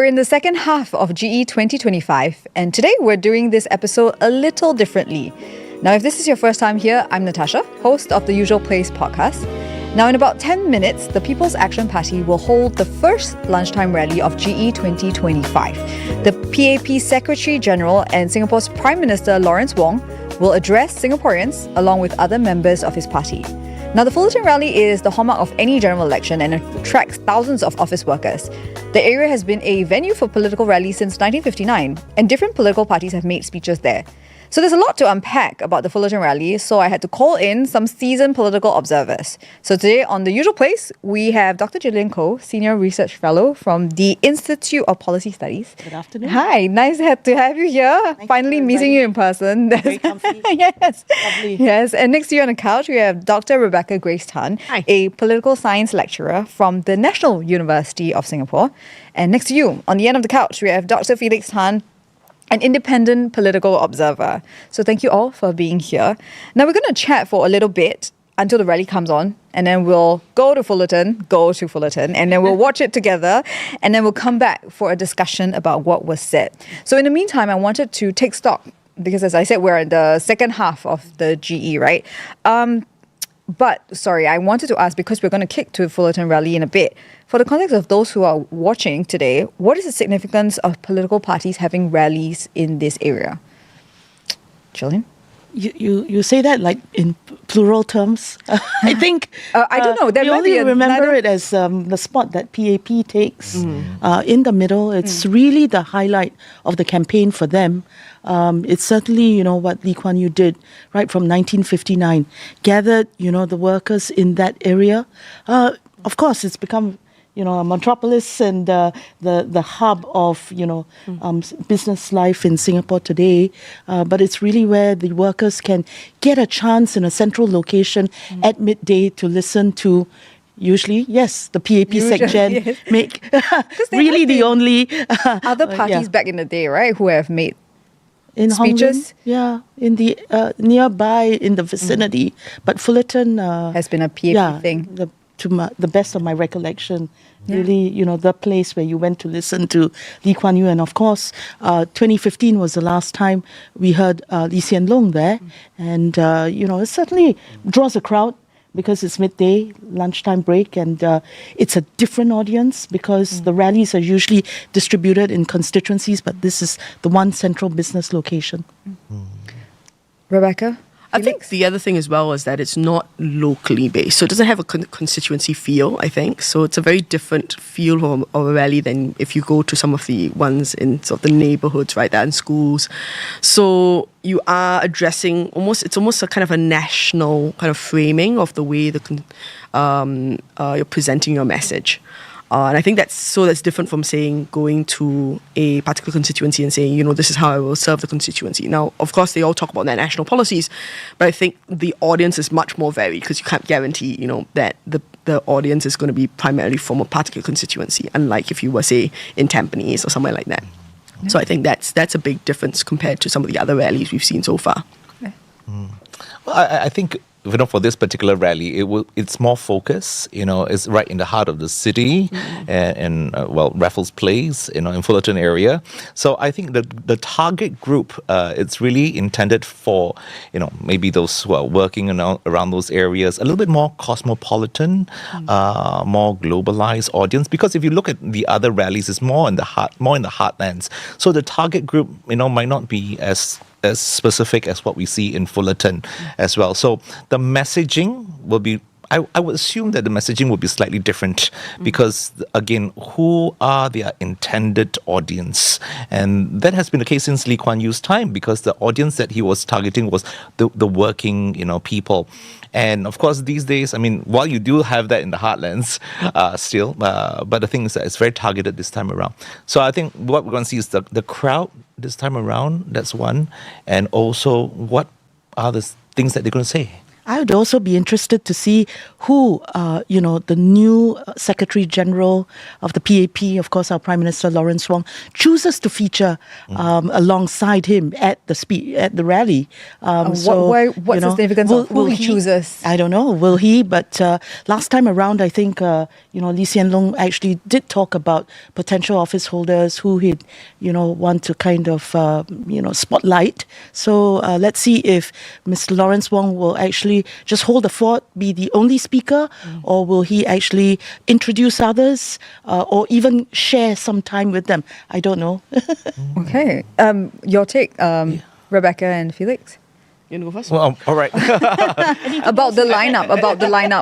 in the second half of GE 2025, and today we're doing this episode a little differently. Now, if this is your first time here, I'm Natasha, host of the Usual Place podcast. Now, in about 10 minutes, the People's Action Party will hold the first lunchtime rally of GE 2025. The PAP Secretary General and Singapore's Prime Minister Lawrence Wong will address Singaporeans along with other members of his party. Now, the Fullerton rally is the hallmark of any general election and attracts thousands of office workers. The area has been a venue for political rallies since 1959, and different political parties have made speeches there. So there's a lot to unpack about the Fullerton rally, so I had to call in some seasoned political observers. So today on The Usual Place, we have Dr. Gillian Koh, Senior Research Fellow from the Institute of Policy Studies. Good afternoon. Hi, nice to have you here. Finally meeting you in person. Very comfy. Yes. Lovely. Yes, and next to you on the couch, we have Dr. Rebecca Grace Tan, Hi. a political science lecturer from the National University of Singapore. And next to you, on the end of the couch, we have Dr. Felix Tan, an independent political observer. So thank you all for being here. Now we're going to chat for a little bit until the rally comes on, and then we'll go to Fullerton, and then we'll watch it together, and then we'll come back for a discussion about what was said. So in the meantime, I wanted to take stock, because as I said, we're in the second half of the GE, right? But I wanted to ask, because we're going to kick to Fullerton rally in a bit, for the context of those who are watching today, what is the significance of political parties having rallies in this area? Gillian? You say that like in plural terms. I think I don't know. We only remember it as the spot that PAP takes in the middle. It's really the highlight of the campaign for them. It's certainly, what Lee Kuan Yew did right from 1959, gathered, the workers in that area. Of course, it's become a metropolis and the hub of, business life in Singapore today. But it's really where the workers can get a chance in a central location at midday to listen to usually, yes, the PAP section make really the only... other parties back in the day, right, who have made in speeches? Hong Kong, in the nearby, in the vicinity. But Fullerton... has been a PAP thing. To the best of my recollection, really, the place where you went to listen to Lee Kuan Yew. And of course, 2015 was the last time we heard Lee Hsien Loong there. And, it certainly draws a crowd because it's midday, lunchtime break, and it's a different audience because the rallies are usually distributed in constituencies, but this is the one central business location. Rebecca? I think the other thing as well is that it's not locally based. So it doesn't have a constituency feel, I think. So it's a very different feel of a rally than if you go to some of the ones in sort of the neighborhoods, right, that are in schools. So you are addressing it's almost a kind of a national kind of framing of the way you're presenting your message. And I think that's different from going to a particular constituency and saying, this is how I will serve the constituency. Now, of course, they all talk about their national policies, but I think the audience is much more varied because you can't guarantee, that the audience is going to be primarily from a particular constituency, unlike if you were, say, in Tampines or somewhere like that. Yeah. So I think that's a big difference compared to some of the other rallies we've seen so far. Yeah. Well, I think for this particular rally, it's more focused. It's right in the heart of the city, and Raffles Place, in Fullerton area. So I think the target group, it's really intended for, maybe those who are working around those areas, a little bit more cosmopolitan, more globalized audience. Because if you look at the other rallies, it's more in the heartlands. So the target group, might not be as specific as what we see in Fullerton as well. So the messaging will be, I would assume that the messaging will be slightly different because, again, who are their intended audience? And that has been the case since Lee Kuan Yew's time because the audience that he was targeting was the working, people. And of course, these days, while you do have that in the heartlands still, but the thing is that it's very targeted this time around. So I think what we're going to see is the crowd this time around, that's one. And also, what are the things that they're going to say? I would also be interested to see who, the new Secretary General of the PAP, of course, our Prime Minister Lawrence Wong, chooses to feature alongside him at the rally. What's the significance of who he chooses? I don't know. Will he? But last time around, I think Lee Hsien Loong actually did talk about potential office holders who he'd want to kind of spotlight. So let's see if Mr. Lawrence Wong will actually just hold the fort, be the only speaker, or will he actually introduce others or even share some time with them? I don't know. Okay. Your take, Rebecca and Felix? You want to go first? Well, all right. About the lineup.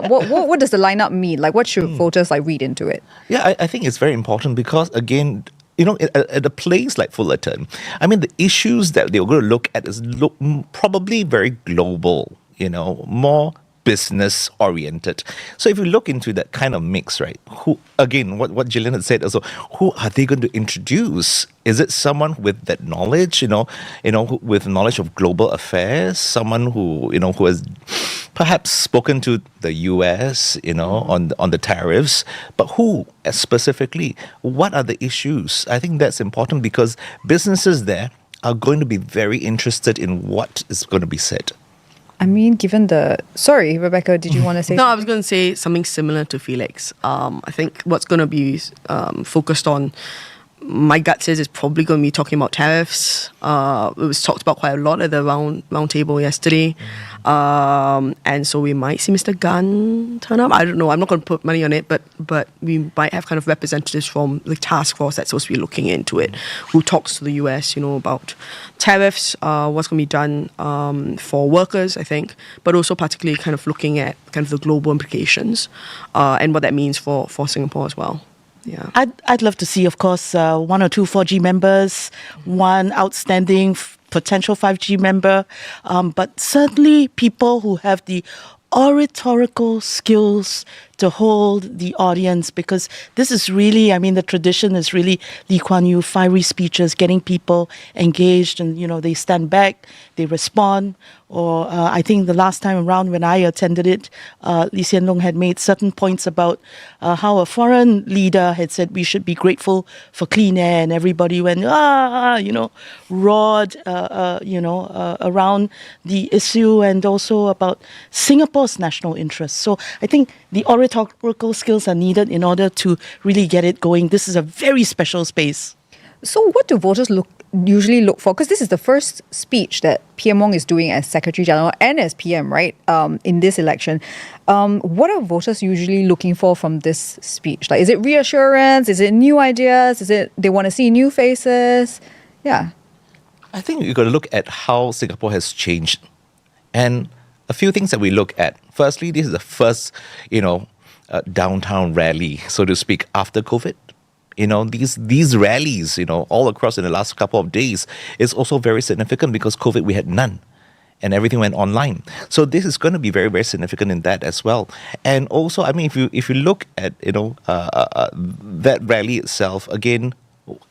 What does the lineup mean? Like, what should voters read into it? Yeah, I think it's very important because, again, at a place like Fullerton, I mean, the issues that they're going to look at is probably very global, more business oriented. So if you look into that kind of mix, right, who, again, what Gillian had said also, who are they going to introduce? Is it someone with that knowledge, with knowledge of global affairs, someone who has perhaps spoken to the US, on the tariffs, but who specifically? What are the issues? I think that's important because businesses there are going to be very interested in what is going to be said. I mean, given sorry, Rebecca, did you want to say No, I was going to say something similar to Felix. I think what's going to be focused on, my gut says it's probably going to be talking about tariffs. It was talked about quite a lot at the round table yesterday. And so we might see Mr. Gan turn up. I don't know. I'm not going to put money on it, but we might have kind of representatives from the task force that's supposed to be looking into it, who talks to the US, about tariffs, what's going to be done for workers, I think, but also particularly kind of looking at kind of the global implications and what that means for Singapore as well. Yeah, I'd love to see, of course, 1 or 2 4G members, one outstanding potential 5G member, but certainly people who have the oratorical skills to hold the audience, because this is really, the tradition is really Lee Kuan Yew, fiery speeches, getting people engaged, and, they stand back, they respond. Or I think the last time around when I attended it, Lee Hsien Loong had made certain points about how a foreign leader had said we should be grateful for clean air, and everybody went, roared, around the issue, and also about Singapore's national interests. So I think the oratorical skills are needed in order to really get it going. This is a very special space. So what do voters usually look for? Because this is the first speech that PM Wong is doing as Secretary General and as PM, right, in this election. What are voters usually looking for from this speech? Is it reassurance? Is it new ideas? Is it they want to see new faces? Yeah. I think you've got to look at how Singapore has changed. And a few things that we look at. Firstly, this is the first, downtown rally, so to speak, after COVID. These rallies, all across in the last couple of days is also very significant because COVID, we had none and everything went online. So this is going to be very, very significant in that as well. And also, if you look at, that rally itself, again,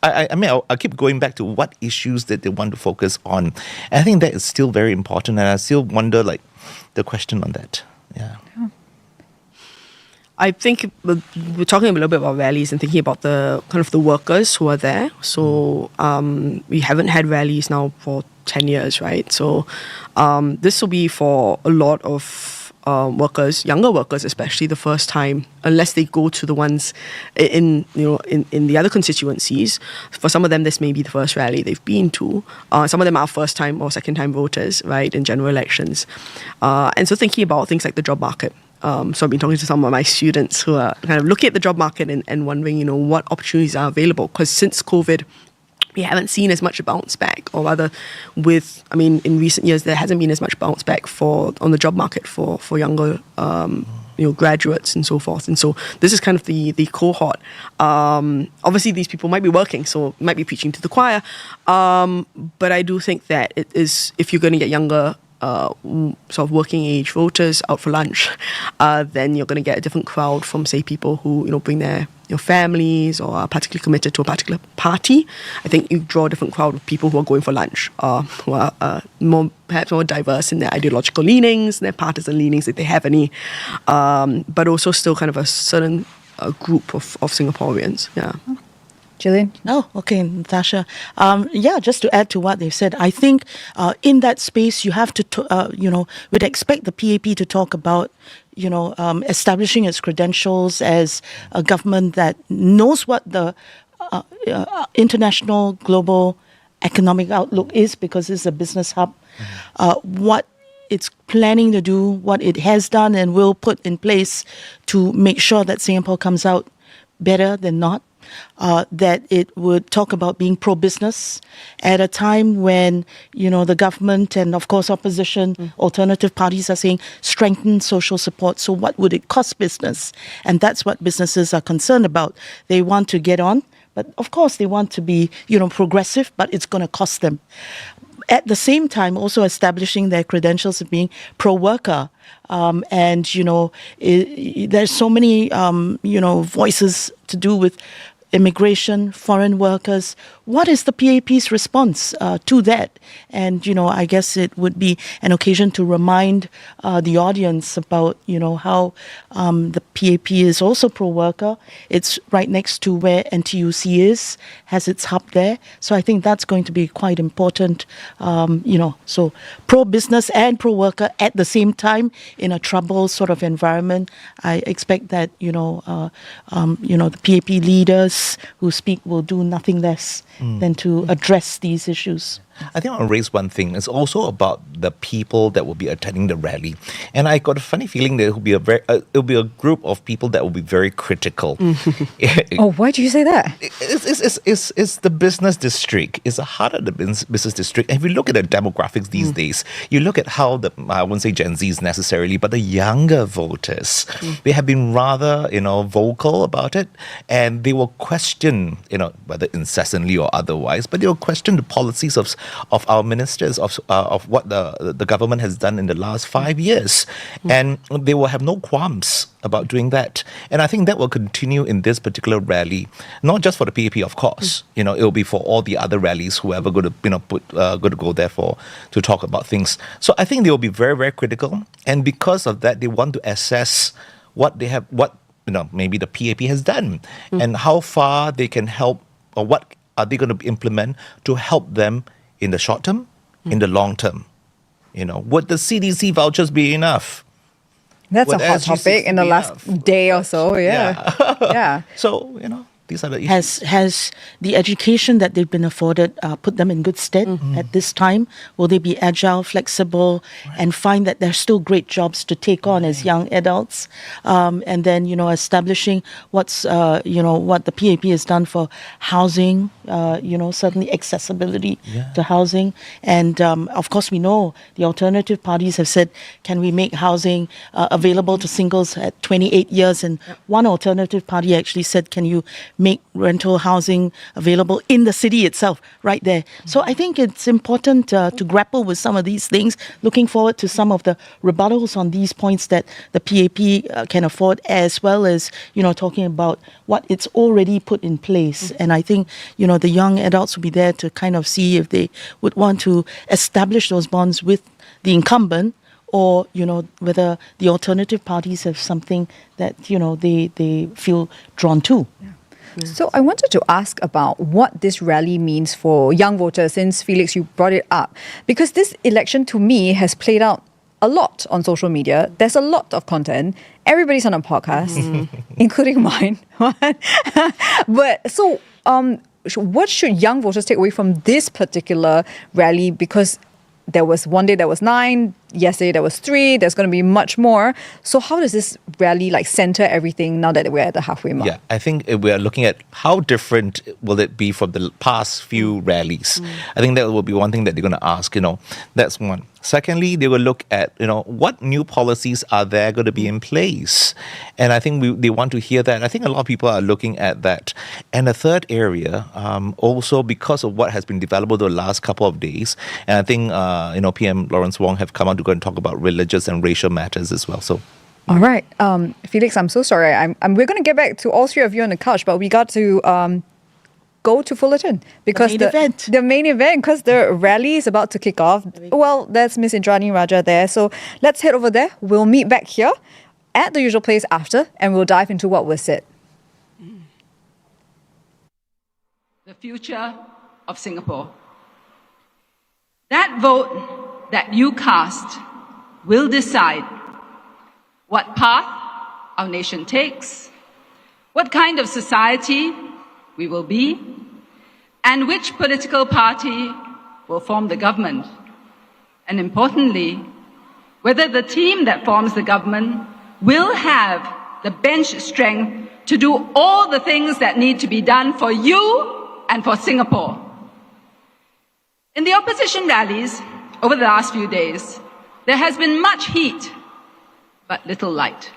I'll keep going back to what issues that they want to focus on. And I think that is still very important. And I still wonder, the question on that. Yeah. I think we're talking a little bit about rallies and thinking about the kind of the workers who are there. So we haven't had rallies now for 10 years, right? So this will be for a lot of workers, younger workers especially, the first time, unless they go to the ones in the other constituencies. For some of them, this may be the first rally they've been to. Some of them are first time or second time voters, right, in general elections. And so thinking about things like the job market. So I've been talking to some of my students who are kind of looking at the job market and wondering, what opportunities are available. Because since COVID, we haven't seen as much bounce back, or rather in recent years, there hasn't been as much bounce back on the job market for younger, graduates and so forth. And so this is kind of the cohort. Obviously, these people might be working, so might be preaching to the choir. But I do think that it is, if you're going to get younger sort of working age voters out for lunch, then you're going to get a different crowd from, say, people who bring their families or are particularly committed to a particular party. I think you draw a different crowd of people who are going for lunch, who are perhaps more diverse in their ideological leanings, their partisan leanings, if they have any, but also still kind of a certain group of Singaporeans. Yeah. Gillian? Oh, okay, Natasha. Just to add to what they've said, I think in that space you have to, we'd expect the PAP to talk about, establishing its credentials as a government that knows what the international global economic outlook is, because it's a business hub, what it's planning to do, what it has done and will put in place to make sure that Singapore comes out better than not. That it would talk about being pro-business at a time when, the government and, of course, opposition, alternative parties are saying strengthen social support. So what would it cost business? And that's what businesses are concerned about. They want to get on, but of course they want to be, progressive, but it's going to cost them. At the same time, also establishing their credentials of being pro-worker. There's so many, voices to do with immigration, foreign workers. What is the PAP's response to that? And, I guess it would be an occasion to remind the audience about, how the PAP is also pro-worker. It's right next to where NTUC is, has its hub there. So I think that's going to be quite important, so pro-business and pro-worker at the same time in a troubled sort of environment. I expect that, the PAP leaders who speak will do nothing less than to address these issues. I think I'll raise one thing. It's also about the people that will be attending the rally, and I got a funny feeling that it'll be a group of people that will be very critical. Oh, why do you say that? It's the business district. It's the heart of the business district. And if you look at the demographics these days, you look at how I wouldn't say Gen Zs necessarily, but the younger voters, they have been rather, vocal about it, and they will question, whether incessantly or otherwise, but they will question the policies of our ministers, of what the government has done in the last 5 years. And they will have no qualms about doing that. And I think that will continue in this particular rally, not just for the PAP, of course. It will be for all the other rallies, whoever going to go there to talk about things. So I think they will be very, very critical. And because of that, they want to assess what they have, maybe the PAP has done, and how far they can help, or what are they going to implement to help them in the short term, in the long term. Would the CDC vouchers be enough? That's a hot topic in the last day or so, yeah. So, these are the issues. Has the education that they've been afforded put them in good stead at this time? Will they be agile, flexible, and find that there's still great jobs to take on as young adults? And then, establishing what the PAP has done for housing, certainly accessibility to housing. And, of course, we know the alternative parties have said, can we make housing available to singles at 28 years? And one alternative party actually said, can you make rental housing available in the city itself, right there. So I think it's important to grapple with some of these things, looking forward to some of the rebuttals on these points that the PAP can afford, as well as, talking about what it's already put in place. And I think, the young adults will be there to kind of see if they would want to establish those bonds with the incumbent, or, whether the alternative parties have something that, they feel drawn to. Yeah. So I wanted to ask about what this rally means for young voters, since, Felix, you brought it up. Because this election, to me, has played out a lot on social media. There's a lot of content. Everybody's on a podcast, including mine. But so what should young voters take away from this particular rally? Because there was one day there was 9, yesterday there was 3, there's going to be much more. So how does this rally center everything now that we're at the halfway mark? Yeah, I think we are looking at how different will it be from the past few rallies. I think that will be one thing that they're going to ask, that's one. Secondly, they will look at, what new policies are there going to be in place? And I think they want to hear that. I think a lot of people are looking at that. And the third area, also because of what has been developed over the last couple of days, and I think, PM Lawrence Wong have come out to go and talk about religious and racial matters as well. So. All right. Felix, I'm so sorry. we're going to get back to all 3 of you on the couch, but we got to go to Fullerton because the main event, because the rally is about to kick off. Well, there's Miss Indrani Raja there. So let's head over there. We'll meet back here at the usual place after, and we'll dive into what was said. The future of Singapore. That vote that you cast will decide what path our nation takes, what kind of society we will be, and which political party will form the government. And importantly, whether the team that forms the government will have the bench strength to do all the things that need to be done for you and for Singapore. In the opposition rallies over the last few days, there has been much heat, but little light.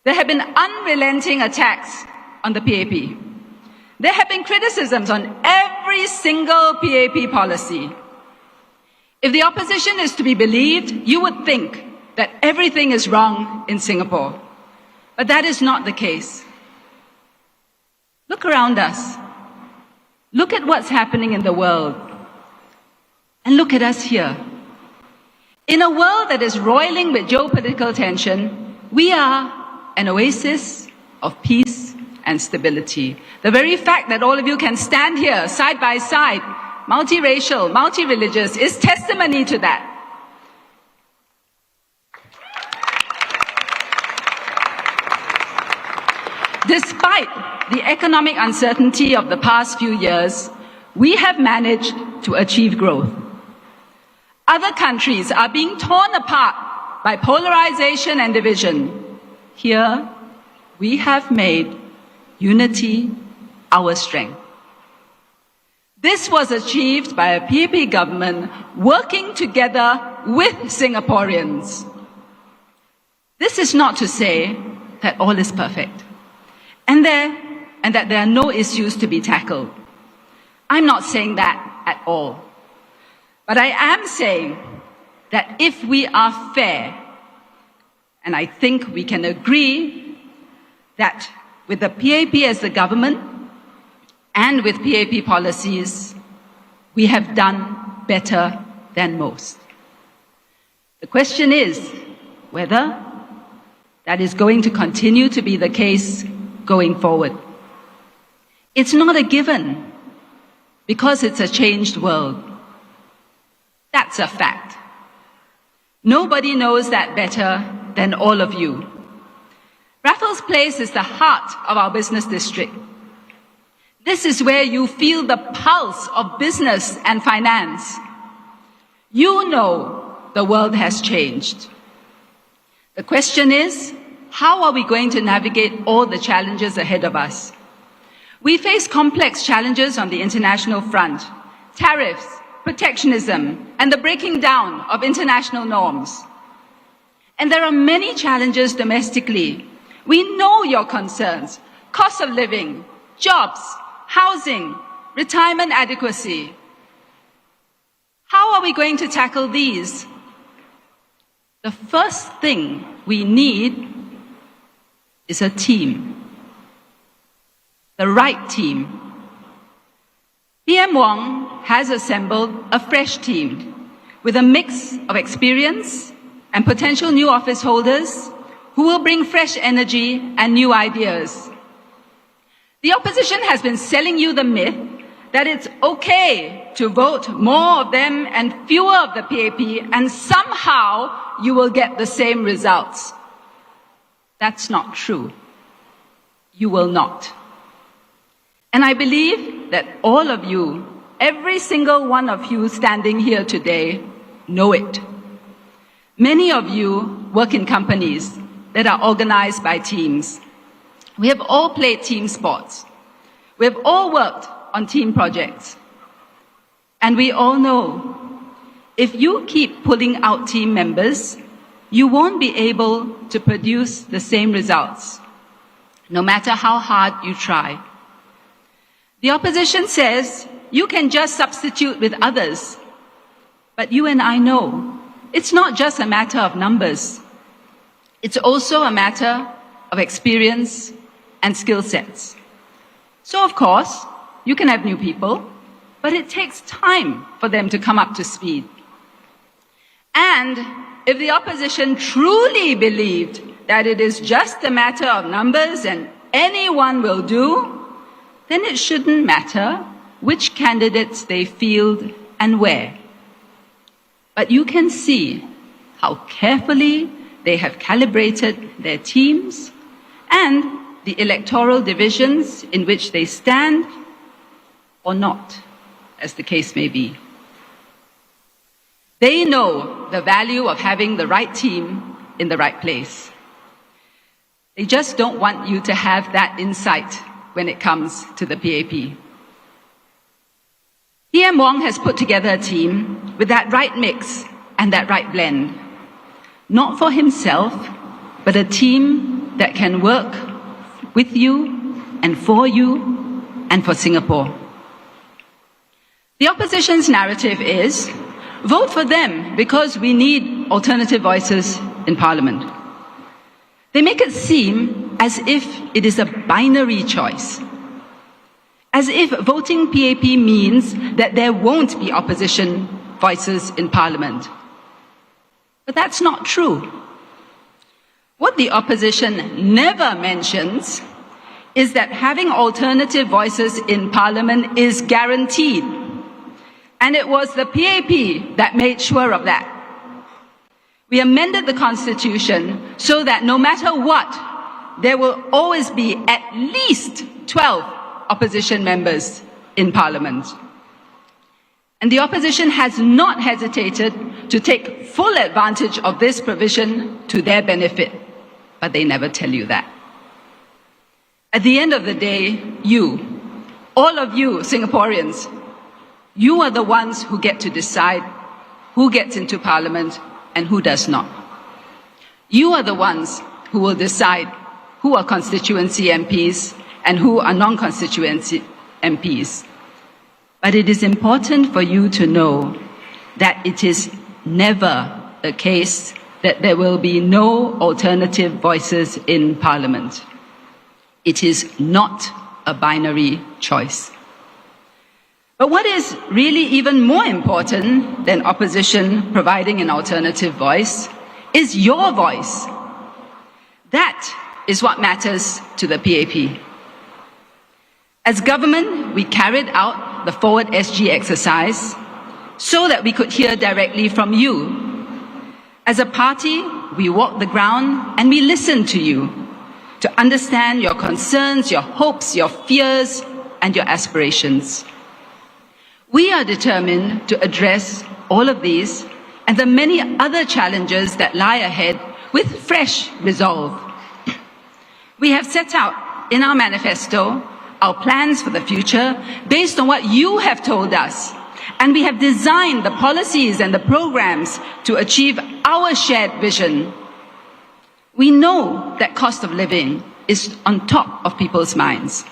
There have been unrelenting attacks on the PAP. There have been criticisms on every single PAP policy. If the opposition is to be believed, you would think that everything is wrong in Singapore. But that is not the case. Look around us. Look at what's happening in the world. And look at us here. In a world that is roiling with geopolitical tension, we are an oasis of peace and stability. The very fact that all of you can stand here side by side, multiracial, multi-religious, is testimony to that. Despite the economic uncertainty of the past few years, we have managed to achieve growth. Other countries are being torn apart by polarization and division. Here, we have made unity our strength. This was achieved by a PAP government working together with Singaporeans. This is not to say that all is perfect and that there are no issues to be tackled. I'm not saying that at all. But I am saying that if we are fair, and I think we can agree that with the PAP as the government and with PAP policies, we have done better than most. The question is whether that is going to continue to be the case going forward. It's not a given because it's a changed world. That's a fact. Nobody knows that better than all of you. Raffles Place is the heart of our business district. This is where you feel the pulse of business and finance. You know the world has changed. The question is, how are we going to navigate all the challenges ahead of us? We face complex challenges on the international front: tariffs, protectionism, and the breaking down of international norms. And there are many challenges domestically. We know your concerns: cost of living, jobs, housing, retirement adequacy. How are we going to tackle these? The first thing we need is a team. The right team. PM Wong has assembled a fresh team with a mix of experience and potential new office holders who will bring fresh energy and new ideas. The opposition has been selling you the myth that it's okay to vote more of them and fewer of the PAP, and somehow you will get the same results. That's not true. You will not. And I believe that all of you, every single one of you standing here today, know it. Many of you work in companies that are organized by teams. We have all played team sports. We have all worked on team projects. And we all know, if you keep pulling out team members, you won't be able to produce the same results, no matter how hard you try. The opposition says you can just substitute with others. But you and I know it's not just a matter of numbers. It's also a matter of experience and skill sets. So, of course, you can have new people, but it takes time for them to come up to speed. And if the opposition truly believed that it is just a matter of numbers and anyone will do, then it shouldn't matter which candidates they field and where. But you can see how carefully they have calibrated their teams and the electoral divisions in which they stand or not, as the case may be. They know the value of having the right team in the right place. They just don't want you to have that insight when it comes to the PAP. PM Wong has put together a team with that right mix and that right blend. Not for himself, but a team that can work with you and for Singapore. The opposition's narrative is, vote for them because we need alternative voices in Parliament. They make it seem as if it is a binary choice. As if voting PAP means that there won't be opposition voices in Parliament. But that's not true. What the opposition never mentions is that having alternative voices in Parliament is guaranteed. And it was the PAP that made sure of that. We amended the Constitution so that no matter what, there will always be at least 12 opposition members in Parliament. And the opposition has not hesitated to take full advantage of this provision to their benefit, but they never tell you that. At the end of the day, you, all of you Singaporeans, you are the ones who get to decide who gets into Parliament and who does not. You are the ones who will decide who are constituency MPs and who are non-constituency MPs. But it is important for you to know that it is never the case that there will be no alternative voices in Parliament. It is not a binary choice. But what is really even more important than opposition providing an alternative voice is your voice. That is what matters to the PAP. As government, we carried out the Forward SG exercise so that we could hear directly from you. As a party, we walked the ground and we listened to you to understand your concerns, your hopes, your fears, and your aspirations. We are determined to address all of these and the many other challenges that lie ahead with fresh resolve. We have set out in our manifesto our plans for the future based on what you have told us, and we have designed the policies and the programs to achieve our shared vision. We know that cost of living is on top of people's minds.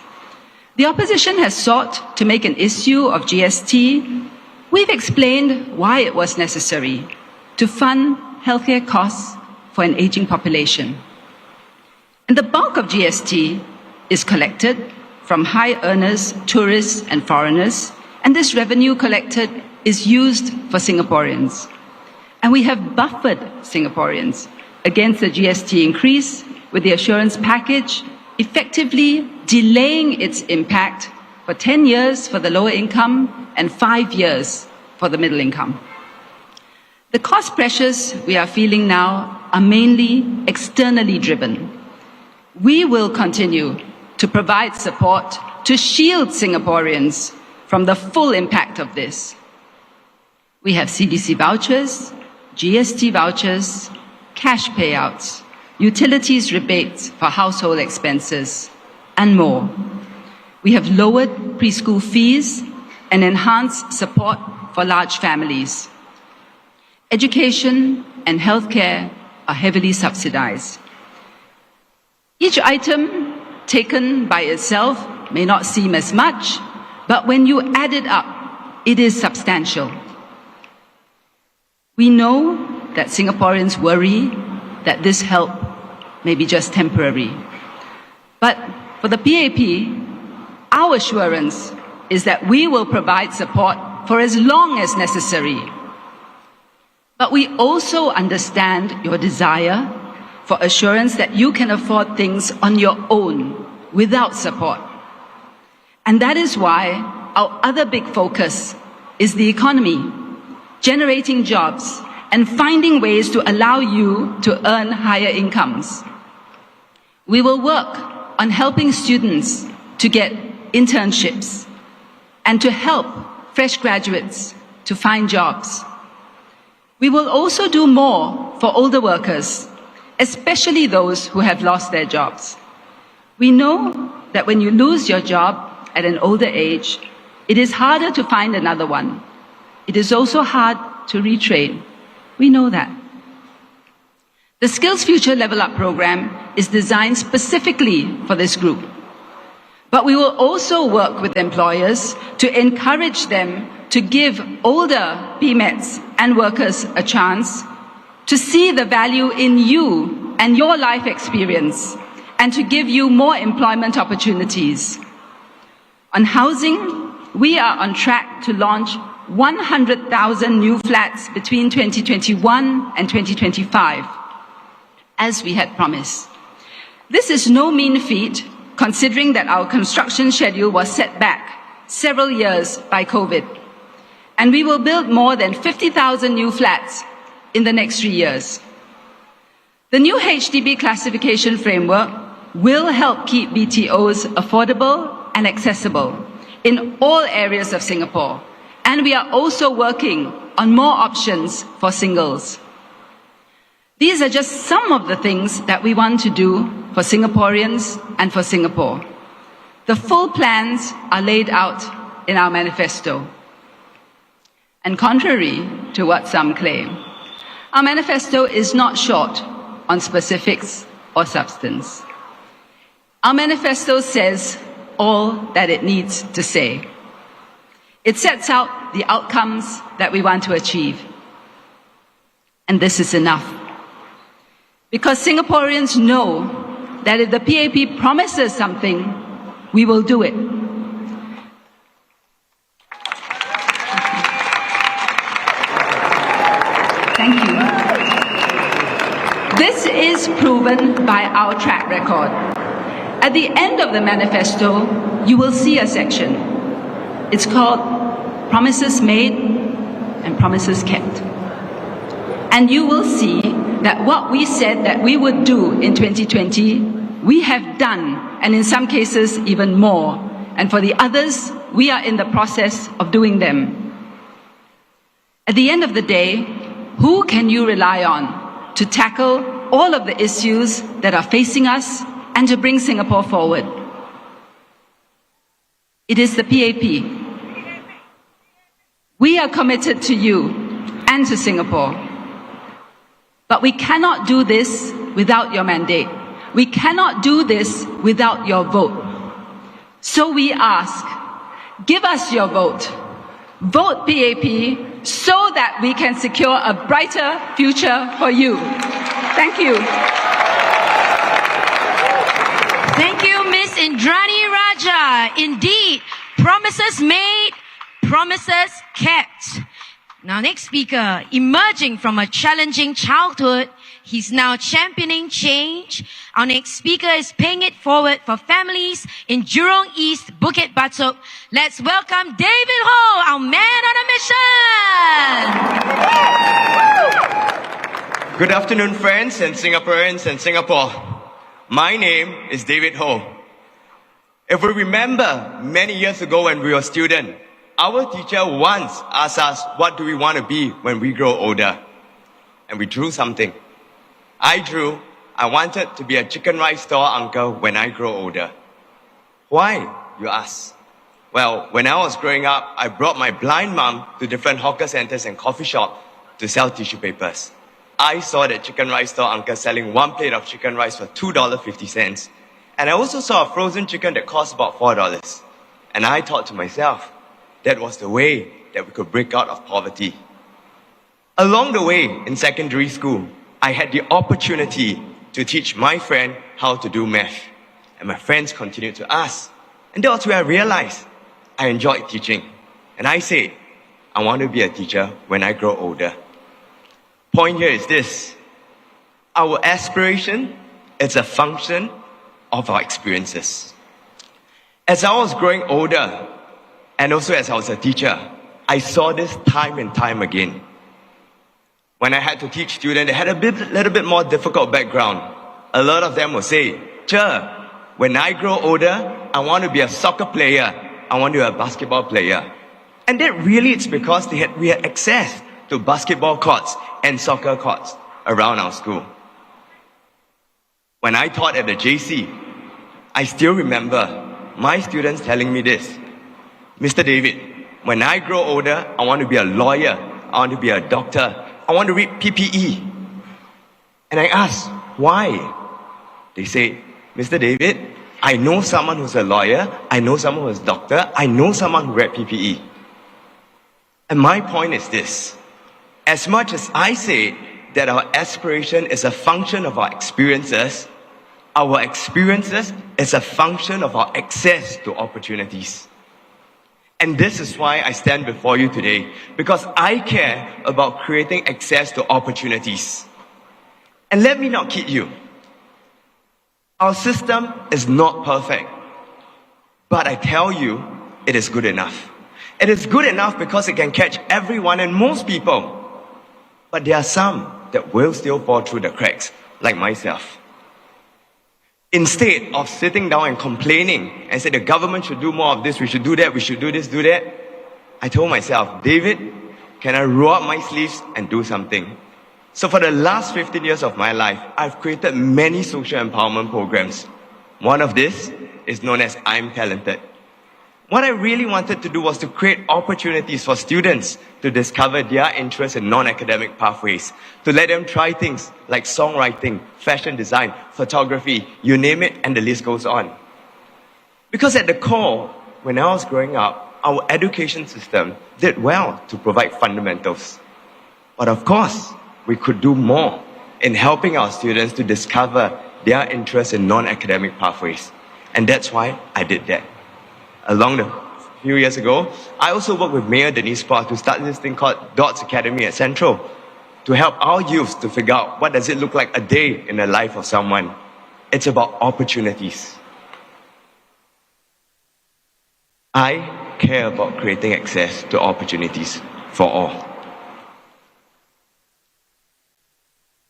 The opposition has sought to make an issue of GST. We've explained why it was necessary to fund healthcare costs for an aging population. And the bulk of GST is collected from high earners, tourists and foreigners, and this revenue collected is used for Singaporeans. And we have buffered Singaporeans against the GST increase with the assurance package, effectively delaying its impact for 10 years for the lower income and 5 years for the middle income. The cost pressures we are feeling now are mainly externally driven. We will continue to provide support to shield Singaporeans from the full impact of this. We have CDC vouchers, GST vouchers, cash payouts, utilities rebates for household expenses, and more. We have lowered preschool fees and enhanced support for large families. Education and healthcare are heavily subsidized. Each item taken by itself may not seem as much, but when you add it up, it is substantial. We know that Singaporeans worry that this help may be just temporary. But for the PAP, our assurance is that we will provide support for as long as necessary. But we also understand your desire for assurance that you can afford things on your own without support. And that is why our other big focus is the economy, generating jobs and finding ways to allow you to earn higher incomes. We will work on helping students to get internships and to help fresh graduates to find jobs. We will also do more for older workers, especially those who have lost their jobs. We know that when you lose your job at an older age, it is harder to find another one. It is also hard to retrain. We know that. The Skills Future Level Up program is designed specifically for this group. But we will also work with employers to encourage them to give older PMETs and workers a chance to see the value in you and your life experience and to give you more employment opportunities. On housing, we are on track to launch 100,000 new flats between 2021 and 2025, as we had promised. This is no mean feat, considering that our construction schedule was set back several years by COVID. And we will build more than 50,000 new flats in the next 3 years. The new HDB classification framework will help keep BTOs affordable and accessible in all areas of Singapore. And we are also working on more options for singles. These are just some of the things that we want to do for Singaporeans and for Singapore. The full plans are laid out in our manifesto. And contrary to what some claim, our manifesto is not short on specifics or substance. Our manifesto says all that it needs to say. It sets out the outcomes that we want to achieve. And this is enough. Because Singaporeans know that if the PAP promises something, we will do it. Thank you. This is proven by our track record. At the end of the manifesto, you will see a section. It's called Promises Made and Promises Kept. And you will see that what we said that we would do in 2020, we have done, and in some cases even more. And for the others, we are in the process of doing them. At the end of the day, who can you rely on to tackle all of the issues that are facing us and to bring Singapore forward? It is the PAP. We are committed to you and to Singapore. But we cannot do this without your mandate. We cannot do this without your vote. So we ask, give us your vote. Vote PAP so that we can secure a brighter future for you. Thank you. Thank you, Miss Indrani Raja. Indeed, promises made, promises kept. Now, next speaker, emerging from a challenging childhood, he's now championing change. Our next speaker is paying it forward for families in Jurong East, Bukit Batok. Let's welcome David Ho, our man on a mission. Good afternoon, friends and Singaporeans and Singapore. My name is David Ho. If we remember many years ago when we were students, our teacher once asked us, what do we want to be when we grow older? and we drew something. I drew, I wanted to be a chicken rice store uncle when I grow older. Why, you ask? Well, when I was growing up, I brought my blind mom to different hawker centers and coffee shops to sell tissue papers. I saw that chicken rice store uncle selling one plate of chicken rice for $2.50. And I also saw a frozen chicken that cost about $4. And I thought to myself, that was the way that we could break out of poverty. Along the way in secondary school, I had the opportunity to teach my friend how to do math. And my friends continued to ask. And that was where I realized I enjoyed teaching. And I said, I want to be a teacher when I grow older. Point here is this. Our aspiration is a function of our experiences. As I was growing older, and also as I was a teacher, I saw this time and time again. When I had to teach students that had a little bit more difficult background, a lot of them would say, "Cher, when I grow older, I want to be a soccer player. I want to be a basketball player." And that really it's because we had access to basketball courts and soccer courts around our school. When I taught at the JC, I still remember my students telling me this, "Mr. David, when I grow older, I want to be a lawyer. I want to be a doctor. I want to read PPE." And I asked, why? They say, "Mr. David, I know someone who's a lawyer. I know someone who's a doctor. I know someone who read PPE." And my point is this. As much as I say that our aspiration is a function of our experiences is a function of our access to opportunities. And this is why I stand before you today, because I care about creating access to opportunities. And let me not kid you. Our system is not perfect, but I tell you, it is good enough. It is good enough because it can catch everyone and most people. But there are some that will still fall through the cracks, like myself. Instead of sitting down and complaining and say the government should do more of this, we should do that, we should do this, do that, I told myself, David, can I roll up my sleeves and do something? So for the last 15 years of my life, I've created many social empowerment programs. One of this is known as I'm Talented. What I really wanted to do was to create opportunities for students to discover their interests in non-academic pathways, to let them try things like songwriting, fashion design, photography, you name it, and the list goes on. Because at the core, when I was growing up, our education system did well to provide fundamentals. But of course, we could do more in helping our students to discover their interests in non-academic pathways. And that's why I did that. Along the few years ago, I also worked with Mayor Denise Park to start this thing called Dots Academy at Central to help our youths to figure out what does it look like a day in the life of someone. It's about opportunities. I care about creating access to opportunities for all.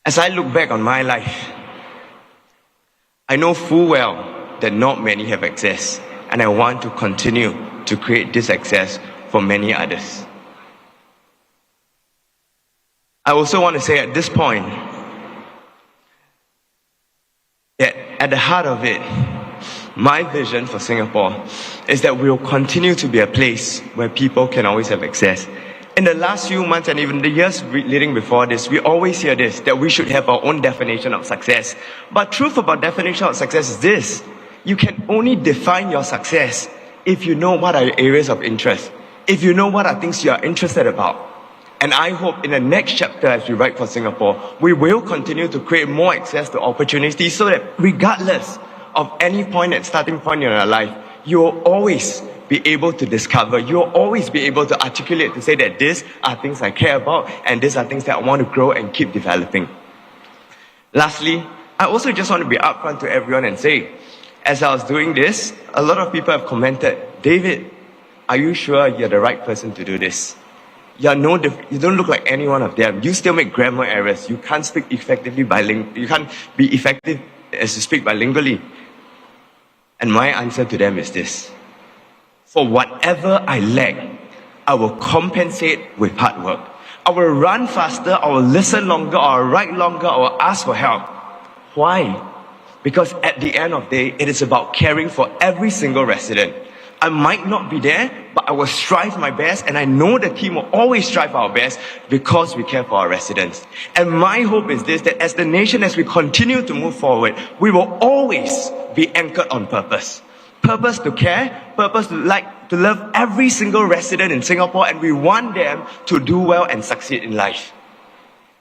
As I look back on my life, I know full well that not many have access. And I want to continue to create this access for many others. I also want to say at this point that at the heart of it, my vision for Singapore is that we will continue to be a place where people can always have access. In the last few months and even the years leading before this, we always hear this, that we should have our own definition of success. But truth about definition of success is this. You can only define your success if you know what are your areas of interest, if you know what are things you are interested about. And I hope in the next chapter as we write for Singapore, we will continue to create more access to opportunities so that regardless of any point and starting point in your life, you will always be able to discover, you will always be able to articulate to say that these are things I care about and these are things that I want to grow and keep developing. Lastly, I also just want to be upfront to everyone and say, as I was doing this, a lot of people have commented, David, are you sure you're the right person to do this? You don't look like any one of them. You still make grammar errors. You can't speak effectively you can't be effective as to speak bilingually. And my answer to them is this. For whatever I lack, I will compensate with hard work. I will run faster, I will listen longer, or I will write longer, or ask for help. Why? Because at the end of the day, it is about caring for every single resident. I might not be there, but I will strive my best, and I know the team will always strive our best because we care for our residents. And my hope is this, that as the nation, as we continue to move forward, we will always be anchored on purpose. Purpose to care, purpose to love every single resident in Singapore, and we want them to do well and succeed in life.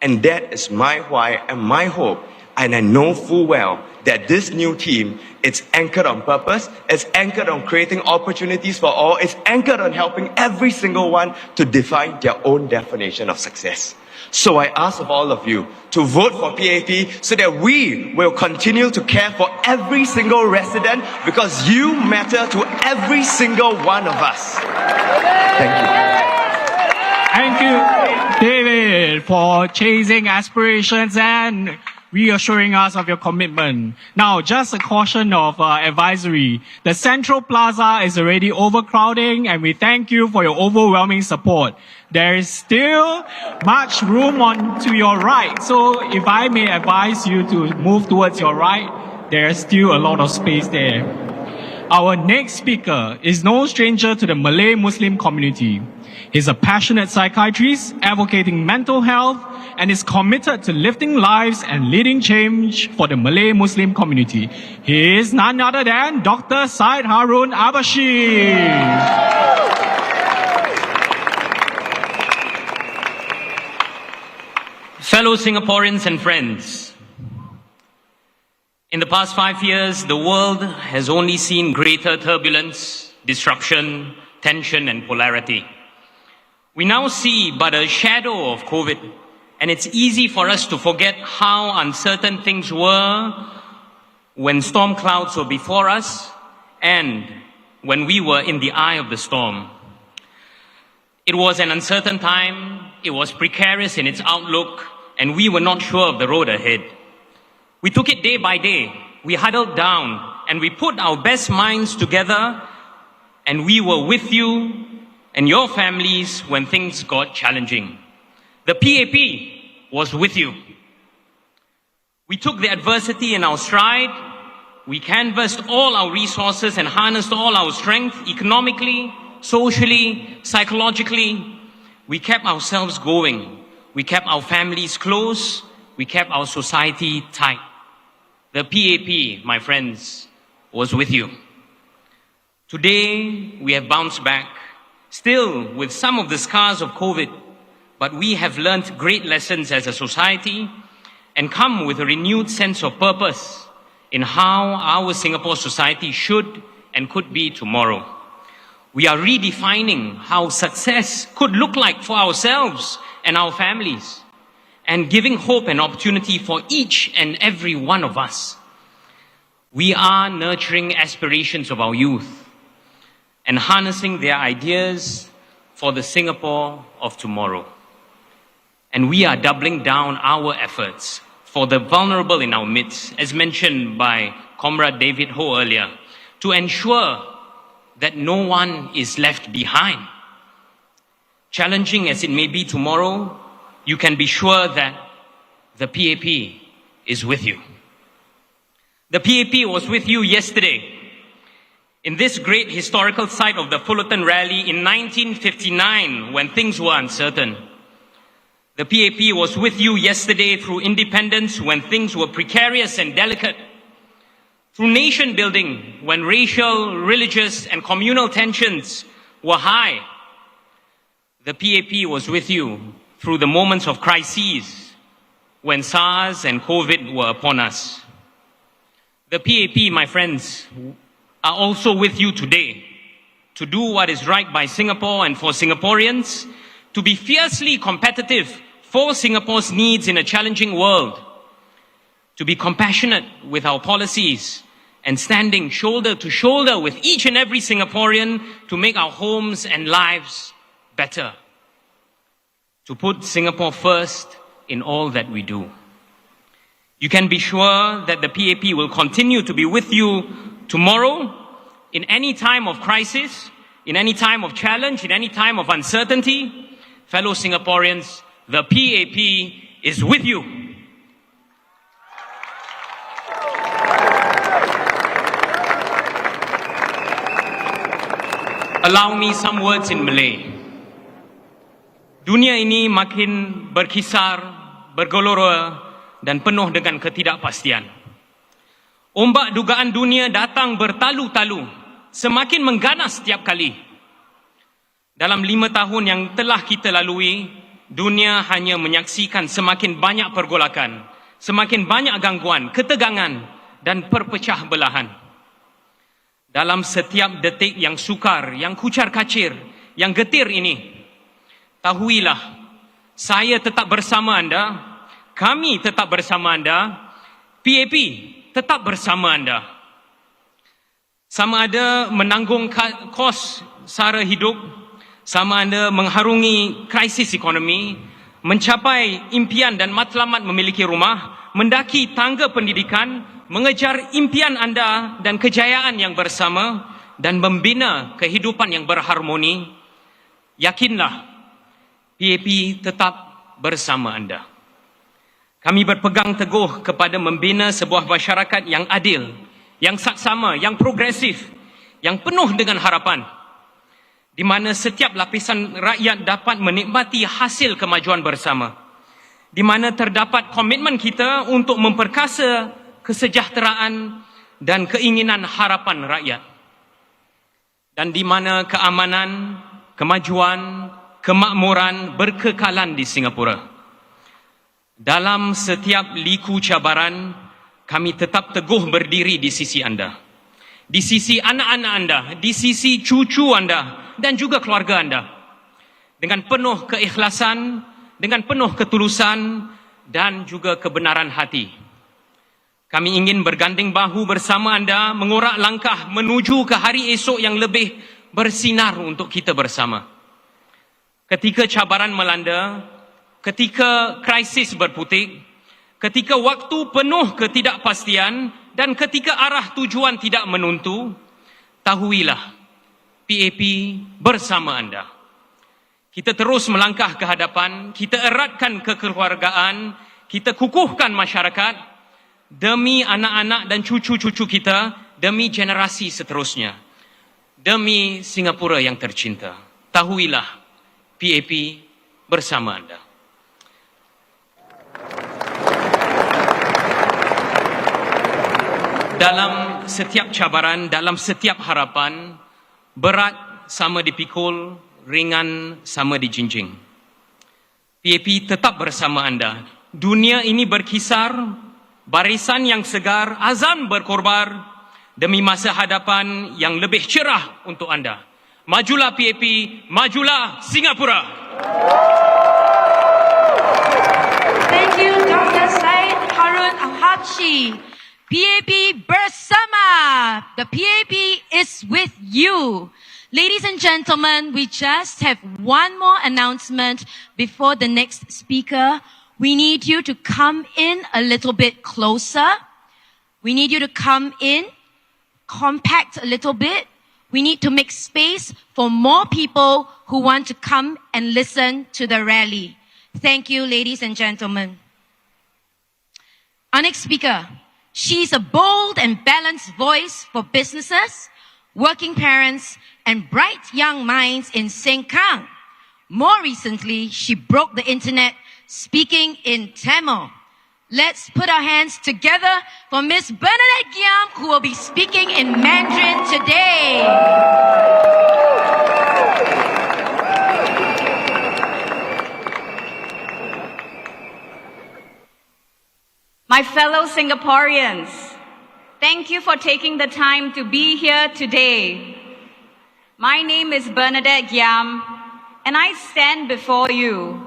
And that is my why and my hope. And I know full well that this new team, it's anchored on purpose, it's anchored on creating opportunities for all, it's anchored on helping every single one to define their own definition of success. So I ask of all of you to vote for PAP so that we will continue to care for every single resident, because you matter to every single one of us. Thank you. Thank you, David, for chasing aspirations and reassuring us of your commitment. Now, just a caution of advisory. The Central Plaza is already overcrowding, and we thank you for your overwhelming support. There is still much room on to your right. So if I may advise you to move towards your right, there is still a lot of space there. Our next speaker is no stranger to the Malay Muslim community. He's a passionate psychiatrist advocating mental health and is committed to lifting lives and leading change for the Malay Muslim community. He is none other than Dr. Syed Harun Abashi. Fellow Singaporeans and friends, in the past 5 years, the world has only seen greater turbulence, disruption, tension, and polarity. We now see but a shadow of COVID, and it's easy for us to forget how uncertain things were when storm clouds were before us and when we were in the eye of the storm. It was an uncertain time, it was precarious in its outlook, and we were not sure of the road ahead. We took it day by day. We huddled down and we put our best minds together, and we were with you and your families when things got challenging. The PAP was with you. We took the adversity in our stride. We canvassed all our resources and harnessed all our strength economically, socially, psychologically. We kept ourselves going. We kept our families close. We kept our society tight. The PAP, my friends, was with you. Today, we have bounced back, still with some of the scars of COVID, but we have learned great lessons as a society and come with a renewed sense of purpose in how our Singapore society should and could be tomorrow. We are redefining how success could look like for ourselves and our families, and giving hope and opportunity for each and every one of us. We are nurturing aspirations of our youth and harnessing their ideas for the Singapore of tomorrow. And we are doubling down our efforts for the vulnerable in our midst, as mentioned by Comrade David Ho earlier, to ensure that no one is left behind. Challenging as it may be tomorrow, you can be sure that the PAP is with you. The PAP was with you yesterday in this great historical site of the Fullerton rally in 1959 when things were uncertain. The PAP was with you yesterday through independence when things were precarious and delicate, through nation building when racial, religious, and communal tensions were high. The PAP was with you through the moments of crises when SARS and COVID were upon us. The PAP, my friends, are also with you today to do what is right by Singapore and for Singaporeans, to be fiercely competitive for Singapore's needs in a challenging world, to be compassionate with our policies and standing shoulder to shoulder with each and every Singaporean to make our homes and lives better, to put Singapore first in all that we do. You can be sure that the PAP will continue to be with you tomorrow in any time of crisis, in any time of challenge, in any time of uncertainty. Fellow Singaporeans, The PAP is with you. Allow me some words in Malay. Dunia ini makin berkisar, bergelora dan penuh dengan ketidakpastian. Ombak dugaan dunia datang bertalu-talu, semakin mengganas setiap kali. Dalam 5 tahun yang telah kita lalui, dunia hanya menyaksikan semakin banyak pergolakan, semakin banyak gangguan, ketegangan dan perpecah belahan. Dalam setiap detik yang sukar, yang kucar-kacir, yang getir ini, tahuilah, saya tetap bersama anda, kami tetap bersama anda, PAP tetap bersama anda. Sama ada menanggung kos sara hidup, sama ada mengharungi krisis ekonomi, mencapai impian dan matlamat memiliki rumah, mendaki tangga pendidikan, mengejar impian anda dan kejayaan yang bersama, dan membina kehidupan yang berharmoni, yakinlah, PAP tetap bersama anda. Kami berpegang teguh kepada membina sebuah masyarakat yang adil, yang saksama, yang progresif, yang penuh dengan harapan, di mana setiap lapisan rakyat dapat menikmati hasil kemajuan bersama, di mana terdapat komitmen kita untuk memperkasa kesejahteraan dan keinginan harapan rakyat, dan di mana keamanan, kemajuan, kemakmuran berkekalan di Singapura. Dalam setiap liku cabaran, kami tetap teguh berdiri di sisi anda, di sisi anak-anak anda, di sisi cucu anda dan juga keluarga anda, dengan penuh keikhlasan, dengan penuh ketulusan dan juga kebenaran hati. Kami ingin berganding bahu bersama anda, mengurak langkah menuju ke hari esok yang lebih bersinar untuk kita bersama. Ketika cabaran melanda, ketika krisis berputik, ketika waktu penuh ketidakpastian dan ketika arah tujuan tidak menentu, tahuilah, PAP bersama anda. Kita terus melangkah ke hadapan, kita eratkan kekeluargaan, kita kukuhkan masyarakat, demi anak-anak dan cucu-cucu kita, demi generasi seterusnya, demi Singapura yang tercinta. Tahuilah, PAP bersama anda. Dalam setiap cabaran, dalam setiap harapan, berat sama dipikul, ringan sama dijinjing. PAP tetap bersama anda. Dunia ini berkisar, barisan yang segar, azam berkorbar demi masa hadapan yang lebih cerah untuk anda. Majulah PAP, majulah Singapura. Thank you, Dr. Syed Harun Al-Habshi. PAP bersama. The PAP is with you. Ladies and gentlemen, we just have one more announcement before the next speaker. We need you to come in a little bit closer. We need you to come in, compact a little bit. We need to make space for more people who want to come and listen to the rally. Thank you, ladies and gentlemen. Our next speaker, she's a bold and balanced voice for businesses, working parents, and bright young minds in Sengkang. More recently, she broke the internet speaking in Tamil. Let's put our hands together for Miss Bernadette Giam, who will be speaking in Mandarin today. My fellow Singaporeans, thank you for taking the time to be here today. My name is Bernadette Giam, and I stand before you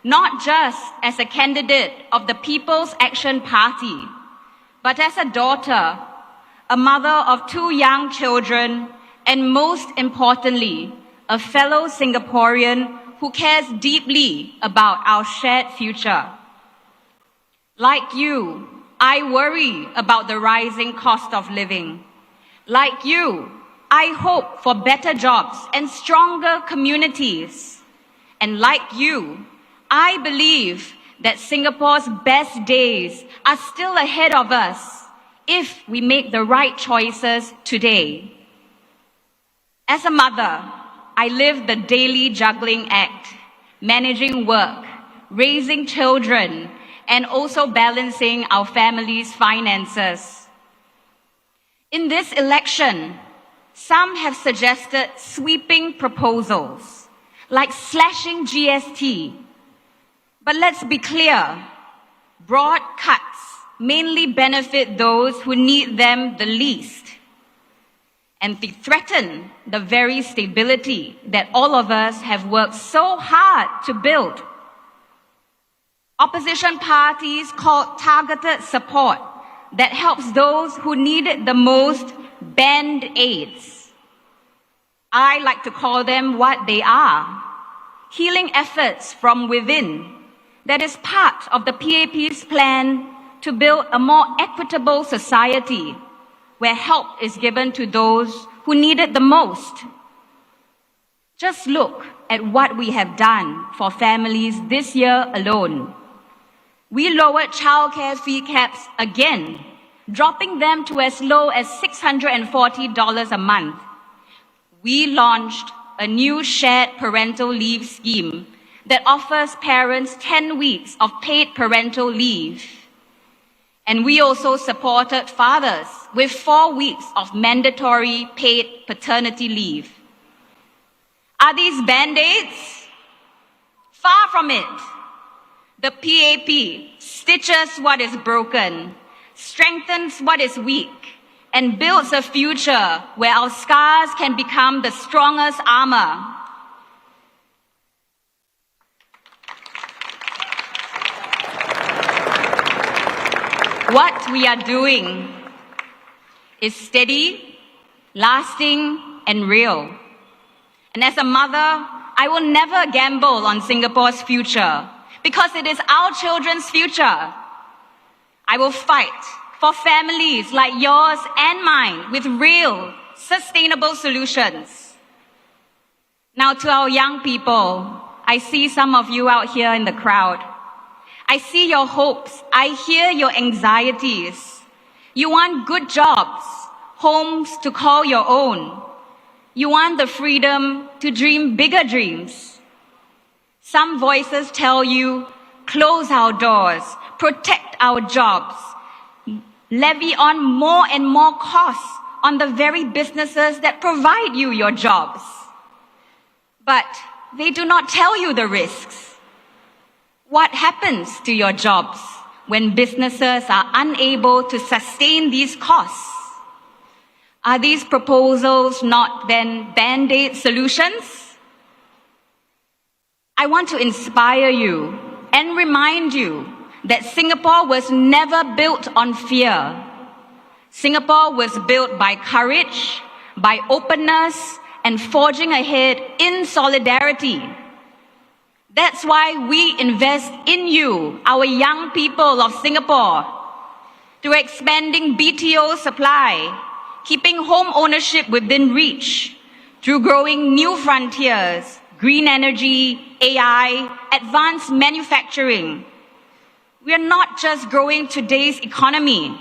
not just as a candidate of the People's Action Party, but as a daughter, a mother of 2 young children, and most importantly, a fellow Singaporean who cares deeply about our shared future. Like you, I worry about the rising cost of living. Like you, I hope for better jobs and stronger communities. And like you, I believe that Singapore's best days are still ahead of us if we make the right choices today. As a mother, I live the daily juggling act, managing work, raising children, and also balancing our family's finances. In this election, some have suggested sweeping proposals, like slashing GST. But let's be clear, broad cuts mainly benefit those who need them the least, and they threaten the very stability that all of us have worked so hard to build. Opposition parties call targeted support that helps those who need it the most band-aids. I like to call them what they are, healing efforts from within that is part of the PAP's plan to build a more equitable society where help is given to those who need it the most. Just look at what we have done for families this year alone. We lowered childcare fee caps again, dropping them to as low as $640 a month. We launched a new shared parental leave scheme that offers parents 10 weeks of paid parental leave. And we also supported fathers with 4 weeks of mandatory paid paternity leave. Are these band-aids? Far from it. The PAP stitches what is broken, strengthens what is weak, and builds a future where our scars can become the strongest armor. What we are doing is steady, lasting, and real. And as a mother, I will never gamble on Singapore's future because it is our children's future. I will fight for families like yours and mine with real, sustainable solutions. Now to our young people, I see some of you out here in the crowd. I see your hopes. I hear your anxieties. You want good jobs, homes to call your own. You want the freedom to dream bigger dreams. Some voices tell you, close our doors, protect our jobs, levy on more and more costs on the very businesses that provide you your jobs. But they do not tell you the risks. What happens to your jobs when businesses are unable to sustain these costs? Are these proposals not then band-aid solutions? I want to inspire you and remind you that Singapore was never built on fear. Singapore was built by courage, by openness, and forging ahead in solidarity. That's why we invest in you, our young people of Singapore, through expanding BTO supply, keeping home ownership within reach, through growing new frontiers, green energy, AI, advanced manufacturing. We are not just growing today's economy.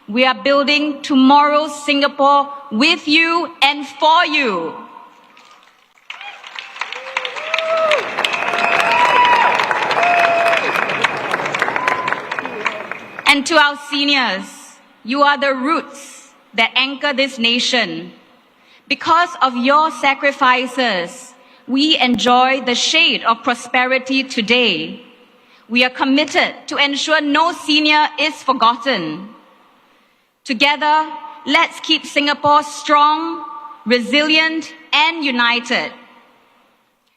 We are building tomorrow's Singapore with you and for you. And to our seniors, you are the roots that anchor this nation. Because of your sacrifices, we enjoy the shade of prosperity today. We are committed to ensure no senior is forgotten. Together, let's keep Singapore strong, resilient, and united.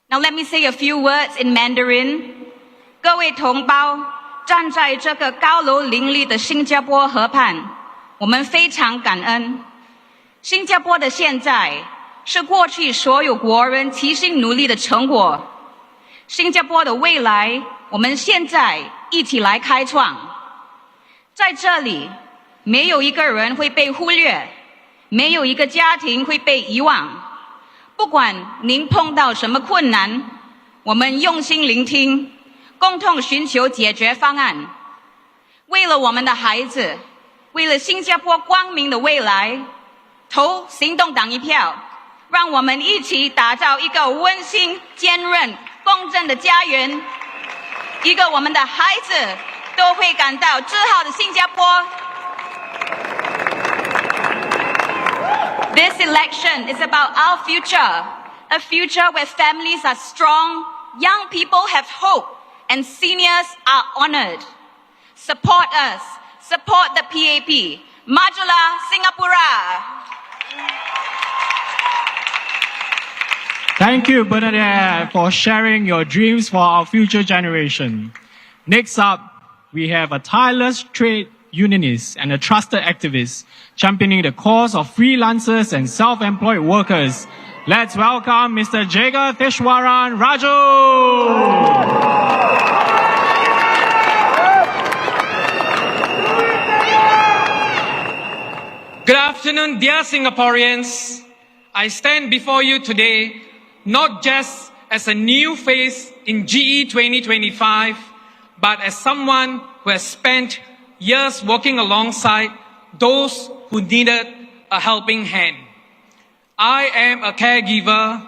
Now let me say a few words in Mandarin. 各位同胞，站在这个高楼林立的新加坡河畔，我们非常感恩。新加坡的现在是过去所有国人齐心努力的成果。新加坡的未来，我们现在一起来开创。在这里，没有一个人会被忽略，没有一个家庭会被遗忘。不管您碰到什么困难，我们用心聆听，共同寻求解决方案。为了我们的孩子，为了新加坡光明的未来，投行动党一票，让我们一起打造一个温馨、坚韧、公正的家园，一个我们的孩子都会感到自豪的新加坡。This election is about our future, a future where families are strong, young people have hope, and seniors are honored. Support us. Support the PAP. Majulah Singapura. Thank you, Bernadette, for sharing your dreams for our future generation. Next up, we have a tireless trade unionist and a trusted activist championing the cause of freelancers and self-employed workers. Let's welcome Mr. Jaga Teshwaran Raju. Good afternoon, dear Singaporeans. I stand before you today not just as a new face in GE2025, but as someone who has spent years working alongside those who needed a helping hand. I am a caregiver.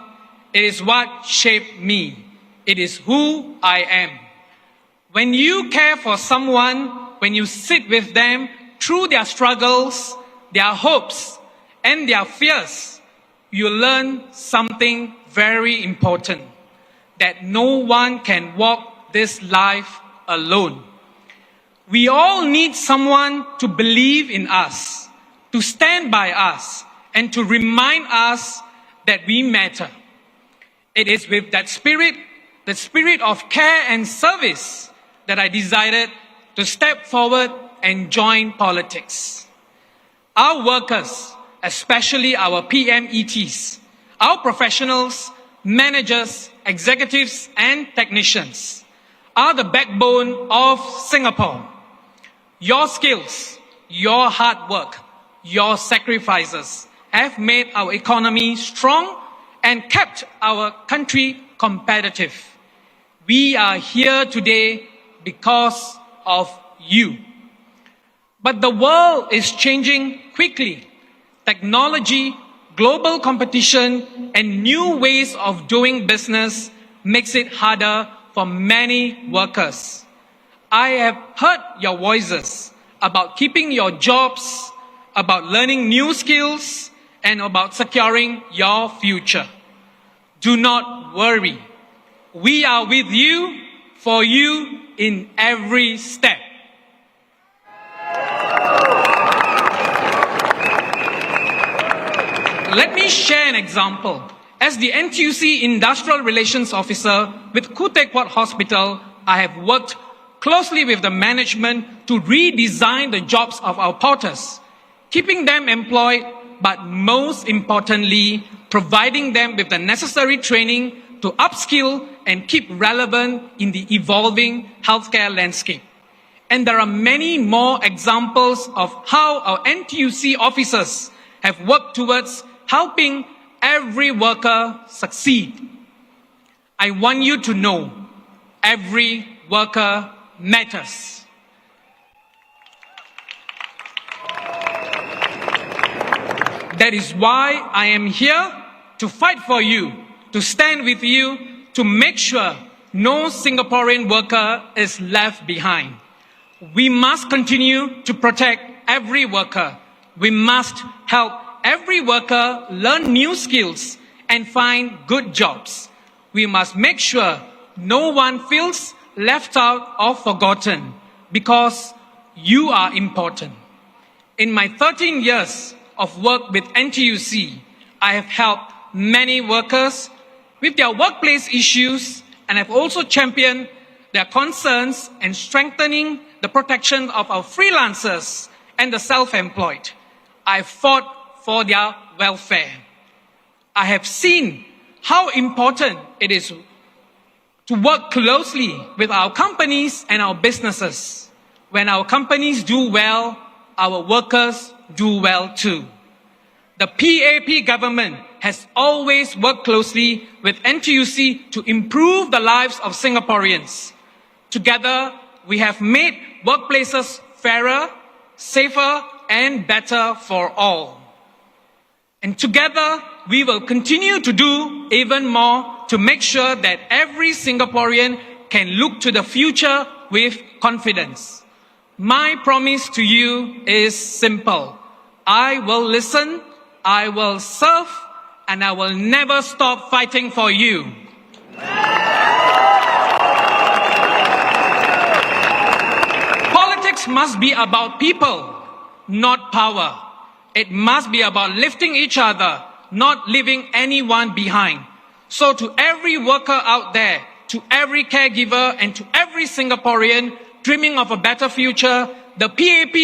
It is what shaped me. It is who I am. When you care for someone, when you sit with them through their struggles, their hopes, and their fears, you learn something very important, that no one can walk this life alone. We all need someone to believe in us, to stand by us, and to remind us that we matter. It is with that spirit, the spirit of care and service, that I decided to step forward and join politics. Our workers, especially our PMETs, our professionals, managers, executives, and technicians, are the backbone of Singapore. Your skills, your hard work, your sacrifices have made our economy strong and kept our country competitive. We are here today because of you. But the world is changing quickly. Technology, global competition, and new ways of doing business makes it harder for many workers. I have heard your voices about keeping your jobs, about learning new skills, and about securing your future. Do not worry. We are with you, for you, in every step. Let me share an example. As the NTUC Industrial Relations Officer with Khoo Teck Puat Hospital, I have worked closely with the management to redesign the jobs of our porters, keeping them employed, but most importantly, providing them with the necessary training to upskill and keep relevant in the evolving healthcare landscape. And there are many more examples of how our NTUC officers have worked towards helping every worker succeed. I want you to know every worker matters. That is why I am here to fight for you, to stand with you, to make sure no Singaporean worker is left behind. We must continue to protect every worker. We must help every worker learn new skills and find good jobs. We must make sure no one feels left out or forgotten, because you are important. In my 13 years of work with NTUC, I have helped many workers with their workplace issues, and I've also championed their concerns and strengthening the protection of our freelancers and the self-employed. I fought for their welfare. I have seen how important it is to work closely with our companies and our businesses. When our companies do well, our workers do well too. The PAP government has always worked closely with NTUC to improve the lives of Singaporeans. Together, we have made workplaces fairer, safer, and better for all. And together, we will continue to do even more to make sure that every Singaporean can look to the future with confidence. My promise to you is simple. I will listen, I will serve, and I will never stop fighting for you. Politics must be about people, not power. It must be about lifting each other, not leaving anyone behind. So to every worker out there, to every caregiver, and to every Singaporean dreaming of a better future, the PAP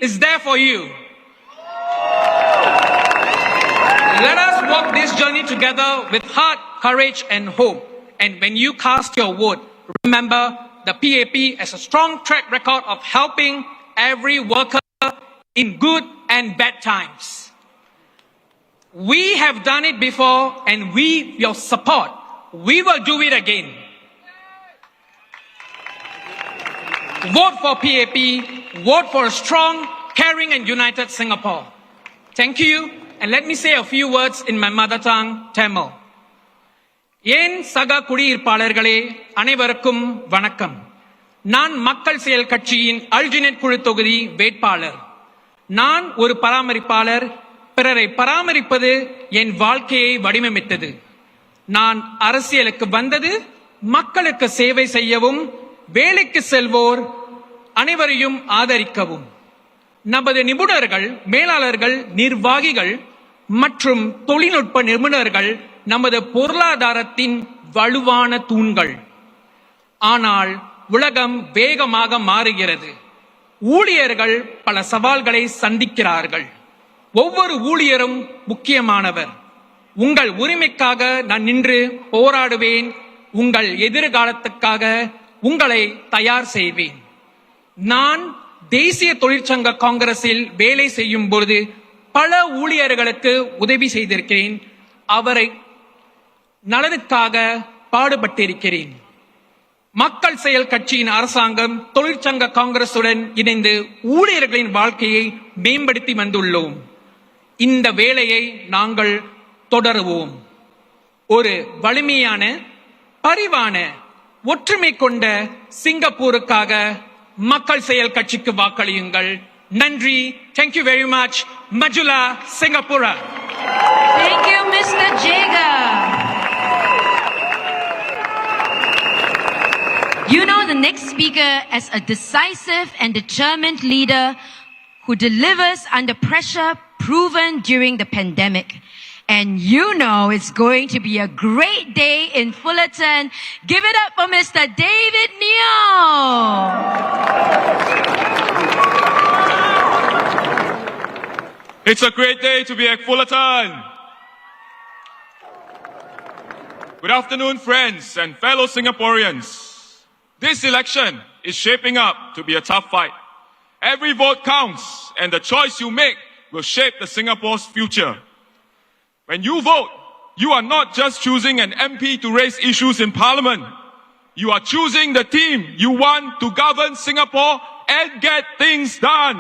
is there for you. Let us walk this journey together with heart, courage, and hope. And when you cast your vote, remember the PAP has a strong track record of helping every worker in good and bad times. We have done it before, and with your support, we will do it again. Vote for PAP, vote for a strong, caring and united Singapore. Thank you, and let me say a few words in my mother tongue, Tamil. என் சக குடியிருப்பாளர்களே அனைவருக்கும் வணக்கம். நான் மக்கள் செயல் கட்சியின் alginate குழு தொகுதி வேட்பாளர். நான் ஒரு பராமரிப்பாளர். பிறரை பராமரிப்பது என் வாழ்க்கையை வடிவமைத்தது. நான் அரசியலுக்கு வந்தது மக்களுக்கு சேவை செய்யவும், வேலைக்கு செல்வோர் அனைவரையும் ஆதரிக்கவும். நமது நிபுணர்கள், மேலாளர்கள், நிர்வாகிகள் மற்றும் தொழில்நுட்ப நிபுணர்கள் நமது பொருளாதாரத்தின் வலுவான தூண்கள். ஆனால் உலகம் வேகமாக மாறுகிறது. ஊழியர்கள் பல சவால்களை சந்திக்கிறார்கள். ஒவ்வொரு ஊழியரும் முக்கியமானவர். உங்கள் உரிமைக்காக நான் நின்று போராடுவேன். உங்கள் எதிர்காலத்துக்காக உங்களை தயார் செய்வேன். நான் தேசிய தொழிற்சங்க காங்கிரஸில் வேலை செய்யும் பொழுது பல ஊழியர்களுக்கு உதவி செய்திருக்கிறேன். அவரை நலனுக்காக பாடுபட்டிருக்கிறேன். மக்கள் செயல் கட்சியின் அரசாங்கம் தொழிற்சங்க காங்கிரசுடன் இணைந்து ஊழியர்களின் வாழ்க்கையை மேம்படுத்தி வந்துள்ளோம். இந்த வேலையை நாங்கள் தொடருவோம். ஒரு வலிமையான, பரிவான, ஒற்றுமை கொண்ட சிங்கப்பூருக்காக மக்கள் செயல் கட்சிக்கு வாக்களியுங்கள். நன்றி. Thank you very much. Majula, Singapore. Thank you, Mr. Jaga. You know the next speaker as a decisive and determined leader who delivers under pressure, proven during the pandemic. And you know it's going to be a great day in Fullerton. Give it up for Mr. David Neo. It's a great day to be at Fullerton. Good afternoon, friends and fellow Singaporeans. This election is shaping up to be a tough fight. Every vote counts, and the choice you make will shape the Singapore's future. When you vote, you are not just choosing an MP to raise issues in Parliament. You are choosing the team you want to govern Singapore and get things done.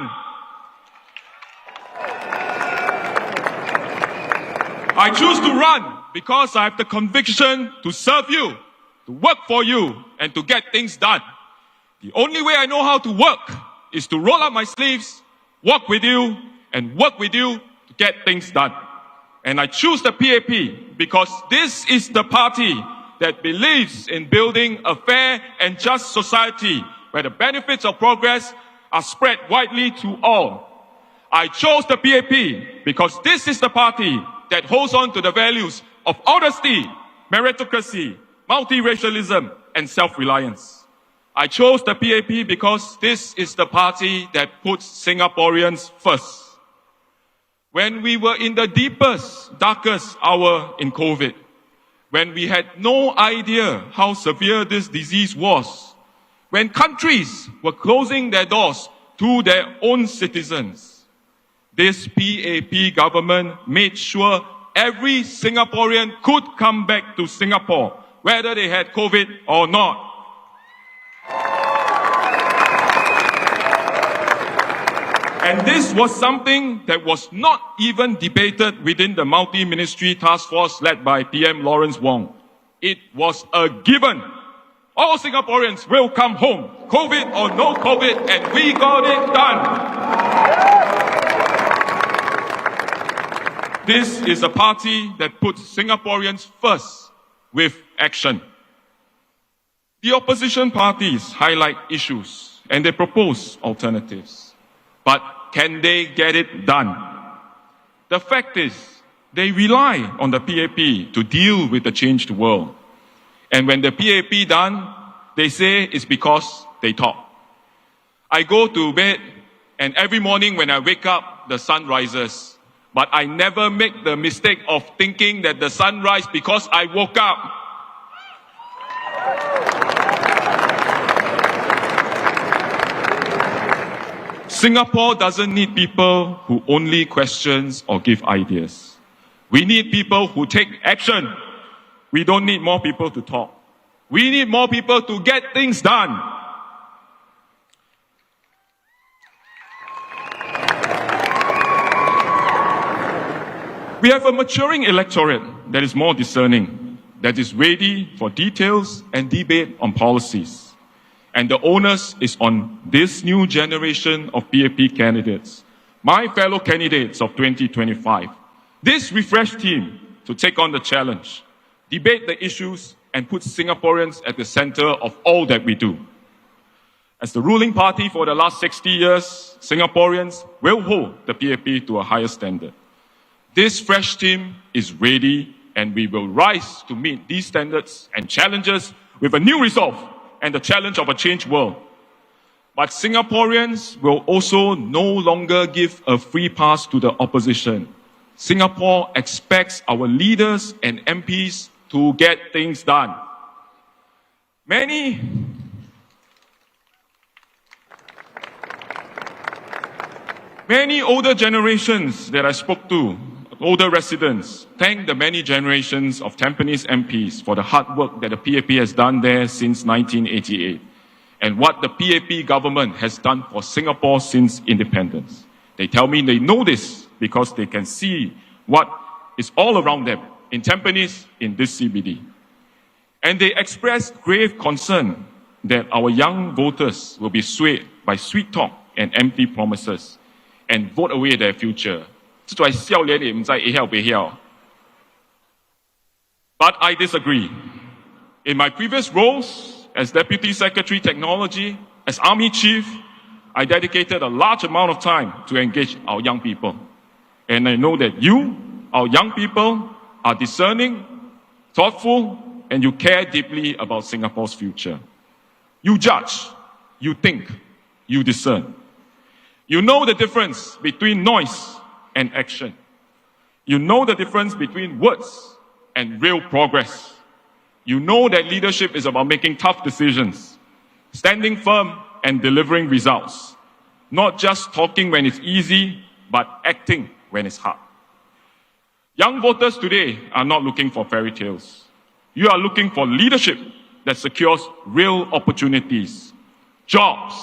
I choose to run because I have the conviction to serve you, to work for you, and to get things done. The only way I know how to work is to roll up my sleeves, walk with you, and work with you to get things done. And I choose the PAP because this is the party that believes in building a fair and just society where the benefits of progress are spread widely to all. I chose the PAP because this is the party that holds on to the values of honesty, meritocracy, multiracialism, and self-reliance. I chose the PAP because this is the party that puts Singaporeans first. When we were in the deepest, darkest hour in COVID, when we had no idea how severe this disease was, when countries were closing their doors to their own citizens, this PAP government made sure every Singaporean could come back to Singapore, whether they had COVID or not. And this was something that was not even debated within the multi-ministry task force led by PM Lawrence Wong. It was a given. All Singaporeans will come home, COVID or no COVID, and we got it done. This is a party that puts Singaporeans first with action. The opposition parties highlight issues and they propose alternatives. But can they get it done? The fact is, they rely on the PAP to deal with the changed world. And when the PAP done, they say it's because they talk. I go to bed and every morning when I wake up, the sun rises. But I never make the mistake of thinking that the sun rises because I woke up. Singapore doesn't need people who only questions or give ideas. We need people who take action. We don't need more people to talk. We need more people to get things done. We have a maturing electorate that is more discerning, that is ready for details and debate on policies. And the onus is on this new generation of PAP candidates, my fellow candidates of 2025, this refreshed team to take on the challenge, debate the issues, and put Singaporeans at the center of all that we do. As the ruling party for the last 60 years, Singaporeans will hold the PAP to a higher standard. This fresh team is ready, and we will rise to meet these standards and challenges with a new resolve and the challenge of a changed world. But Singaporeans will also no longer give a free pass to the opposition. Singapore expects our leaders and MPs to get things done. Many older generations that I spoke to, older residents, thank the many generations of Tampines MPs for the hard work that the PAP has done there since 1988 and what the PAP government has done for Singapore since independence. They tell me they know this because they can see what is all around them in Tampines, in this CBD. And they express grave concern that our young voters will be swayed by sweet talk and empty promises and vote away their future. But I disagree. In my previous roles as Deputy Secretary Technology, as Army Chief, I dedicated a large amount of time to engage our young people. And I know that you, our young people, are discerning, thoughtful, and you care deeply about Singapore's future. You judge, you think, you discern. You know the difference between noise and action. You know the difference between words and real progress. You know that leadership is about making tough decisions, standing firm and delivering results. Not just talking when it's easy, but acting when it's hard. Young voters today are not looking for fairy tales. You are looking for leadership that secures real opportunities, jobs,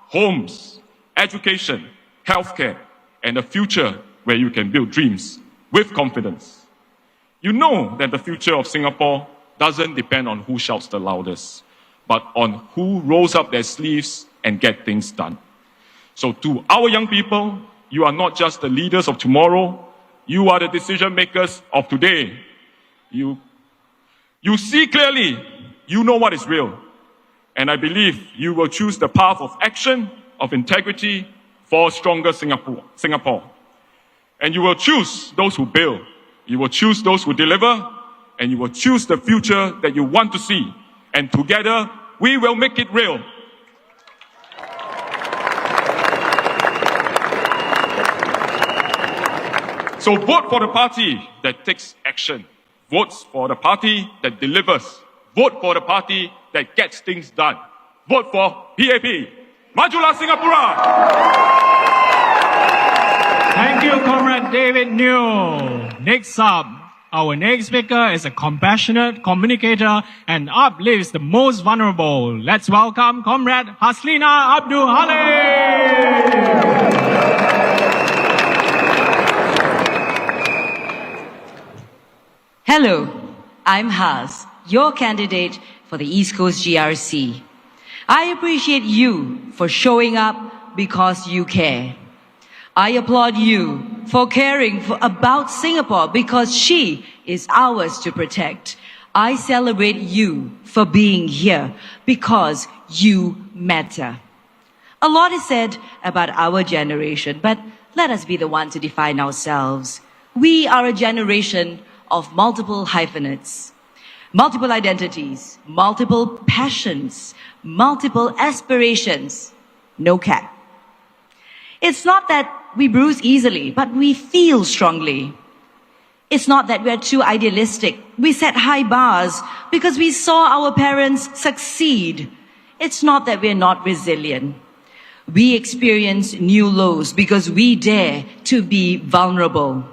homes, education, healthcare, and a future where you can build dreams with confidence. You know that the future of Singapore doesn't depend on who shouts the loudest, but on who rolls up their sleeves and get things done. So to our young people, you are not just the leaders of tomorrow, you are the decision makers of today. You see clearly, you know what is real. And I believe you will choose the path of action, of integrity for a stronger Singapore. And you will choose those who build. You will choose those who deliver. And you will choose the future that you want to see. And together, we will make it real. So vote for the party that takes action. Vote for the party that delivers. Vote for the party that gets things done. Vote for PAP. Majulah Singapura! Thank you, Comrade David New. Next up, our next speaker is a compassionate communicator and uplifts the most vulnerable. Let's welcome Comrade Haslina Abdul Halim. Hello, I'm Haz, your candidate for the East Coast GRC. I appreciate you for showing up because you care. I applaud you for caring about Singapore because she is ours to protect. I celebrate you for being here because you matter. A lot is said about our generation, but let us be the one to define ourselves. We are a generation of multiple hyphenates, multiple identities, multiple passions, multiple aspirations, no cap. It's not that we bruise easily, but we feel strongly. It's not that we're too idealistic. We set high bars because we saw our parents succeed. It's not that we're not resilient. We experience new lows because we dare to be vulnerable.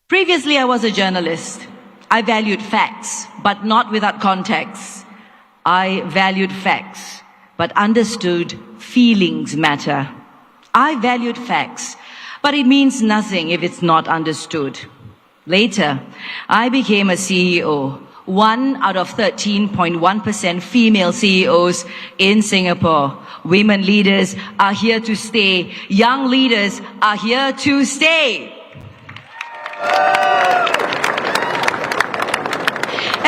Previously, I was a journalist. I valued facts, but not without context. I valued facts, but understood feelings matter. I valued facts, but it means nothing if it's not understood. Later, I became a CEO, 1 out of 13.1% female CEOs in Singapore. Women leaders are here to stay. Young leaders are here to stay.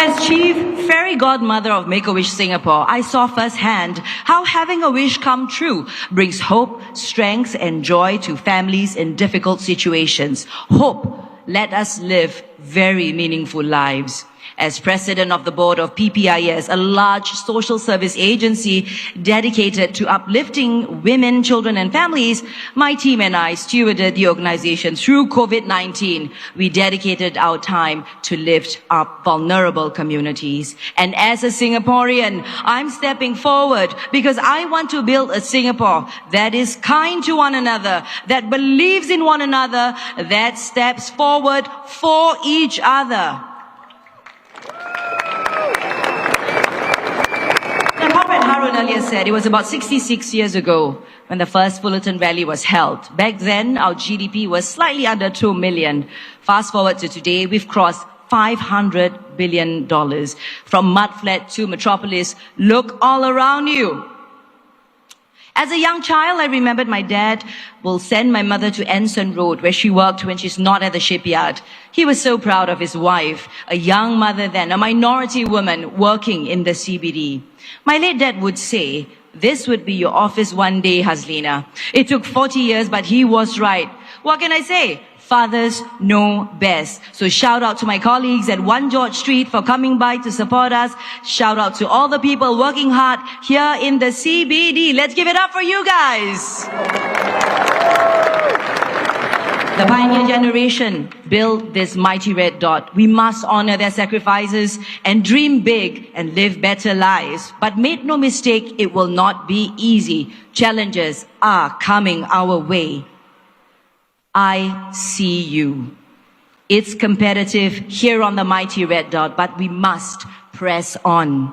As Chief Fairy Godmother of Make-A-Wish Singapore, I saw firsthand how having a wish come true brings hope, strength, and joy to families in difficult situations. Hope let us live very meaningful lives. As president of the board of PPIS, a large social service agency dedicated to uplifting women, children, and families, my team and I stewarded the organization through COVID-19. We dedicated our time to lift up vulnerable communities. And as a Singaporean, I'm stepping forward because I want to build a Singapore that is kind to one another, that believes in one another, that steps forward for each other. Comrade Harun earlier said it was about 66 years ago when the first Fullerton rally was held. Back then, our GDP was slightly under 2 million. Fast forward to today, we've crossed $500 billion. From mudflat to metropolis, look all around you. As a young child, I remembered my dad will send my mother to Anson Road, where she worked when she's not at the shipyard. He was so proud of his wife, a young mother then, a minority woman working in the CBD. My late dad would say, "This would be your office one day, Haslina." It took 40 years, but he was right. What can I say? Fathers know best. So shout out to my colleagues at 1 George Street for coming by to support us. Shout out to all the people working hard here in the CBD. Let's give it up for you guys. The pioneer generation built this mighty red dot. We must honor their sacrifices and dream big and live better lives. But make no mistake, it will not be easy. Challenges are coming our way. I see you. It's competitive here on the mighty red dot, but we must press on.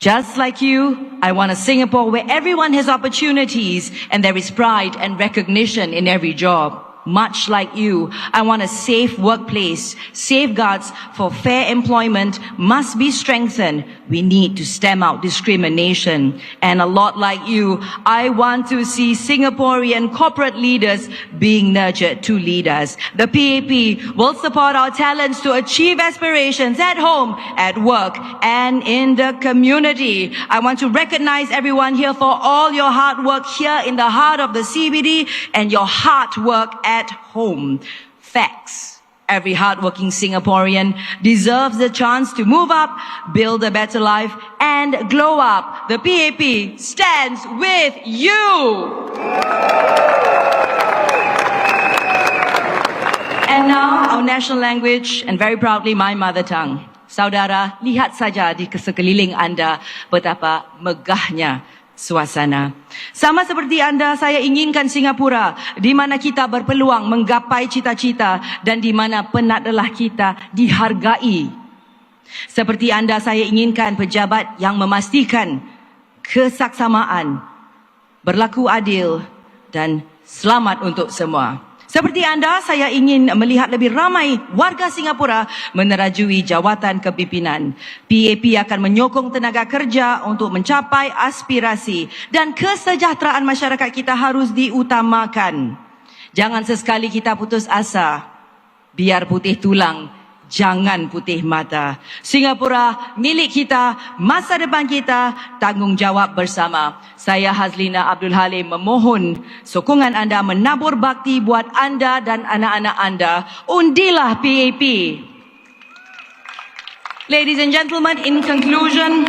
Just like you, I want a Singapore where everyone has opportunities and there is pride and recognition in every job. Much like you, I want a safe workplace. Safeguards for fair employment must be strengthened. We need to stem out discrimination. And a lot like you, I want to see Singaporean corporate leaders being nurtured to lead us. The PAP will support our talents to achieve aspirations at home, at work, and in the community. I want to recognize everyone here for all your hard work here in the heart of the CBD and your hard work at home. Facts. Every hardworking Singaporean deserves the chance to move up, build a better life, and glow up. The PAP stands with you. And now, our national language, and very proudly my mother tongue. Saudara, lihat saja di sekeliling Anda betapa megahnya suasana. Sama seperti Anda, saya inginkan Singapura di mana kita berpeluang menggapai cita-cita dan di mana penat lelah kita dihargai. Seperti Anda, saya inginkan pejabat yang memastikan kesaksamaan, berlaku adil dan selamat untuk semua. Seperti anda, saya ingin melihat lebih ramai warga Singapura menerajui jawatan kepimpinan. PAP akan menyokong tenaga kerja untuk mencapai aspirasi dan kesejahteraan masyarakat kita harus diutamakan. Jangan sesekali kita putus asa. Biar putih tulang, jangan putih mata. Singapura milik kita, masa depan kita, tanggungjawab bersama. Saya Hazlina Abdul Halim memohon sokongan anda, menabur bakti buat anda dan anak-anak anda. Undilah PAP. Ladies and gentlemen, in conclusion,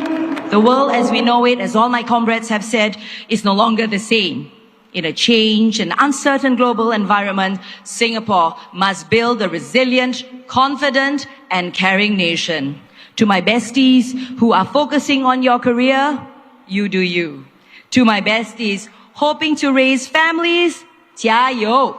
the world as we know it, as all my comrades have said, is no longer the same. In a changed and uncertain global environment, Singapore must build a resilient, confident, and caring nation. To my besties who are focusing on your career, you do you. To my besties hoping to raise families, 加油.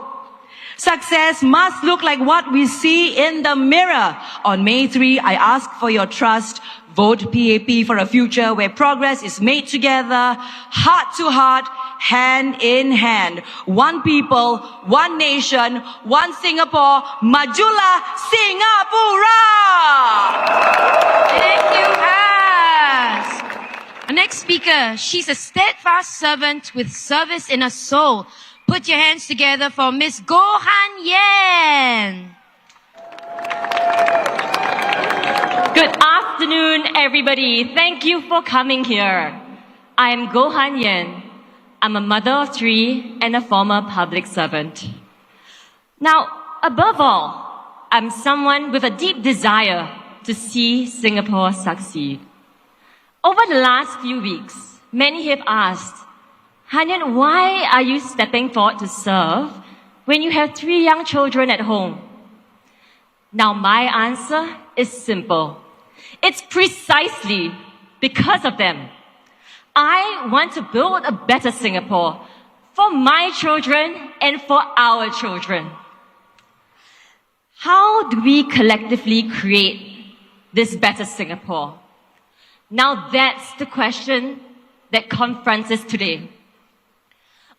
Success must look like what we see in the mirror. On May 3, I ask for your trust. Vote PAP for a future where progress is made together, heart to heart, hand in hand. One people, one nation, one Singapore. Majulah Singapura! Thank you, Az. Our next speaker, she's a steadfast servant with service in her soul. Put your hands together for Miss Goh Han Yen. Good afternoon, everybody. Thank you for coming here. I am Goh Han Yen. I'm a mother of 3 and a former public servant. Now, above all, I'm someone with a deep desire to see Singapore succeed. Over the last few weeks, many have asked, Han Yen, why are you stepping forward to serve when you have 3 young children at home? Now, my answer is simple. It's precisely because of them. I want to build a better Singapore for my children and for our children. How do we collectively create this better Singapore? Now that's the question that confronts us today.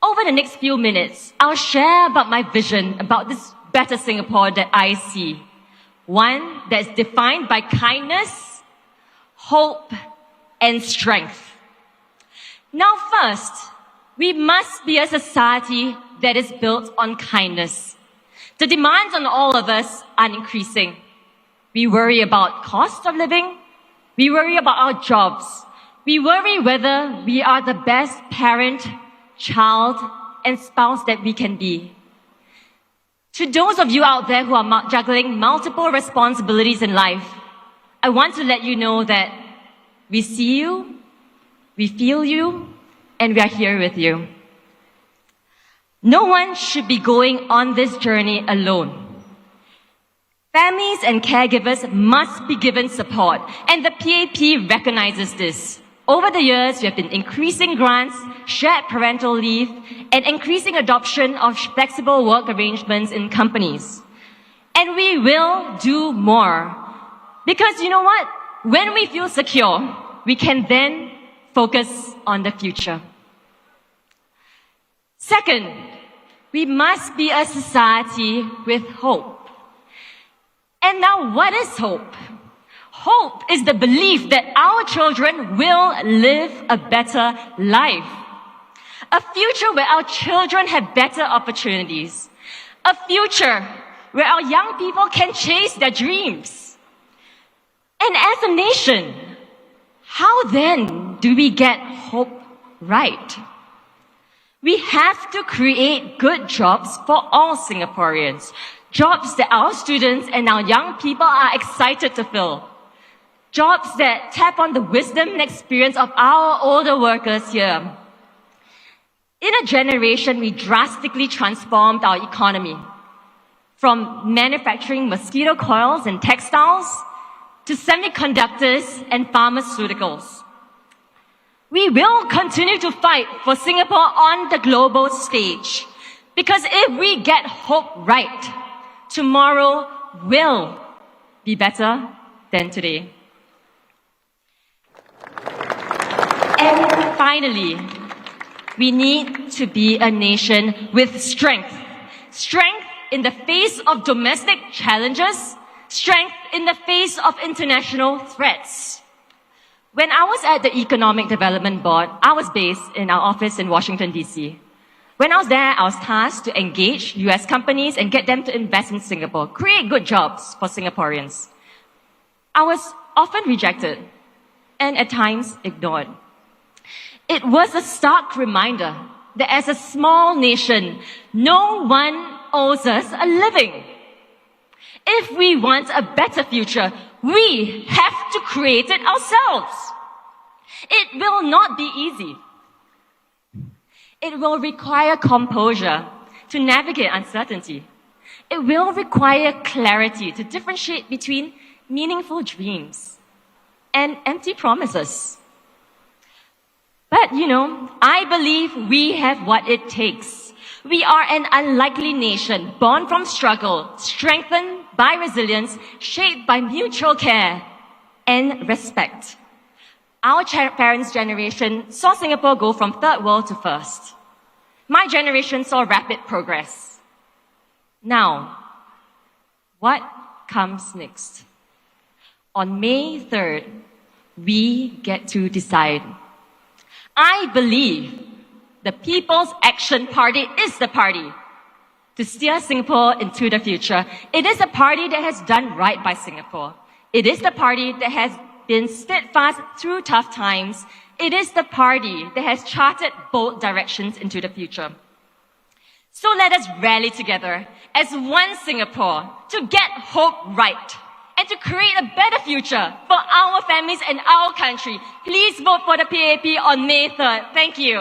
Over the next few minutes, I'll share about my vision about this better Singapore that I see. One that's defined by kindness, hope, and strength. Now first, we must be a society that is built on kindness. The demands on all of us are increasing. We worry about cost of living. We worry about our jobs. We worry whether we are the best parent, child, and spouse that we can be. To those of you out there who are juggling multiple responsibilities in life, I want to let you know that we see you, we feel you, and we are here with you. No one should be going on this journey alone. Families and caregivers must be given support, and the PAP recognizes this. Over the years, we have been increasing grants, shared parental leave, and increasing adoption of flexible work arrangements in companies. And we will do more. Because you know what? When we feel secure, we can then focus on the future. Second, we must be a society with hope. And now, what is hope? Hope is the belief that our children will live a better life. A future where our children have better opportunities. A future where our young people can chase their dreams. And as a nation, how then do we get hope right? We have to create good jobs for all Singaporeans. Jobs that our students and our young people are excited to fill. Jobs that tap on the wisdom and experience of our older workers here. In a generation, we drastically transformed our economy. From manufacturing mosquito coils and textiles to semiconductors and pharmaceuticals. We will continue to fight for Singapore on the global stage. Because if we get hope right, tomorrow will be better than today. And finally, we need to be a nation with strength. Strength in the face of domestic challenges, strength in the face of international threats. When I was at the Economic Development Board, I was based in our office in Washington, D.C. When I was there, I was tasked to engage US companies and get them to invest in Singapore, create good jobs for Singaporeans. I was often rejected and at times ignored. It was a stark reminder that as a small nation, no one owes us a living. If we want a better future, we have to create it ourselves. It will not be easy. It will require composure to navigate uncertainty. It will require clarity to differentiate between meaningful dreams and empty promises. But, I believe we have what it takes. We are an unlikely nation, born from struggle, strengthened by resilience, shaped by mutual care and respect. Our parents' generation saw Singapore go from third world to first. My generation saw rapid progress. Now, what comes next? On May 3rd, we get to decide. I believe the People's Action Party is the party to steer Singapore into the future. It is a party that has done right by Singapore. It is the party that has been steadfast through tough times. It is the party that has charted bold directions into the future. So let us rally together as one Singapore to get hope right and to create a better future for our families and our country. Please vote for the PAP on May 3rd. Thank you.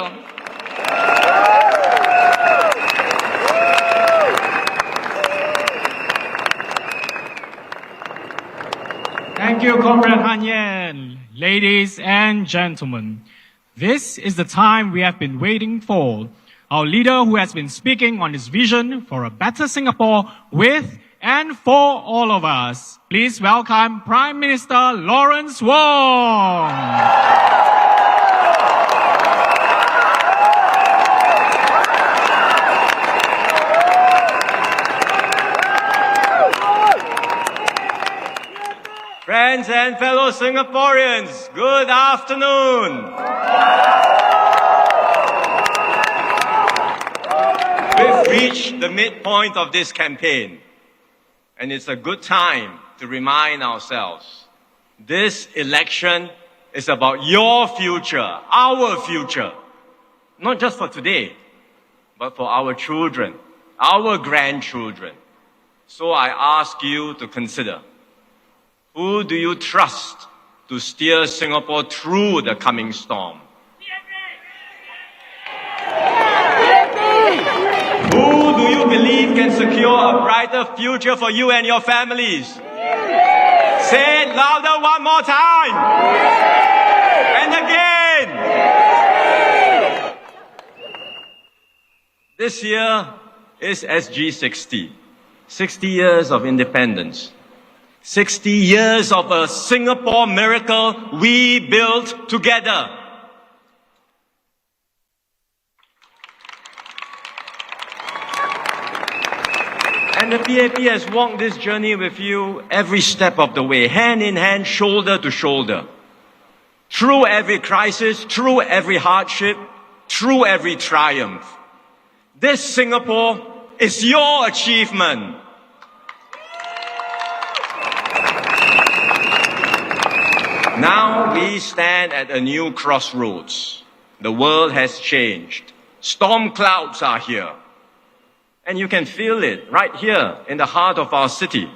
Thank you, Comrade Han Yen. Ladies and gentlemen, this is the time we have been waiting for. Our leader who has been speaking on his vision for a better Singapore with and for all of us. Please welcome Prime Minister Lawrence Wong. Friends and fellow Singaporeans, good afternoon. We've reached the midpoint of this campaign, and it's a good time to remind ourselves, this election is about your future, our future, not just for today, but for our children, our grandchildren. So I ask you to consider, who do you trust to steer Singapore through the coming storm? Who do you believe can secure a brighter future for you and your families? Say it louder one more time. And again. This year is SG60. 60 years of independence. 60 years of a Singapore miracle we built together. And the PAP has walked this journey with you every step of the way, hand in hand, shoulder to shoulder. Through every crisis, through every hardship, through every triumph. This Singapore is your achievement. Now we stand at a new crossroads. The world has changed. Storm clouds are here. And you can feel it right here in the heart of our city.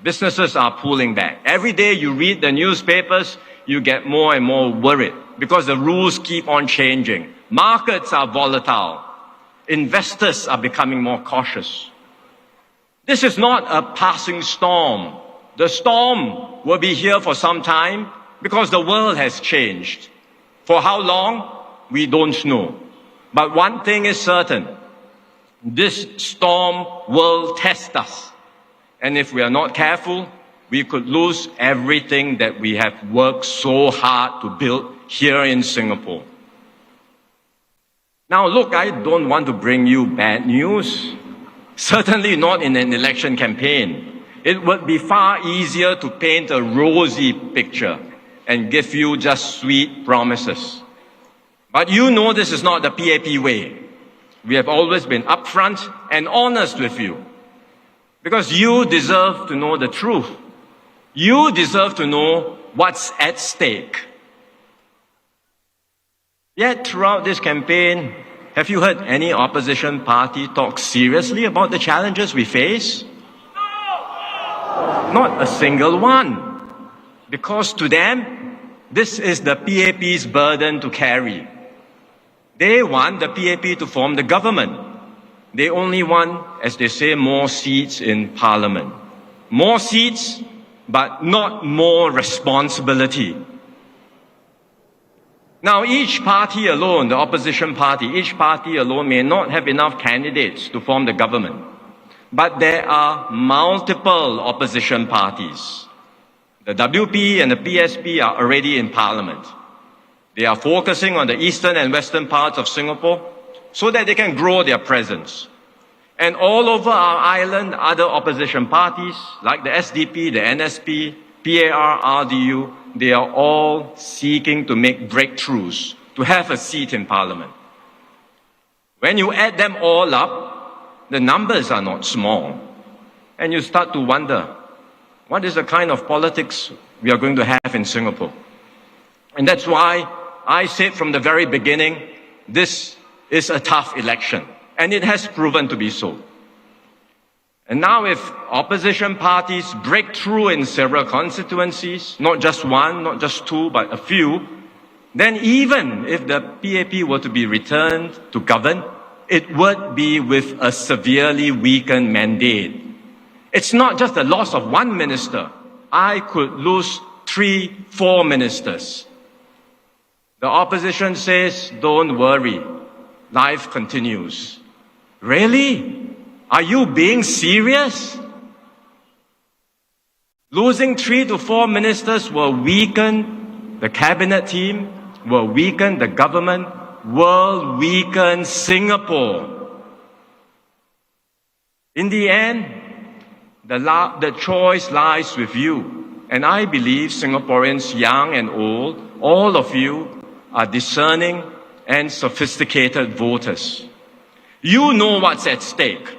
Businesses are pulling back. Every day you read the newspapers, you get more and more worried because the rules keep on changing. Markets are volatile. Investors are becoming more cautious. This is not a passing storm. The storm will be here for some time because the world has changed. For how long? We don't know. But one thing is certain. This storm will test us. And if we are not careful, we could lose everything that we have worked so hard to build here in Singapore. Now look, I don't want to bring you bad news. Certainly not in an election campaign. It would be far easier to paint a rosy picture and give you just sweet promises. But you know this is not the PAP way. We have always been upfront and honest with you. Because you deserve to know the truth. You deserve to know what's at stake. Yet throughout this campaign, have you heard any opposition party talk seriously about the challenges we face? Not a single one. Because to them, this is the PAP's burden to carry. They want the PAP to form the government. They only want, as they say, more seats in Parliament. More seats, but not more responsibility. Now, each party alone, the opposition party, each party alone may not have enough candidates to form the government. But there are multiple opposition parties. The WP and the PSP are already in Parliament. They are focusing on the eastern and western parts of Singapore so that they can grow their presence. And all over our island, other opposition parties like the SDP, the NSP, PAR, RDU, they are all seeking to make breakthroughs, to have a seat in Parliament. When you add them all up, the numbers are not small. And you start to wonder, what is the kind of politics we are going to have in Singapore? And that's why I said from the very beginning, this is a tough election. And it has proven to be so. And now if opposition parties break through in several constituencies, not just one, not just two, but a few, then even if the PAP were to be returned to govern, it would be with a severely weakened mandate. It's not just the loss of one minister. I could lose 3, 4 ministers. The opposition says, don't worry, life continues. Really? Are you being serious? Losing 3 to 4 ministers will weaken the cabinet team, will weaken the government, will weaken Singapore. In the end, the choice lies with you. And I believe Singaporeans, young and old, all of you are discerning and sophisticated voters. You know what's at stake.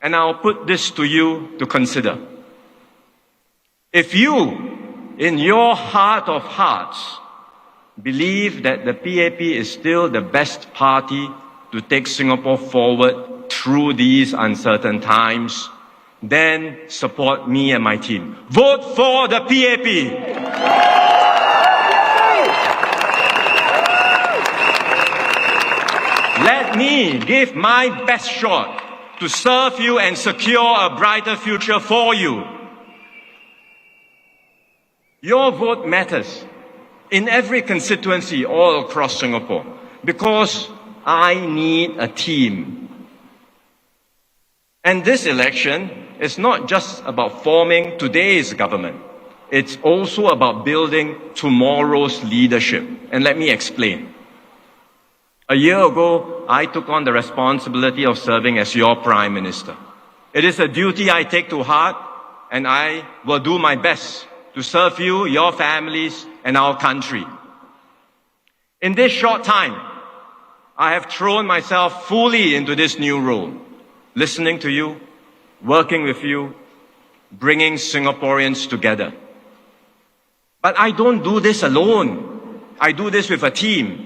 And I'll put this to you to consider. If you, in your heart of hearts, believe that the PAP is still the best party to take Singapore forward through these uncertain times, then support me and my team. Vote for the PAP! Let me give my best shot to serve you and secure a brighter future for you. Your vote matters in every constituency all across Singapore because I need a team. And this election is not just about forming today's government. It's also about building tomorrow's leadership. And let me explain. A year ago, I took on the responsibility of serving as your Prime Minister. It is a duty I take to heart, and I will do my best to serve you, your families, and our country. In this short time, I have thrown myself fully into this new role, listening to you, working with you, bringing Singaporeans together. But I don't do this alone. I do this with a team.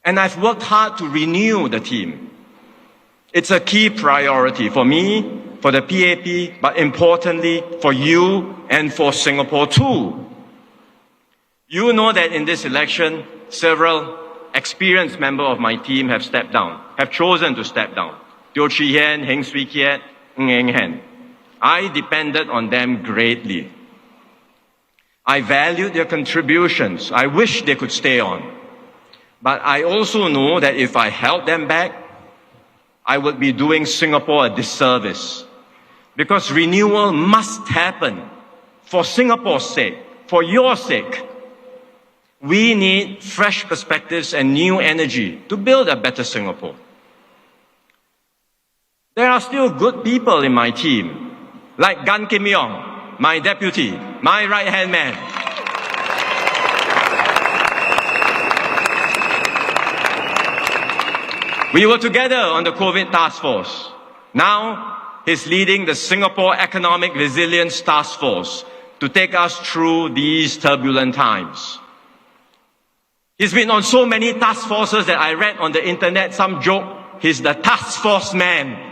And I've worked hard to renew the team. It's a key priority for me, for the PAP, but importantly for you and for Singapore too. You know that in this election, several experienced members of my team have stepped down, have chosen to step down. Teo Chee Hian, Heng Swee Keat, Ng Eng Hen. I depended on them greatly. I valued their contributions. I wish they could stay on. But I also know that if I held them back, I would be doing Singapore a disservice. Because renewal must happen for Singapore's sake, for your sake. We need fresh perspectives and new energy to build a better Singapore. There are still good people in my team, like Gan Kim Yong, my deputy, my right-hand man. We were together on the COVID task force. Now, he's leading the Singapore Economic Resilience Task Force to take us through these turbulent times. He's been on so many task forces that I read on the internet some joke he's the task force man.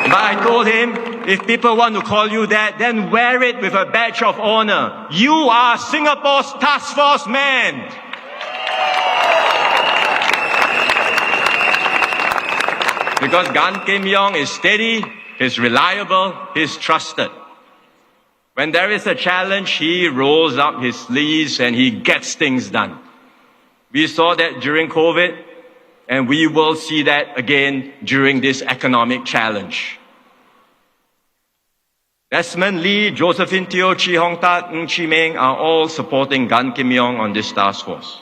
But I told him, if people want to call you that, then wear it with a badge of honor. You are Singapore's task force man. Because Gan Kim Yong is steady, he's reliable, he's trusted. When there is a challenge, he rolls up his sleeves and he gets things done. We saw that during COVID, and we will see that again during this economic challenge. Desmond Lee, Josephine Teo, Chee Hong Tat, Ng Chee Meng are all supporting Gan Kim Yong on this task force.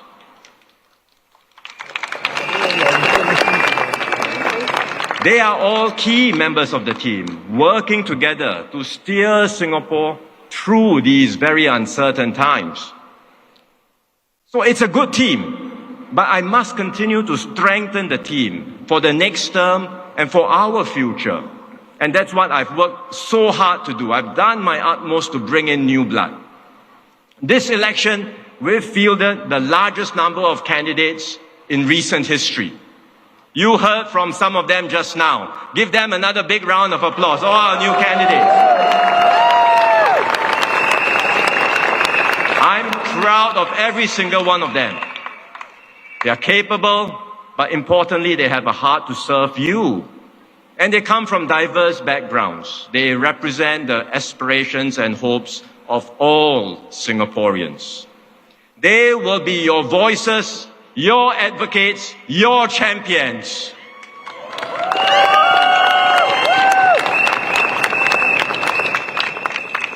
They are all key members of the team, working together to steer Singapore through these very uncertain times. So it's a good team. But I must continue to strengthen the team for the next term and for our future. And that's what I've worked so hard to do. I've done my utmost to bring in new blood. This election, we've fielded the largest number of candidates in recent history. You heard from some of them just now. Give them another big round of applause, all our new candidates. I'm proud of every single one of them. They are capable, but importantly, they have a heart to serve you. And they come from diverse backgrounds. They represent the aspirations and hopes of all Singaporeans. They will be your voices, your advocates, your champions.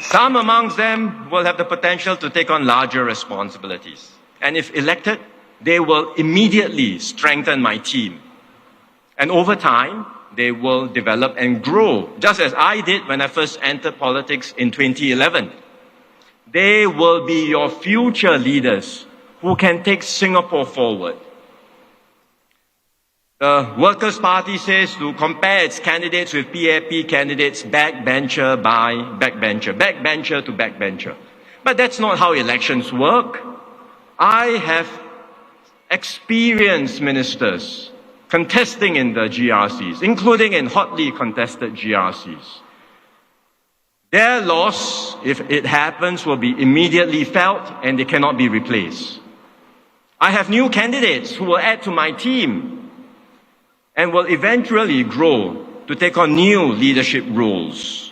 Some amongst them will have the potential to take on larger responsibilities. And if elected, they will immediately strengthen my team. And over time, they will develop and grow, just as I did when I first entered politics in 2011. They will be your future leaders who can take Singapore forward. The Workers' Party says to compare its candidates with PAP candidates backbencher by backbencher, backbencher to backbencher. But that's not how elections work. I have experienced ministers contesting in the GRCs, including in hotly contested GRCs. Their loss, if it happens, will be immediately felt and they cannot be replaced. I have new candidates who will add to my team and will eventually grow to take on new leadership roles,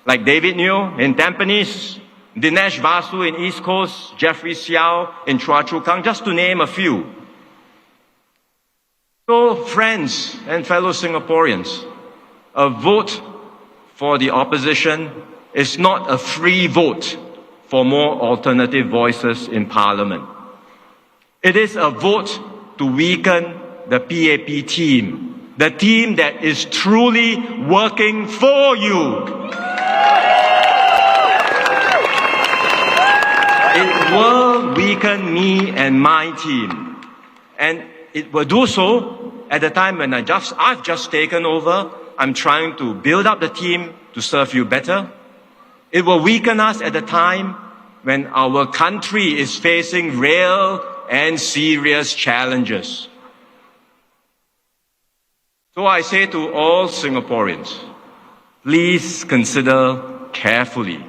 like David Neo in Tampines, Dinesh Vasu in East Coast, Jeffrey Xiao in Choa Chu Kang, just to name a few. So, friends and fellow Singaporeans, a vote for the opposition is not a free vote for more alternative voices in Parliament. It is a vote to weaken the PAP team, the team that is truly working for you. It will weaken me and my team. And it will do so at the time when I've just taken over. I'm trying to build up the team to serve you better. It will weaken us at the time when our country is facing real and serious challenges. So I say to all Singaporeans, please consider carefully.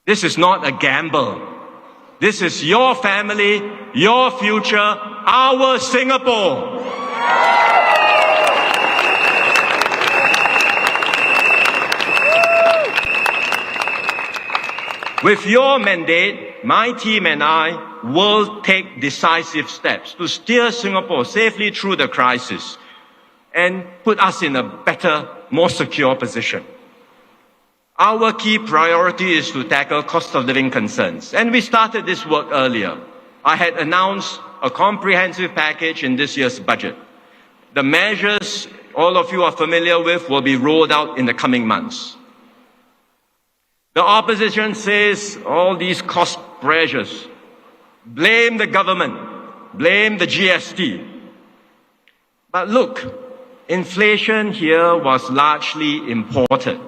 This is not a gamble. This is your family, your future, our Singapore. With your mandate, my team and I will take decisive steps to steer Singapore safely through the crisis and put us in a better, more secure position. Our key priority is to tackle cost of living concerns, and we started this work earlier. I had announced a comprehensive package in this year's budget. The measures all of you are familiar with will be rolled out in the coming months. The opposition says all these cost pressures, blame the government, blame the GST. But look, inflation here was largely imported.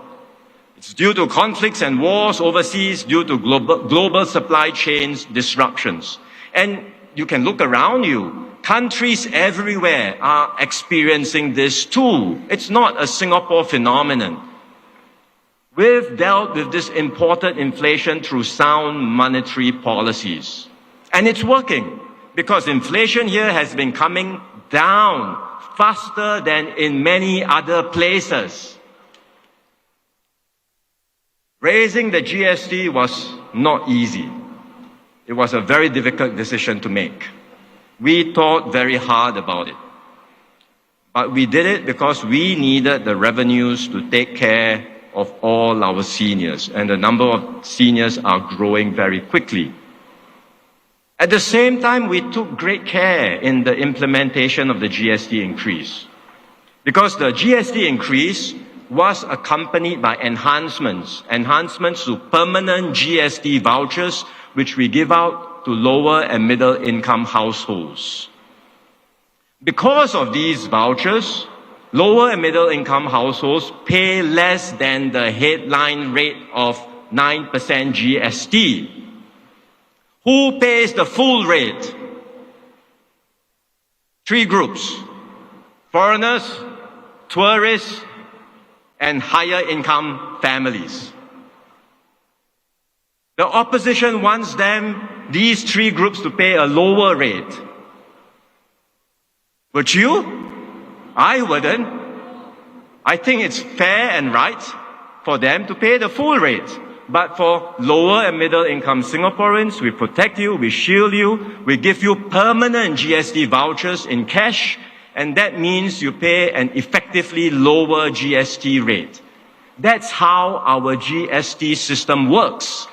It's due to conflicts and wars overseas, due to global supply chains disruptions. And you can look around you. Countries everywhere are experiencing this too. It's not a Singapore phenomenon. We've dealt with this imported inflation through sound monetary policies. And it's working because inflation here has been coming down faster than in many other places. Raising the GST was not easy. It was a very difficult decision to make. We thought very hard about it. But we did it because we needed the revenues to take care of all our seniors, and the number of seniors are growing very quickly. At the same time, we took great care in the implementation of the GST increase, because the GST increase was accompanied by enhancements to permanent GST vouchers, which we give out to lower and middle income households. Because of these vouchers, lower and middle income households pay less than the headline rate of 9% GST. Who pays the full rate? Three groups: foreigners, tourists, and higher income families. The opposition wants these three groups to pay a lower rate. Would you? I wouldn't. I think it's fair and right for them to pay the full rate. But for lower and middle income Singaporeans, we protect you, we shield you, we give you permanent GST vouchers in cash, and that means you pay an effectively lower GST rate. That's how our GST system works.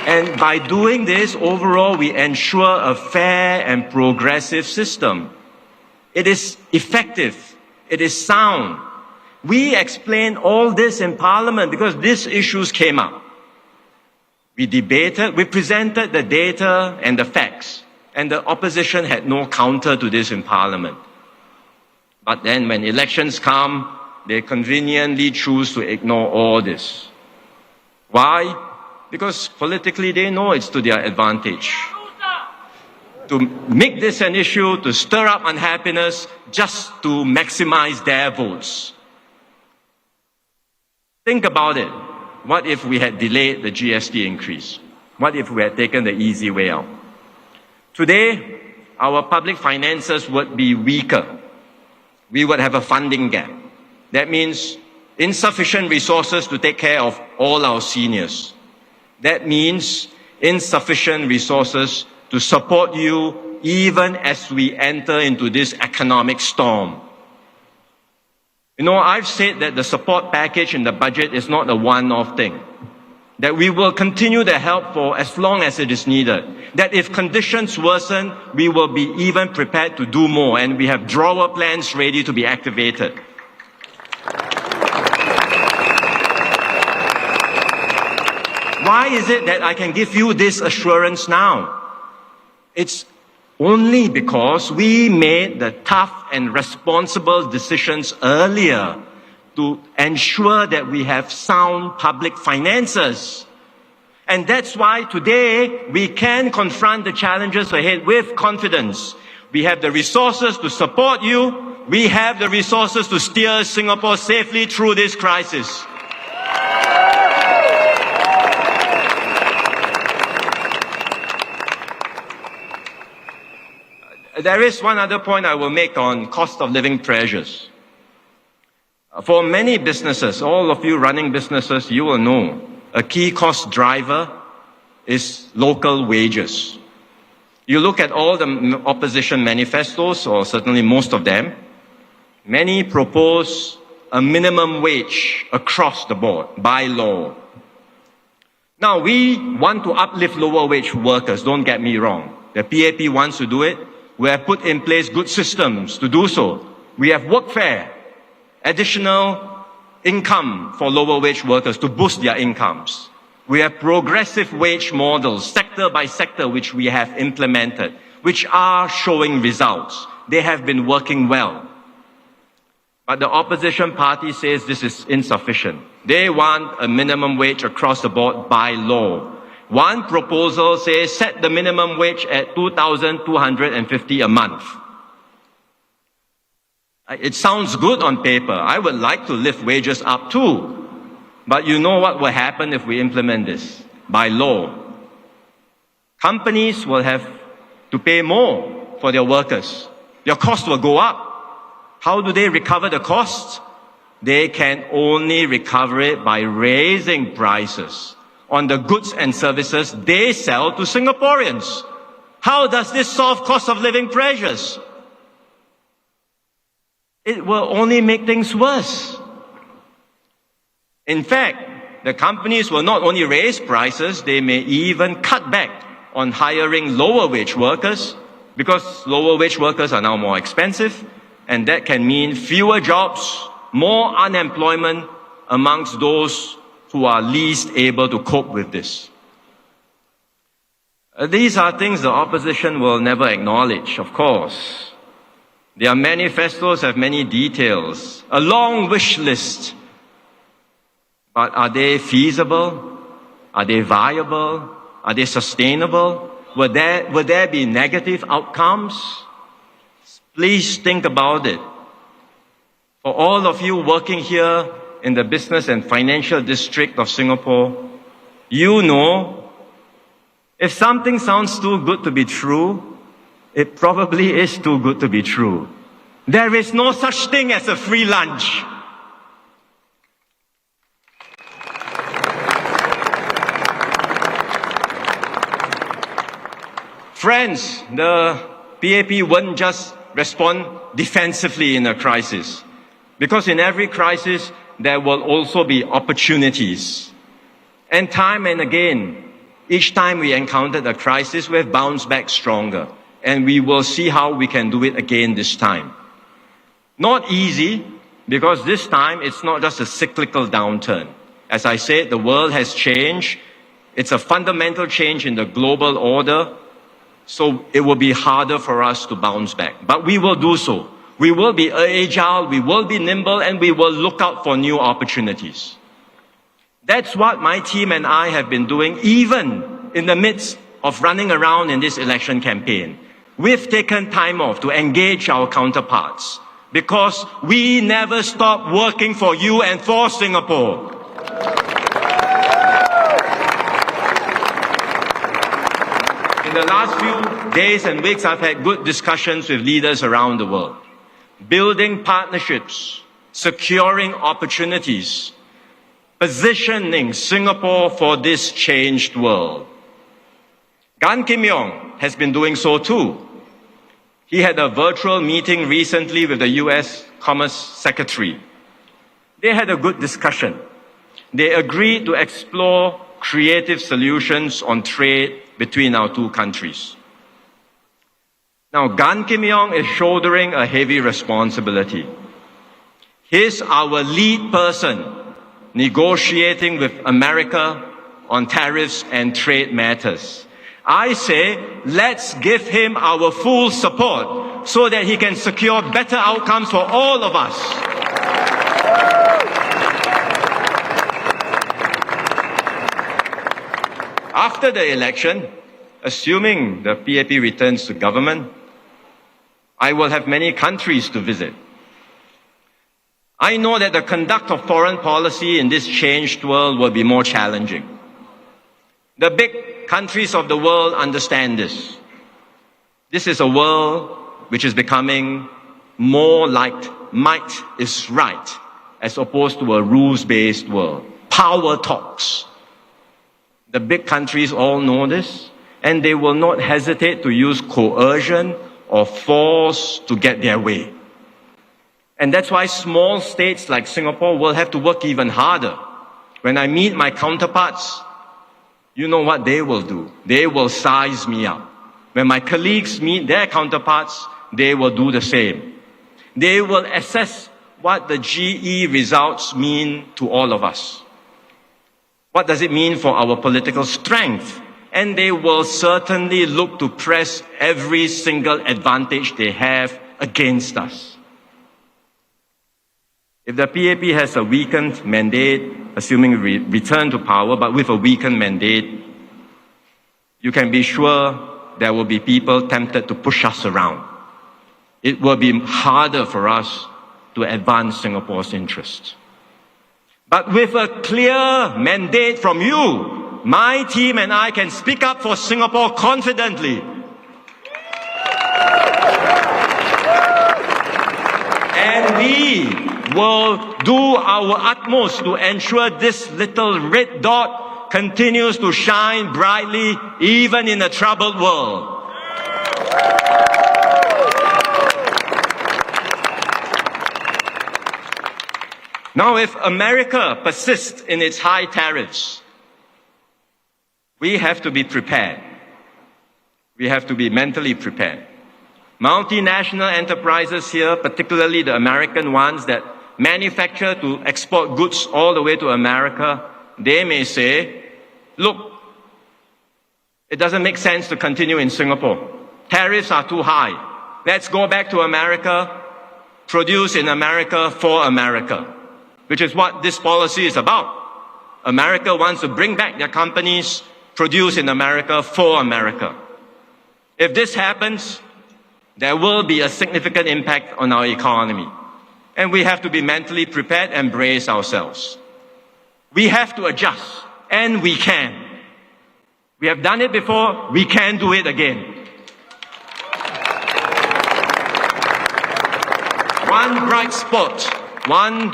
And by doing this, overall, we ensure a fair and progressive system. It is effective. It is sound. We explained all this in Parliament because these issues came up. We debated, we presented the data and the facts, and the opposition had no counter to this in Parliament. But then when elections come, they conveniently choose to ignore all this. Why? Because politically they know it's to their advantage. To make this an issue, to stir up unhappiness, just to maximize their votes. Think about it. What if we had delayed the GST increase? What if we had taken the easy way out? Today, our public finances would be weaker. We would have a funding gap. That means insufficient resources to take care of all our seniors. That means insufficient resources to support you even as we enter into this economic storm. You know, I've said that the support package in the budget is not a one-off thing. That we will continue the help for as long as it is needed. That if conditions worsen, we will be even prepared to do more, and we have drawer plans ready to be activated. Why is it that I can give you this assurance now? It's only because we made the tough and responsible decisions earlier to ensure that we have sound public finances. And that's why today we can confront the challenges ahead with confidence. We have the resources to support you. We have the resources to steer Singapore safely through this crisis. There is one other point I will make on cost of living pressures. For many businesses, all of you running businesses, you will know a key cost driver is local wages. You look at all the opposition manifestos, or certainly most of them, many propose a minimum wage across the board by law. Now, we want to uplift lower wage workers, don't get me wrong. The PAP wants to do it. We have put in place good systems to do so. We have workfare, additional income for lower wage workers to boost their incomes. We have progressive wage models, sector by sector, which we have implemented, which are showing results. They have been working well. But the opposition party says this is insufficient. They want a minimum wage across the board by law. One proposal says set the minimum wage at 2,250 a month. It sounds good on paper. I would like to lift wages up too. But you know what will happen if we implement this? By law. Companies will have to pay more for their workers. Their cost will go up. How do they recover the costs? They can only recover it by raising prices on the goods and services they sell to Singaporeans. How does this solve cost of living pressures? It will only make things worse. In fact, the companies will not only raise prices, they may even cut back on hiring lower wage workers because lower wage workers are now more expensive, and that can mean fewer jobs, more unemployment amongst those who are least able to cope with this. These are things the opposition will never acknowledge, of course. Their manifestos have many details, a long wish list. But are they feasible? Are they viable? Are they sustainable? Will there be negative outcomes? Please think about it. For all of you working here in the business and financial district of Singapore, you know, if something sounds too good to be true, it probably is too good to be true. There is no such thing as a free lunch. Friends, the PAP won't just respond defensively in a crisis. Because in every crisis, there will also be opportunities. And time and again, each time we encountered a crisis, we have bounced back stronger. And we will see how we can do it again this time. Not easy, because this time it's not just a cyclical downturn. As I said, the world has changed. It's a fundamental change in the global order. So it will be harder for us to bounce back. But we will do so. We will be agile, we will be nimble, and we will look out for new opportunities. That's what my team and I have been doing, even in the midst of running around in this election campaign. We've taken time off to engage our counterparts because we never stop working for you and for Singapore. In the last few days and weeks, I've had good discussions with leaders around the world. Building partnerships, securing opportunities, positioning Singapore for this changed world. Gan Kim Yong has been doing so too. He had a virtual meeting recently with the US Commerce Secretary. They had a good discussion. They agreed to explore creative solutions on trade between our two countries. Now, Gan Kim Yong is shouldering a heavy responsibility. He's our lead person negotiating with America on tariffs and trade matters. I say, let's give him our full support so that he can secure better outcomes for all of us. After the election, assuming the PAP returns to government, I will have many countries to visit. I know that the conduct of foreign policy in this changed world will be more challenging. The big countries of the world understand this. This is a world which is becoming more like might is right as opposed to a rules-based world. Power talks. The big countries all know this, and they will not hesitate to use coercion or force to get their way. And that's why small states like Singapore will have to work even harder. When I meet my counterparts, you know what they will do? They will size me up. When my colleagues meet their counterparts, they will do the same. They will assess what the GE results mean to all of us. What does it mean for our political strength? And they will certainly look to press every single advantage they have against us. If the PAP has a weakened mandate, assuming return to power, but with a weakened mandate, you can be sure there will be people tempted to push us around. It will be harder for us to advance Singapore's interests. But with a clear mandate from you, my team and I can speak up for Singapore confidently. And we will do our utmost to ensure this little red dot continues to shine brightly even in a troubled world. Now, if America persists in its high tariffs, we have to be prepared. We have to be mentally prepared. Multinational enterprises here, particularly the American ones that manufacture to export goods all the way to America, they may say, look, it doesn't make sense to continue in Singapore. Tariffs are too high. Let's go back to America, produce in America for America, which is what this policy is about. America wants to bring back their companies, produce in America for America. If this happens, there will be a significant impact on our economy. And we have to be mentally prepared and brace ourselves. We have to adjust, and we can. We have done it before, we can do it again. One bright spot, one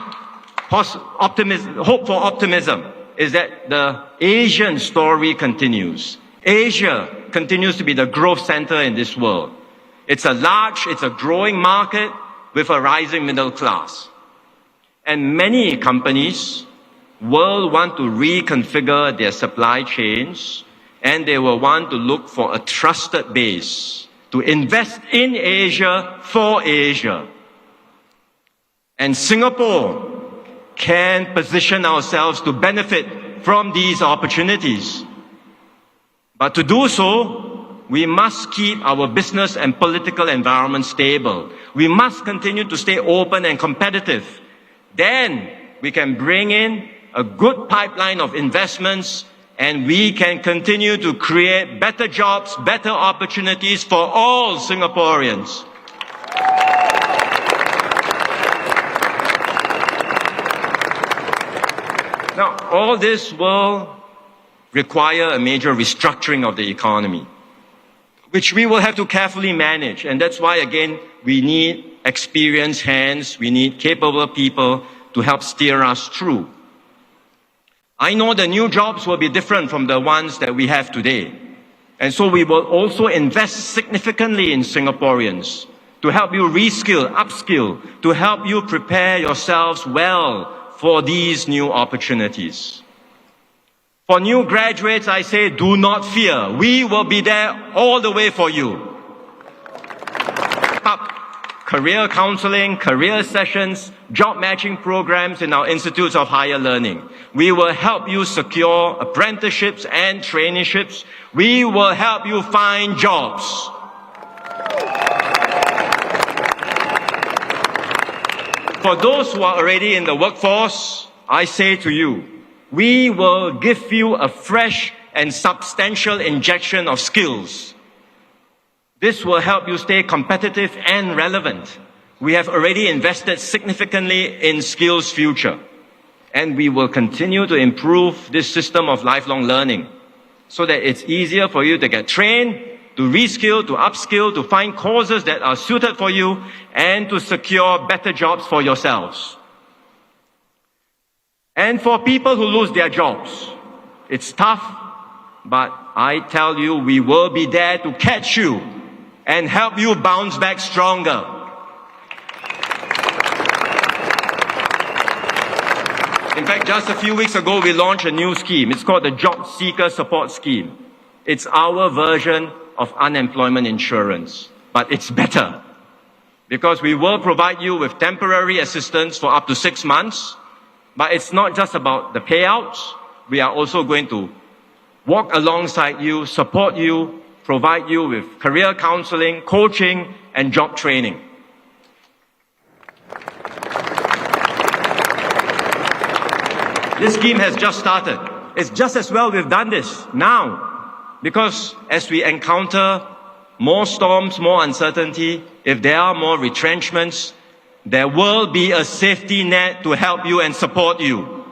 hope for optimism is that the Asian story continues. Asia continues to be the growth center in this world. It's a growing market with a rising middle class. And many companies will want to reconfigure their supply chains, and they will want to look for a trusted base to invest in Asia for Asia. And Singapore can position ourselves to benefit from these opportunities. But to do so, we must keep our business and political environment stable. We must continue to stay open and competitive. Then we can bring in a good pipeline of investments, and we can continue to create better jobs, better opportunities for all Singaporeans. Now, all this will require a major restructuring of the economy, which we will have to carefully manage. And that's why, again, we need experienced hands, we need capable people to help steer us through. I know the new jobs will be different from the ones that we have today. And so we will also invest significantly in Singaporeans to help you reskill, upskill, to help you prepare yourselves well for these new opportunities. For new graduates, I say, do not fear. We will be there all the way for you. Career counseling, career sessions, job matching programs in our institutes of higher learning. We will help you secure apprenticeships and traineeships. We will help you find jobs. For those who are already in the workforce, I say to you, we will give you a fresh and substantial injection of skills. This will help you stay competitive and relevant. We have already invested significantly in Skills Future, and we will continue to improve this system of lifelong learning so that it's easier for you to get trained, to reskill, to upskill, to find courses that are suited for you, and to secure better jobs for yourselves. And for people who lose their jobs, it's tough, but I tell you, we will be there to catch you and help you bounce back stronger. In fact, just a few weeks ago, we launched a new scheme. It's called the Job Seeker Support Scheme. It's our version of unemployment insurance, but it's better because we will provide you with temporary assistance for up to 6 months. But it's not just about the payouts. We are also going to walk alongside you, support you, provide you with career counseling, coaching, and job training. This scheme has just started. It's just as well we've done this now, because as we encounter more storms, more uncertainty, if there are more retrenchments, there will be a safety net to help you and support you.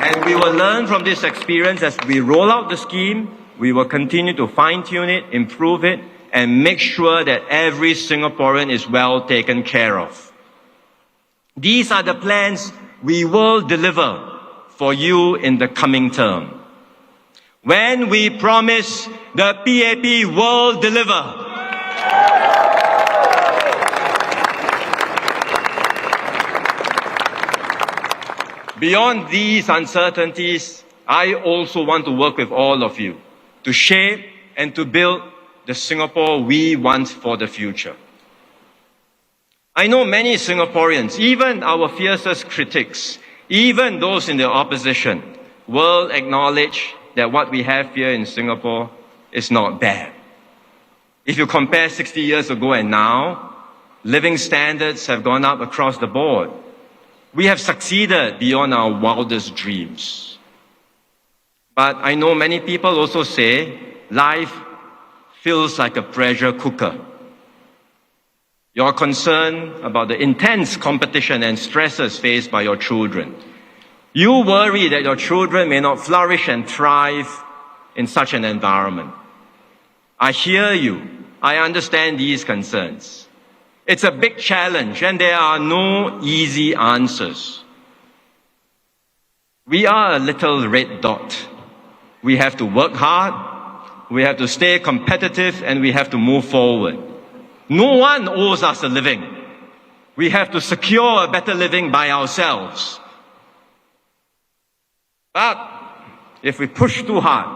And we will learn from this experience as we roll out the scheme. We will continue to fine-tune it, improve it, and make sure that every Singaporean is well taken care of. These are the plans we will deliver for you in the coming term. When we promise, the PAP will deliver. Beyond these uncertainties, I also want to work with all of you to shape and to build the Singapore we want for the future. I know many Singaporeans, even our fiercest critics, even those in the opposition, will acknowledge that what we have here in Singapore is not bad. If you compare 60 years ago and now, living standards have gone up across the board. We have succeeded beyond our wildest dreams. But I know many people also say life feels like a pressure cooker. You're concerned about the intense competition and stresses faced by your children. You worry that your children may not flourish and thrive in such an environment. I hear you. I understand these concerns. It's a big challenge and there are no easy answers. We are a little red dot. We have to work hard, we have to stay competitive, and we have to move forward. No one owes us a living. We have to secure a better living by ourselves. But if we push too hard,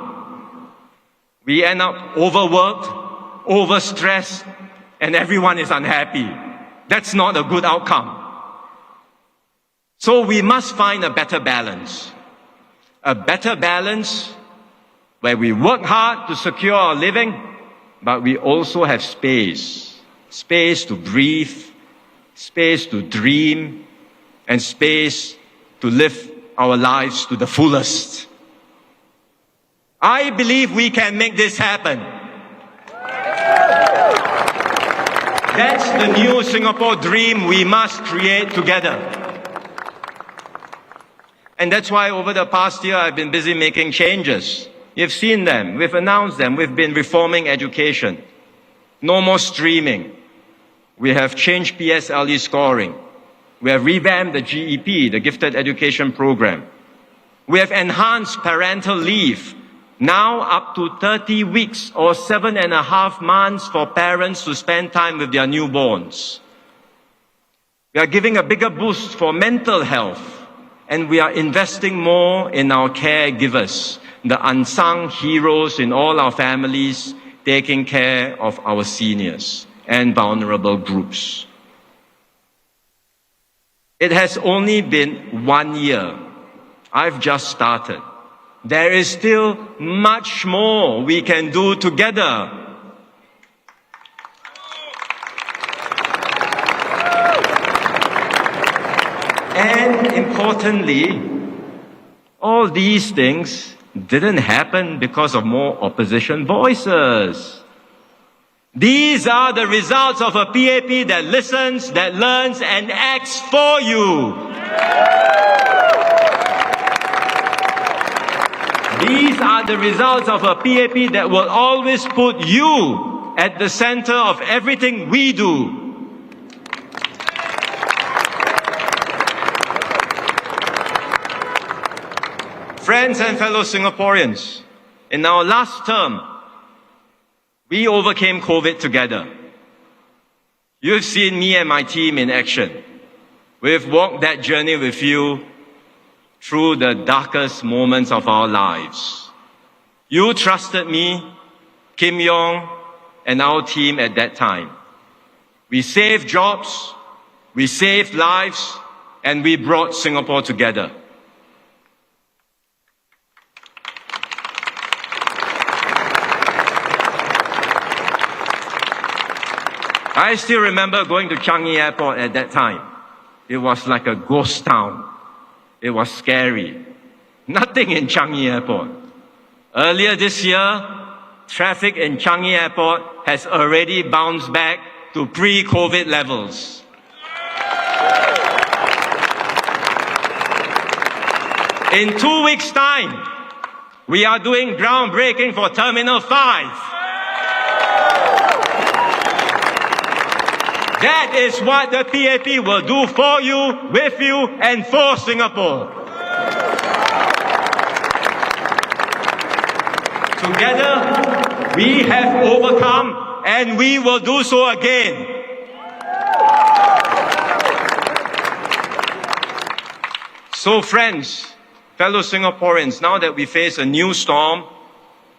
we end up overworked, overstressed, and everyone is unhappy. That's not a good outcome. So we must find a better balance. A better balance where we work hard to secure our living, but we also have space. Space to breathe, space to dream, and space to live our lives to the fullest. I believe we can make this happen. That's the new Singapore dream we must create together. And that's why over the past year I've been busy making changes. You've seen them, we've announced them, we've been reforming education. No more streaming. We have changed PSLE scoring. We have revamped the GEP, the Gifted Education Program. We have enhanced parental leave, now up to 30 weeks or 7.5 months for parents to spend time with their newborns. We are giving a bigger boost for mental health, and we are investing more in our caregivers, the unsung heroes in all our families taking care of our seniors and vulnerable groups. It has only been 1 year. I've just started. There is still much more we can do together. And importantly, all these things didn't happen because of more opposition voices. These are the results of a PAP that listens, that learns, and acts for you. These are the results of a PAP that will always put you at the center of everything we do. Friends and fellow Singaporeans, in our last term, we overcame COVID together. You've seen me and my team in action. We've walked that journey with you through the darkest moments of our lives. You trusted me, Kim Yong, and our team at that time. We saved jobs, we saved lives, and we brought Singapore together. I still remember going to Changi Airport at that time. It was like a ghost town. It was scary. Nothing in Changi Airport. Earlier this year, traffic in Changi Airport has already bounced back to pre-COVID levels. In 2 weeks' time, we are doing groundbreaking for Terminal 5. That is what the PAP will do for you, with you, and for Singapore. Together, we have overcome, and we will do so again. So friends, fellow Singaporeans, now that we face a new storm,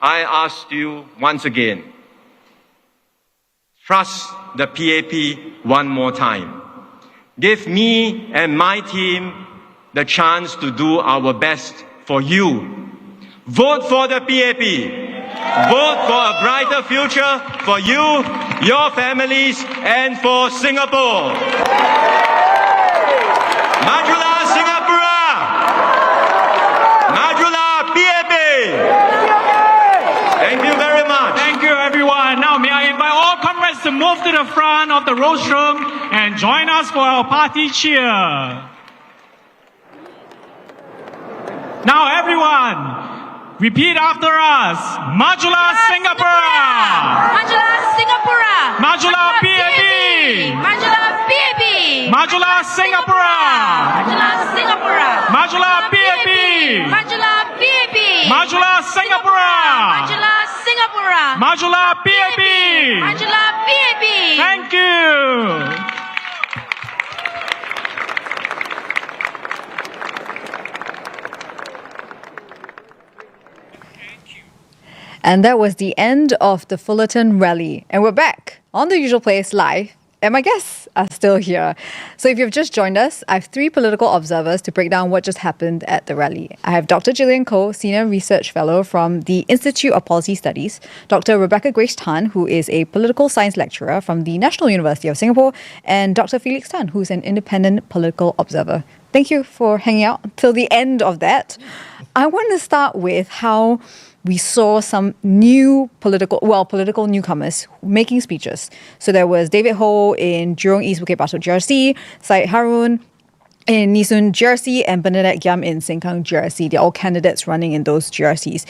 I ask you once again, trust the PAP one more time. Give me and my team the chance to do our best for you. Vote for the PAP. Vote for a brighter future for you, your families, and for Singapore. Majulah Singapura! Majulah PAP! Thank you very much. Thank you, everyone. Now, may I invite all comrades to move to the front of the rostrum and join us for our party cheer. Now, everyone, repeat after us. Majulah Singapura! Majulah Singapura! Majulah PAP! Majulah PAP! Majulah Singapura! Majulah Singapura! Majulah PAP! Majulah PAP! Majulah Singapura! Majulah Singapura! Majulah PAP! Majulah PAP! Thank you! And that was the end of the Fullerton rally. And we're back on the usual place live. And my guests are still here. So if you've just joined us, I have 3 political observers to break down what just happened at the rally. I have Dr. Gillian Koh, Senior Research Fellow from the Institute of Policy Studies, Dr. Rebecca Grace Tan, who is a political science lecturer from the National University of Singapore, and Dr. Felix Tan, who's an independent political observer. Thank you for hanging out till the end of that. I want to start with how we saw some new political newcomers making speeches. So there was David Ho in Jurong East Bukit Batok GRC, Syed Harun in Nee Soon GRC, and Bernadette Giam in Sengkang GRC. They're all candidates running in those GRCs.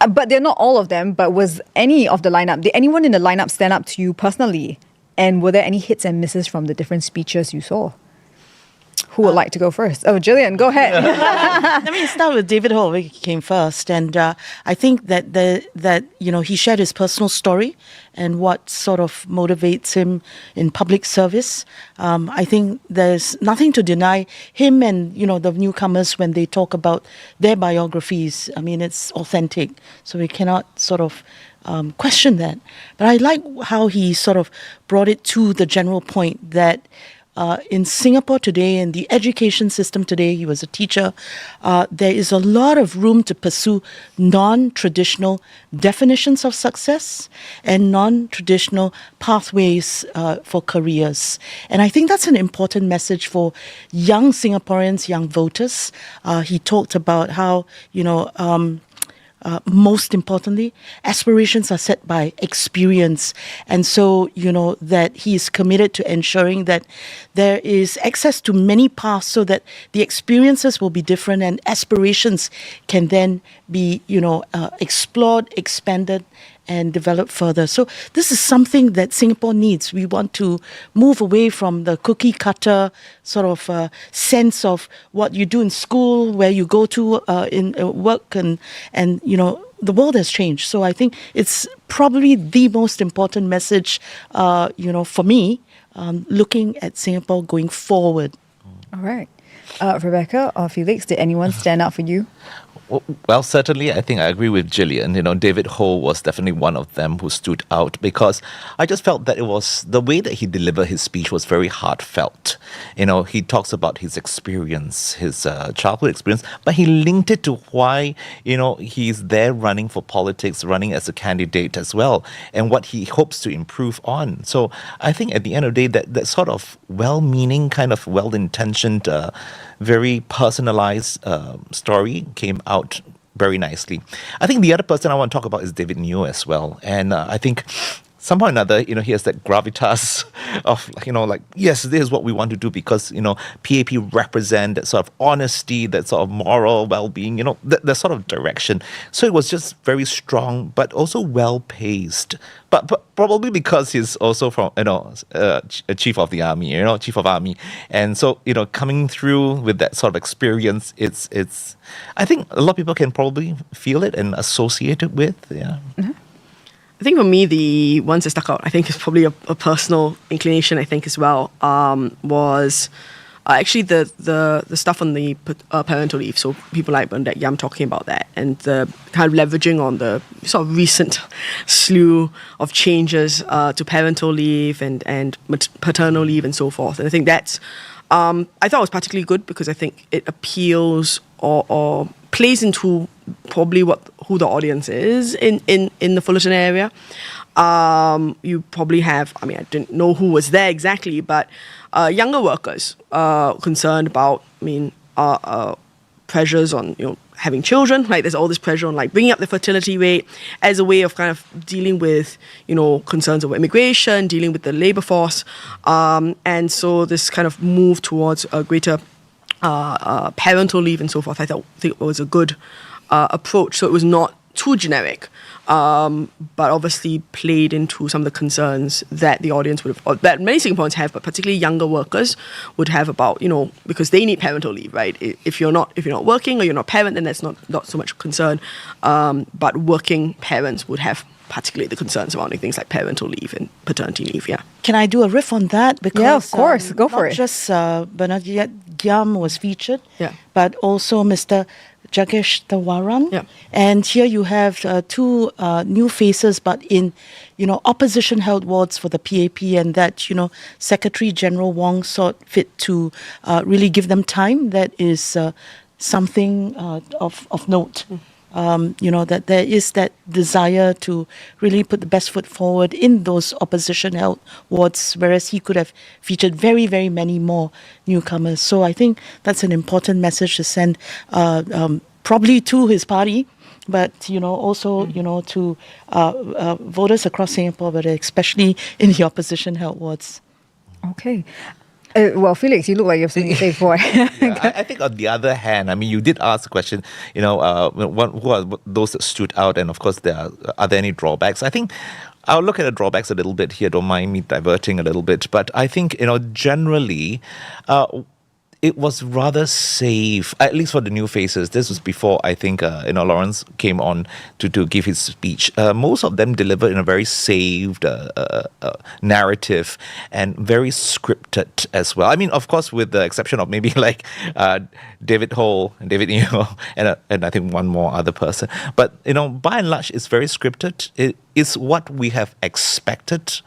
But they're not all of them, but was any of the lineup, did anyone in the lineup stand up to you personally? And were there any hits and misses from the different speeches you saw? Who would like to go first? Oh, Gillian, go ahead. Let me start with David Ho. He came first, and I think that he shared his personal story and what sort of motivates him in public service. I think there's nothing to deny him and the newcomers when they talk about their biographies. I mean, it's authentic, so we cannot sort of question that. But I like how he sort of brought it to the general point that in Singapore today, in the education system today, he was a teacher, there is a lot of room to pursue non-traditional definitions of success and non-traditional pathways for careers. And I think that's an important message for young Singaporeans, young voters. He talked about how, most importantly, aspirations are set by experience. And so, that he is committed to ensuring that there is access to many paths so that the experiences will be different and aspirations can then be, explored, expanded, and develop further. So this is something that Singapore needs. We want to move away from the cookie cutter sort of sense of what you do in school, where you go to in work, and the world has changed. So I think it's probably the most important message, for me, looking at Singapore going forward. All right. Rebecca or Felix, did anyone stand out for you? Well, certainly, I think I agree with Gillian. David Ho was definitely one of them who stood out because I just felt that it was the way that he delivered his speech was very heartfelt. He talks about his experience, his childhood experience, but he linked it to why, he's there running for politics, running as a candidate as well, and what he hopes to improve on. So I think at the end of the day, that sort of well-meaning, kind of well-intentioned, very personalized story came out very nicely. I think the other person I want to talk about is David Neo as well. And I think somehow or another, he has that gravitas of, yes, this is what we want to do because, PAP represent that sort of honesty, that sort of moral well-being, that sort of direction. So it was just very strong, but also well-paced. But probably because he's also from, a chief of the army, chief of army. And so, coming through with that sort of experience, it's I think a lot of people can probably feel it and associate it with, yeah. Mm-hmm. I think for me, the ones that stuck out, I think is probably a personal inclination, I think, as well, was actually the stuff on the parental leave. So people like Bernadette Yam talking about that and the kind of leveraging on the sort of recent slew of changes to parental leave and paternal leave and so forth. And I think that's, I thought was particularly good because I think it appeals or plays into probably who the audience is in the Fullerton area. You probably have, I didn't know who was there exactly, but younger workers concerned about, pressures on, having children. Like there's all this pressure on bringing up the fertility rate as a way of kind of dealing with, concerns over immigration, dealing with the labor force. And so this kind of move towards a greater parental leave and so forth, I think it was a good approach. So it was not too generic, but obviously played into some of the concerns that the audience would have, or that many Singaporeans have, but particularly younger workers would have about, because they need parental leave, right? If you're not working or you're not a parent, then that's not so much concern. But working parents would have particularly the concerns surrounding things like parental leave and paternity leave, yeah. Can I do a riff on that? Because, yeah, of course. Go for it. Not just Bernadette Giam was featured, yeah, but also Mr. Jagesh Tawaran. Yeah. And here you have two new faces, but in, opposition held wards for the PAP, and that, Secretary General Wong saw fit to really give them time. That is something of note. That there is that desire to really put the best foot forward in those opposition-held wards, whereas he could have featured very, very many more newcomers. So I think that's an important message to send, probably to his party, but also to voters across Singapore, but especially in the opposition-held wards. Okay. Well, Felix, you look like you have something to say before. I think on the other hand, you did ask the question, who are those that stood out? And of course, are there any drawbacks? I think I'll look at the drawbacks a little bit here. Don't mind me diverting a little bit. But I think, generally, it was rather safe, at least for the new faces. This was before, I think, Lawrence came on to give his speech. Most of them delivered in a very saved narrative and very scripted as well. Of course, with the exception of maybe David Ho, David Neo, and I think one more other person. But, by and large, it's very scripted. It is what we have expected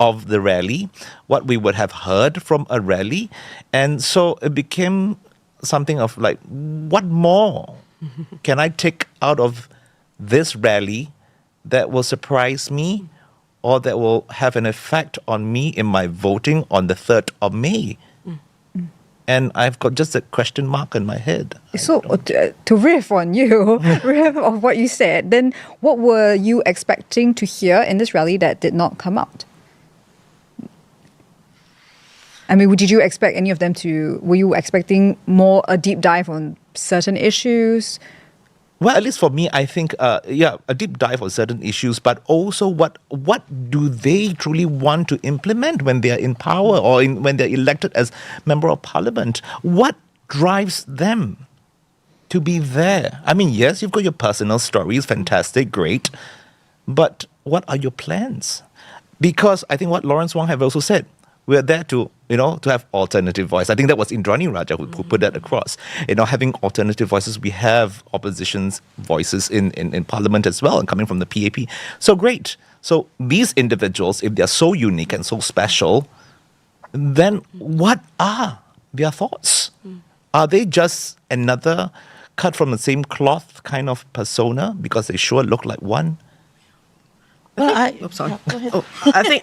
of the rally, what we would have heard from a rally. And so it became something of what more can I take out of this rally that will surprise me or that will have an effect on me in my voting on the 3rd of May? And I've got just a question mark in my head. So to riff on you, riff of what you said, then what were you expecting to hear in this rally that did not come out? Did you expect any of them were you expecting a deep dive on certain issues? Well, at least for me, I think, a deep dive on certain issues, but also what do they truly want to implement when they are in power or when they're elected as member of parliament? What drives them to be there? Yes, you've got your personal stories, fantastic, great, but what are your plans? Because I think what Lawrence Wong have also said, We're there to, to have alternative voice. I think that was Indrani Raja who put that across. Having alternative voices, we have opposition's voices in Parliament as well, and coming from the PAP. So great. So these individuals, if they're so unique and so special, then what are their thoughts? Are they just another cut from the same cloth kind of persona because they sure look like one? Well, I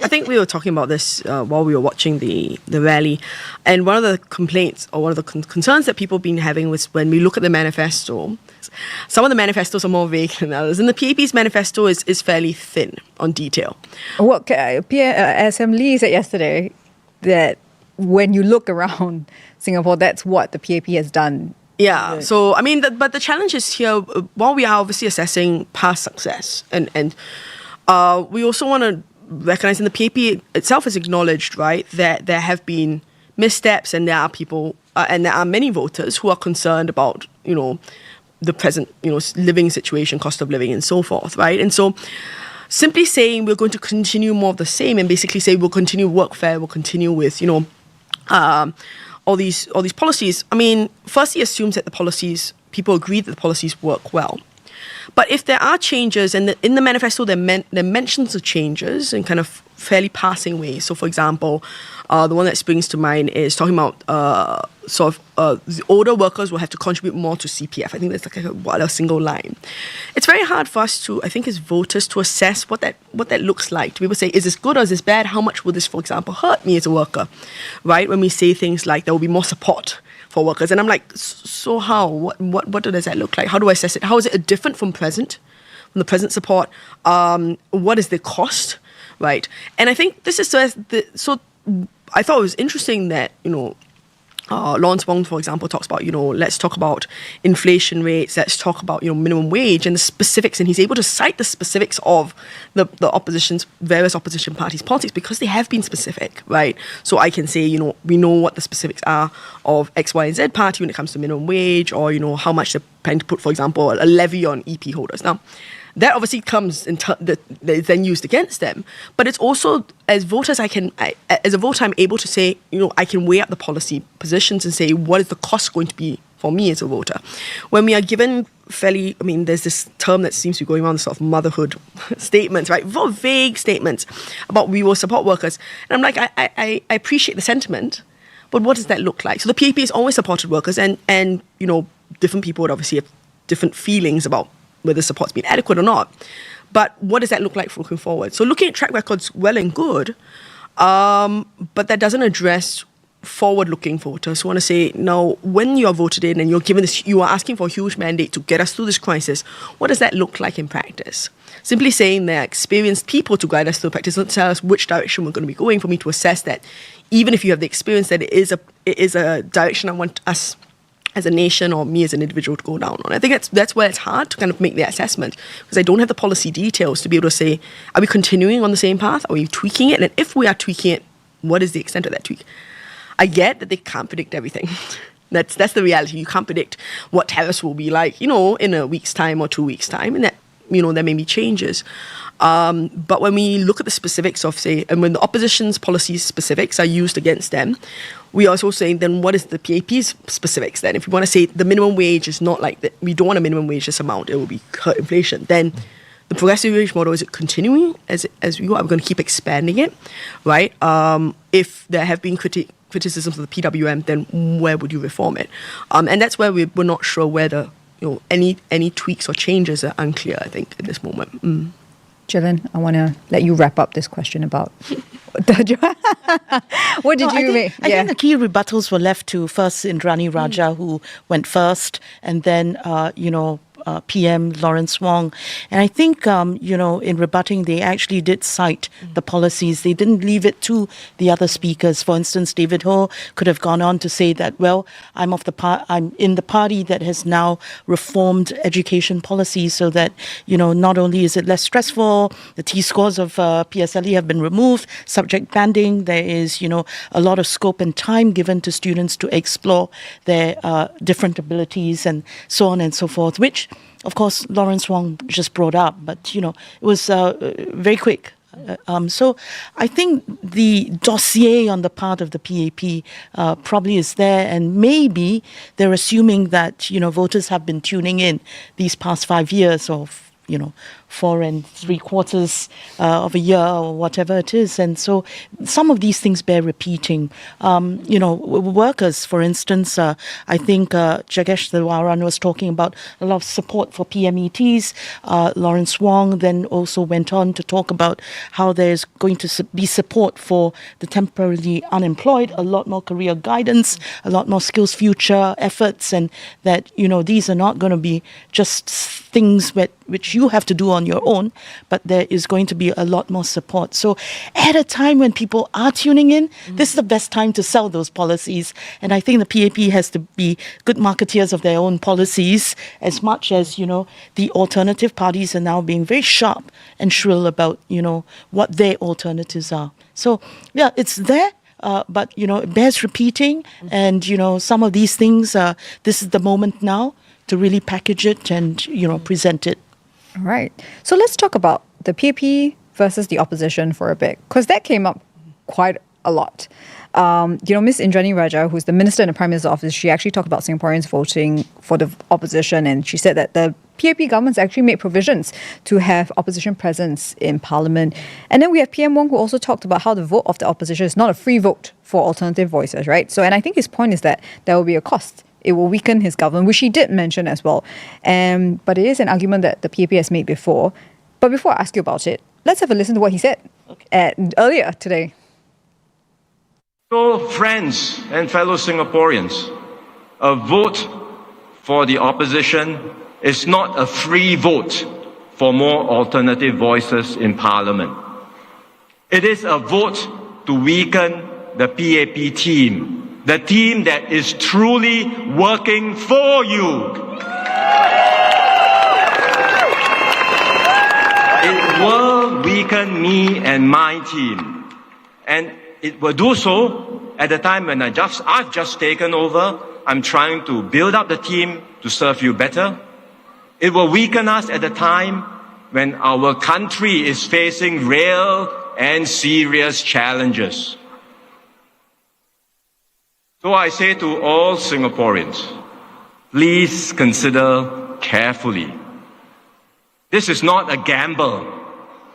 think we were talking about this while we were watching the rally, and one of the complaints or one of the concerns that people have been having was when we look at the manifesto. Some of the manifestos are more vague than others, and the PAP's manifesto is fairly thin on detail. Well, SM Lee said yesterday that when you look around Singapore, that's what the PAP has done. Yeah, so I mean, but the challenge is here, while we are obviously assessing past success, and we also want to recognize, and the PAP itself has acknowledged, right, that there have been missteps, and there are people, and there are many voters who are concerned about, the present, living situation, cost of living, and so forth, right? And so simply saying we're going to continue more of the same, and basically say we'll continue workfare, we'll continue with, all these policies, I mean, firstly assumes that people agree that the policies work well. But if there are changes, and in the manifesto there mentions of changes in kind of fairly passing ways. So, for example, the one that springs to mind is talking about the older workers will have to contribute more to CPF. I think that's like a single line. It's very hard for us to, I think, as voters, to assess what that looks like. To be able to say, is this good or is this bad? How much will this, for example, hurt me as a worker? Right? When we say things like there will be more support for workers, and I'm like, so how? What does that look like? How do I assess it? How is it different from the present support? What is the cost? Right? And I think this is so. I thought it was interesting that Lawrence Wong, for example, talks about let's talk about inflation rates, let's talk about minimum wage and the specifics, and he's able to cite the specifics of the various opposition parties' politics because they have been specific, right? So I can say we know what the specifics are of X, Y, and Z party when it comes to minimum wage, or how much they're planning to put, for example, a levy on EP holders. Now, that obviously comes that is then used against them. But it's also, as voters, as a voter, I'm able to say, I can weigh up the policy positions and say, what is the cost going to be for me as a voter? When we are given there's this term that seems to be going on, sort of motherhood statements, right? Very vague statements about we will support workers. And I'm like, I appreciate the sentiment, but what does that look like? So the PAP has always supported workers, and different people would obviously have different feelings about whether support's been adequate or not. But what does that look like for looking forward? So looking at track records, well and good, but that doesn't address forward-looking voters who want to say, now, when you are voted in and you are asking for a huge mandate to get us through this crisis, what does that look like in practice? Simply saying they're experienced people to guide us through practice, not tell us which direction we're going to be going, for me to assess that, even if you have the experience, that it is a direction I want us as a nation or me as an individual to go down on. I think that's where it's hard to kind of make the assessment, because I don't have the policy details to be able to say, are we continuing on the same path? Are we tweaking it? And if we are tweaking it, what is the extent of that tweak? I get that they can't predict everything. That's the reality. You can't predict what tariffs will be like, in a week's time or 2 weeks' time, and that, there may be changes. But when we look at the specifics of, say, and when the opposition's policy specifics are used against them, we are also saying, then what is the PAP's specifics then? If we want to say the minimum wage is not like that, we don't want a minimum wage this amount, it will be hurt inflation, then the progressive wage model, is it continuing as we go? Are we going to keep expanding it, right? If there have been criticisms of the PWM, then where would you reform it? And that's where we're not sure whether any tweaks or changes are unclear, I think, at this moment. Jillian, I want to let you wrap up this question about what did you make? I think the key rebuttals were left to first Indrani Raja, who went first, and then, PM Lawrence Wong. And I think, in rebutting, they actually did cite the policies. They didn't leave it to the other speakers. For instance, David Ho could have gone on to say that, well, I'm in the party that has now reformed education policy so that, not only is it less stressful, the T-scores of PSLE have been removed, subject banding, there is, a lot of scope and time given to students to explore their different abilities and so on and so forth, which, of course, Lawrence Wong just brought up, but, it was very quick. So I think the dossier on the part of the PAP probably is there, and maybe they're assuming that, voters have been tuning in these past 5 years or 4 3/4 of a year or whatever it is. And so some of these things bear repeating. Workers, for instance, I think Jagesh Dewaran was talking about a lot of support for PMETs. Lawrence Wong then also went on to talk about how there's going to be support for the temporarily unemployed, a lot more career guidance, a lot more skills future efforts, and that, these are not going to be just things which you have to do on your own, but there is going to be a lot more support. So at a time when people are tuning in, this is the best time to sell those policies. And I think the PAP has to be good marketeers of their own policies, as much as, the alternative parties are now being very sharp and shrill about, what their alternatives are. So, yeah, it's there. But, it bears repeating. And, some of these things, this is the moment now to really package it and, present it. All right. So let's talk about the PAP versus the opposition for a bit, because that came up quite a lot. Miss Indrani Rajah, who's the Minister in the Prime Minister's office, she actually talked about Singaporeans voting for the opposition, and she said that the PAP government's actually made provisions to have opposition presence in Parliament. And then we have PM Wong, who also talked about how the vote of the opposition is not a free vote for alternative voices, right? So, and I think his point is that there will be a cost. It will weaken his government, which he did mention as well. But it is an argument that the PAP has made before. But before I ask you about it, let's have a listen to what he said earlier today. So, friends and fellow Singaporeans, a vote for the opposition is not a free vote for more alternative voices in Parliament. It is a vote to weaken the PAP team. The team that is truly working for you. It will weaken me and my team. And it will do so at the time when I've just taken over. I'm trying to build up the team to serve you better. It will weaken us at the time when our country is facing real and serious challenges. So I say to all Singaporeans, please consider carefully. This is not a gamble.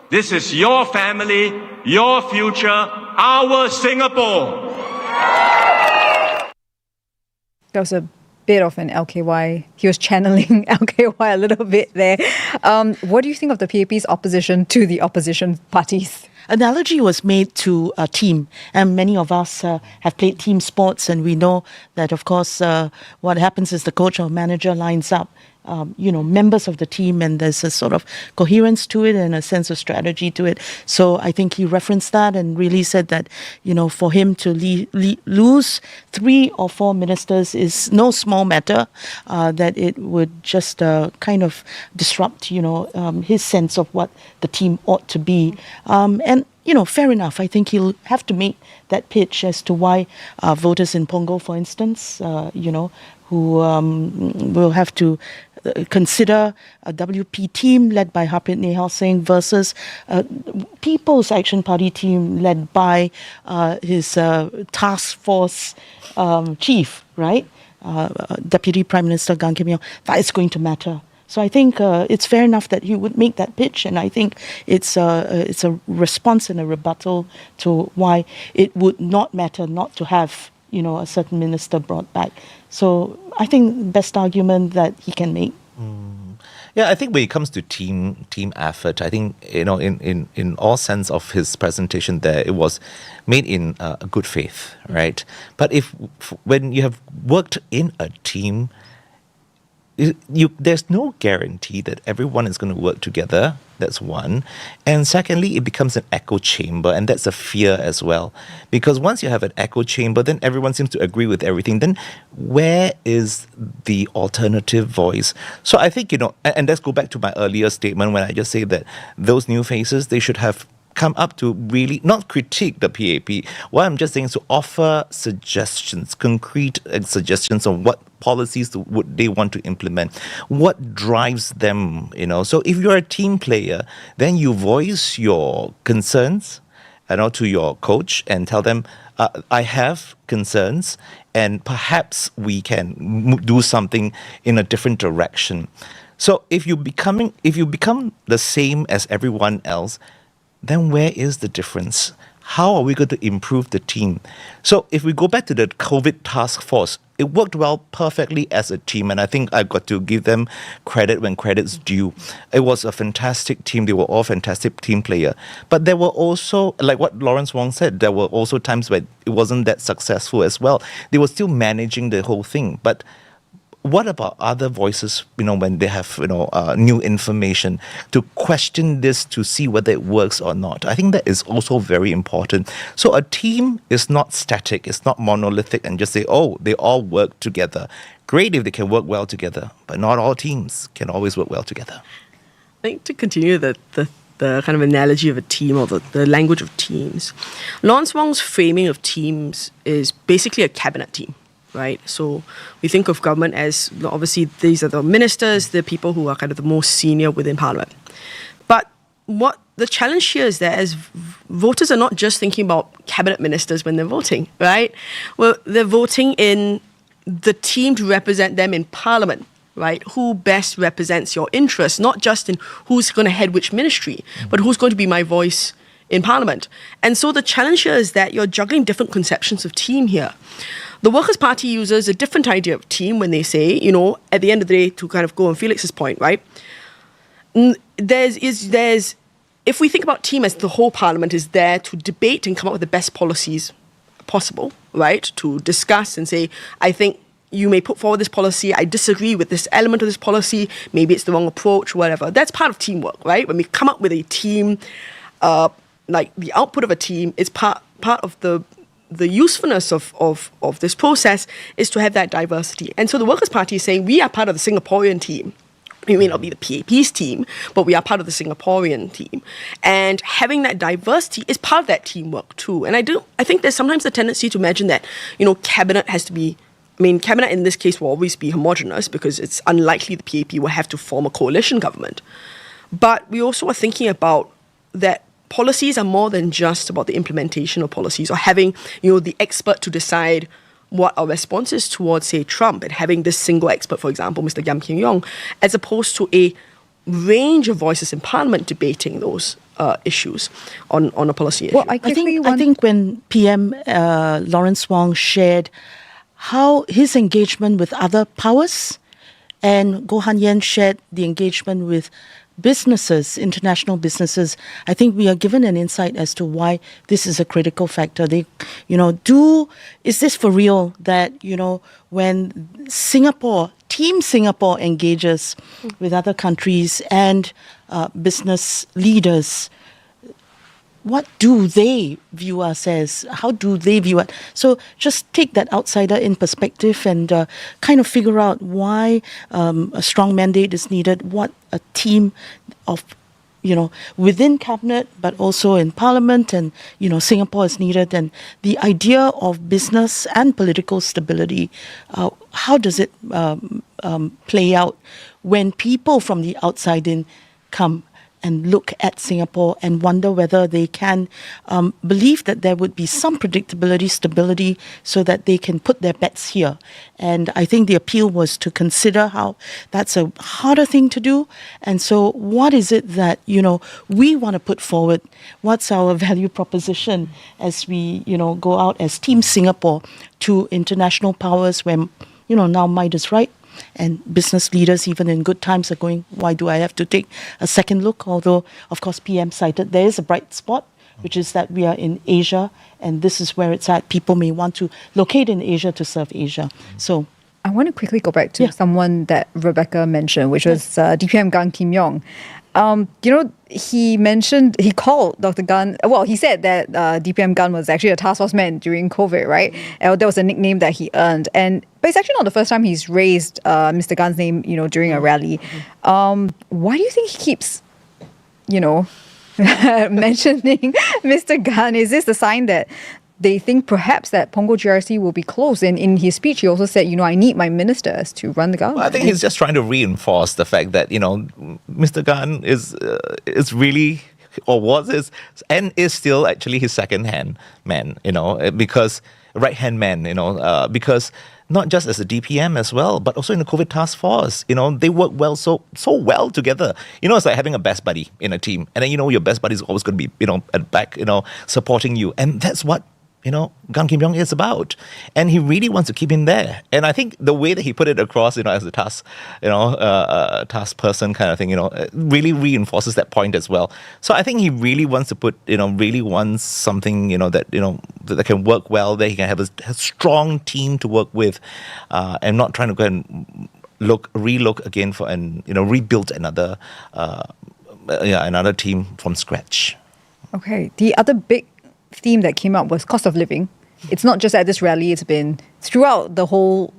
This is your family, your future, our Singapore. That was a bit of an LKY. He was channeling LKY a little bit there. What do you think of the PAP's opposition to the opposition parties? Analogy was made to a team, and many of us have played team sports, and we know that, of course, what happens is the coach or manager lines up members of the team, and there's a sort of coherence to it and a sense of strategy to it. So I think he referenced that and really said that, for him to lose 3 or 4 ministers is no small matter, that it would just kind of disrupt, his sense of what the team ought to be. And fair enough. I think he'll have to make that pitch as to why voters in Punggol, for instance, who will have to consider a WP team led by Harpreet Nehal Singh versus People's Action Party team led by his task force chief, right? Deputy Prime Minister Gan Kim Yong. That is going to matter. So I think it's fair enough that he would make that pitch, and I think it's a response and a rebuttal to why it would not matter not to have a certain minister brought back. So I think best argument that he can make. Yeah, I think when it comes to team effort, I think in all sense of his presentation there, it was made in good faith, right? But when you have worked in a team, there's no guarantee that everyone is going to work together. That's one. And secondly, it becomes an echo chamber, and that's a fear as well. Because once you have an echo chamber, then everyone seems to agree with everything. Then where is the alternative voice? So I think, and let's go back to my earlier statement when I just say that those new faces, they should have come up to really not critique the PAP. What I'm just saying is to offer suggestions, concrete suggestions on what policies would they want to implement, what drives them, So if you're a team player, then you voice your concerns, to your coach and tell them, I have concerns, and perhaps we can do something in a different direction. So if you become the same as everyone else, then where is the difference? How are we going to improve the team? So if we go back to the COVID task force, it worked well perfectly as a team, and I think I've got to give them credit when credit's due. It was a fantastic team. They were all fantastic team players. But there were also, like what Lawrence Wong said, there were also times where it wasn't that successful as well. They were still managing the whole thing. But what about other voices, when they have, new information, to question this to see whether it works or not? I think that is also very important. So a team is not static, it's not monolithic and just say, oh, they all work together. Great if they can work well together, but not all teams can always work well together. I think to continue the kind of analogy of a team or the language of teams, Lawrence Wong's framing of teams is basically a cabinet team. Right, so we think of government as obviously these are the ministers, the people who are kind of the most senior within Parliament. But what the challenge here is that as voters are not just thinking about cabinet ministers when they're voting, right? Well, they're voting in the team to represent them in Parliament, right? Who best represents your interests, not just in who's going to head which ministry, but who's going to be my voice in Parliament. And so the challenge here is that you're juggling different conceptions of team here. The Workers' Party uses a different idea of team when they say, at the end of the day, to kind of go on Felix's point, right? If we think about team as the whole Parliament is there to debate and come up with the best policies possible, right? To discuss and say, I think you may put forward this policy, I disagree with this element of this policy, maybe it's the wrong approach, whatever. That's part of teamwork, right? When we come up with a team, like the output of a team, it's part of the usefulness of this process is to have that diversity. And so the Workers' Party is saying, we are part of the Singaporean team. We may not be the PAP's team, but we are part of the Singaporean team. And having that diversity is part of that teamwork too. And I think there's sometimes a tendency to imagine that, cabinet has to be, cabinet in this case will always be homogenous because it's unlikely the PAP will have to form a coalition government. But we also are thinking about that policies are more than just about the implementation of policies or having, the expert to decide what our response is towards, say, Trump, and having this single expert, for example, Mr. Gan Kim Yong, as opposed to a range of voices in Parliament debating those issues on a policy issue. Well, I think when PM Lawrence Wong shared how his engagement with other powers, and Goh Han Yen shared the engagement with businesses, international businesses, I think we are given an insight as to why this is a critical factor. They, is this for real that, when Team Singapore engages with other countries and business leaders, what do they view us as? How do they view it? So just take that outsider in perspective and kind of figure out why a strong mandate is needed, what a team of, within cabinet, but also in parliament and, Singapore is needed. And the idea of business and political stability, how does it play out when people from the outside in come and look at Singapore and wonder whether they can believe that there would be some predictability, stability, so that they can put their bets here. And I think the appeal was to consider how that's a harder thing to do. And so what is it that, we want to put forward? What's our value proposition as we, go out as Team Singapore to international powers where, now might is right? And business leaders, even in good times, are going, why do I have to take a second look? Although, of course, PM cited there is a bright spot, which is that we are in Asia, and this is where it's at. People may want to locate in Asia to serve Asia. So I want to quickly go back to someone that Rebecca mentioned, which was DPM Gan Kim Yong. He called Dr. Gan, he said that DPM Gan was actually a task force man during COVID, right? That was a nickname that he earned. But it's actually not the first time he's raised Mr. Gan's name, during a rally. Why do you think he keeps, mentioning Mr. Gan, is this a sign that they think perhaps that Punggol GRC will be closed? And in his speech, he also said, I need my ministers to run the government. Well, I think he's just trying to reinforce the fact that, Mr. Gan is really, or was his, and is still actually his second-hand man, because right-hand man, because not just as a DPM as well, but also in the COVID task force, they work well, so well together. It's like having a best buddy in a team, and then your best buddy is always going to be, at the back, supporting you, and that's what Gan Kim Yong is about. And he really wants to keep him there. And I think the way that he put it across, as a task, task person kind of thing, really reinforces that point as well. So I think he really wants to put, really wants something, that can work well, that he can have a strong team to work with, and not trying to go and relook again for, and, rebuild another team from scratch. Okay. The other big theme that came up was cost of living. It's not just at this rally, it's been throughout the whole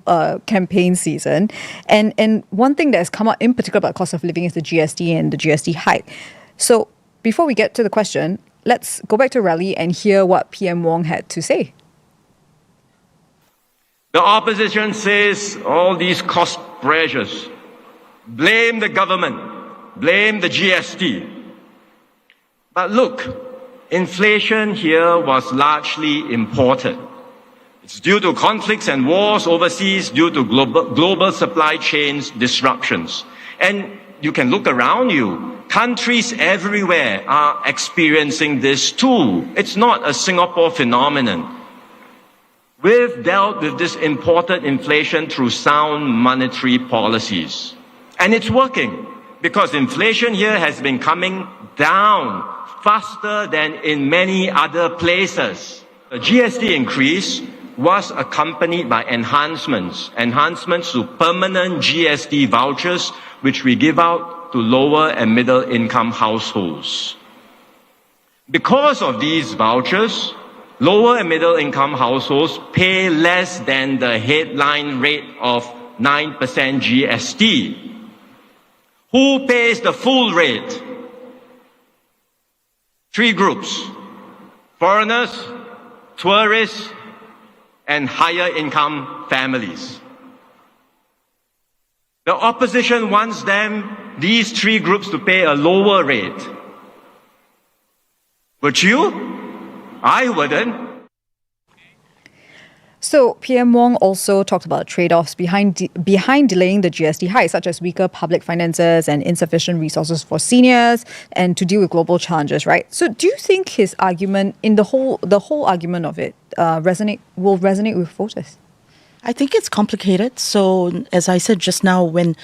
campaign season. And one thing that has come up in particular about cost of living is the GST and the GST hike. So before we get to the question, let's go back to rally and hear what PM Wong had to say. The opposition says all these cost pressures, blame the government, blame the GST. But look, inflation here was largely imported. It's due to conflicts and wars overseas, due to global supply chains disruptions. And you can look around you. Countries everywhere are experiencing this too. It's not a Singapore phenomenon. We've dealt with this imported inflation through sound monetary policies. And it's working, because inflation here has been coming down faster than in many other places. The GST increase was accompanied by enhancements to permanent GST vouchers, which we give out to lower and middle income households. Because of these vouchers, lower and middle income households pay less than the headline rate of 9% GST. Who pays the full rate? 3 groups: foreigners, tourists, and higher income families. The opposition wants these 3 groups to pay a lower rate. Would you? I wouldn't. So PM Wong also talked about trade-offs behind delaying the GST hike, such as weaker public finances and insufficient resources for seniors and to deal with global challenges, right? So do you think his argument, in the whole argument of it, will resonate with voters? I think it's complicated. So, as I said just now, when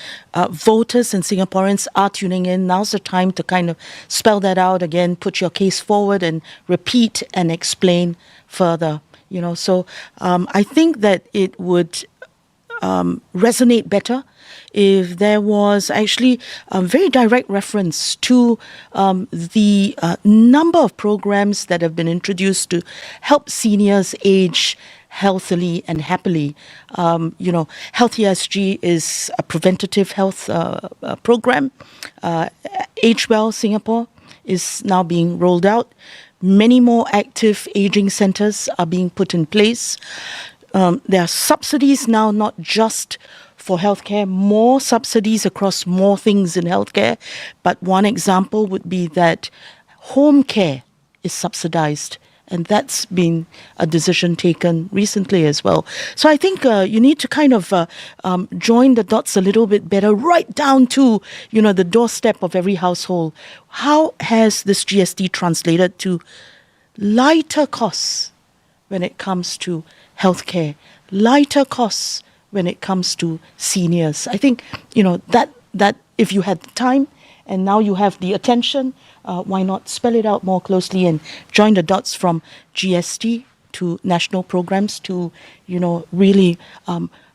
voters and Singaporeans are tuning in, now's the time to kind of spell that out again, put your case forward and repeat and explain further. So I think that it would resonate better if there was actually a very direct reference to the number of programs that have been introduced to help seniors age healthily and happily. Health ESG is a preventative health program. Age Well Singapore is now being rolled out. Many more active aging centres are being put in place. There are subsidies now, not just for healthcare, more subsidies across more things in healthcare. But one example would be that home care is subsidised. And that's been a decision taken recently as well. So I think you need to kind of join the dots a little bit better, right down to, the doorstep of every household. How has this GST translated to lighter costs when it comes to healthcare, lighter costs when it comes to seniors? I think, that if you had the time and now you have the attention, why not spell it out more closely and join the dots from GST to national programs to, really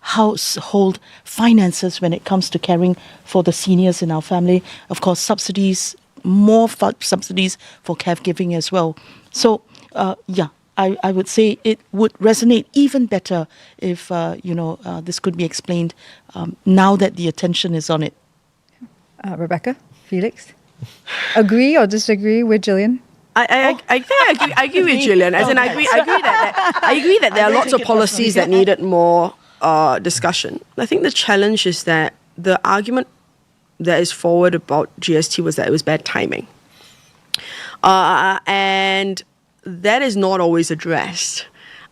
household finances when it comes to caring for the seniors in our family. Of course, subsidies, more subsidies for caregiving as well. So, I would say it would resonate even better if, this could be explained now that the attention is on it. Rebecca, Felix? Agree or disagree with Gillian? I think I agree with Gillian. As in, I agree that there are lots of policies that needed more discussion. I think the challenge is that the argument that is forward about GST was that it was bad timing. And that is not always addressed.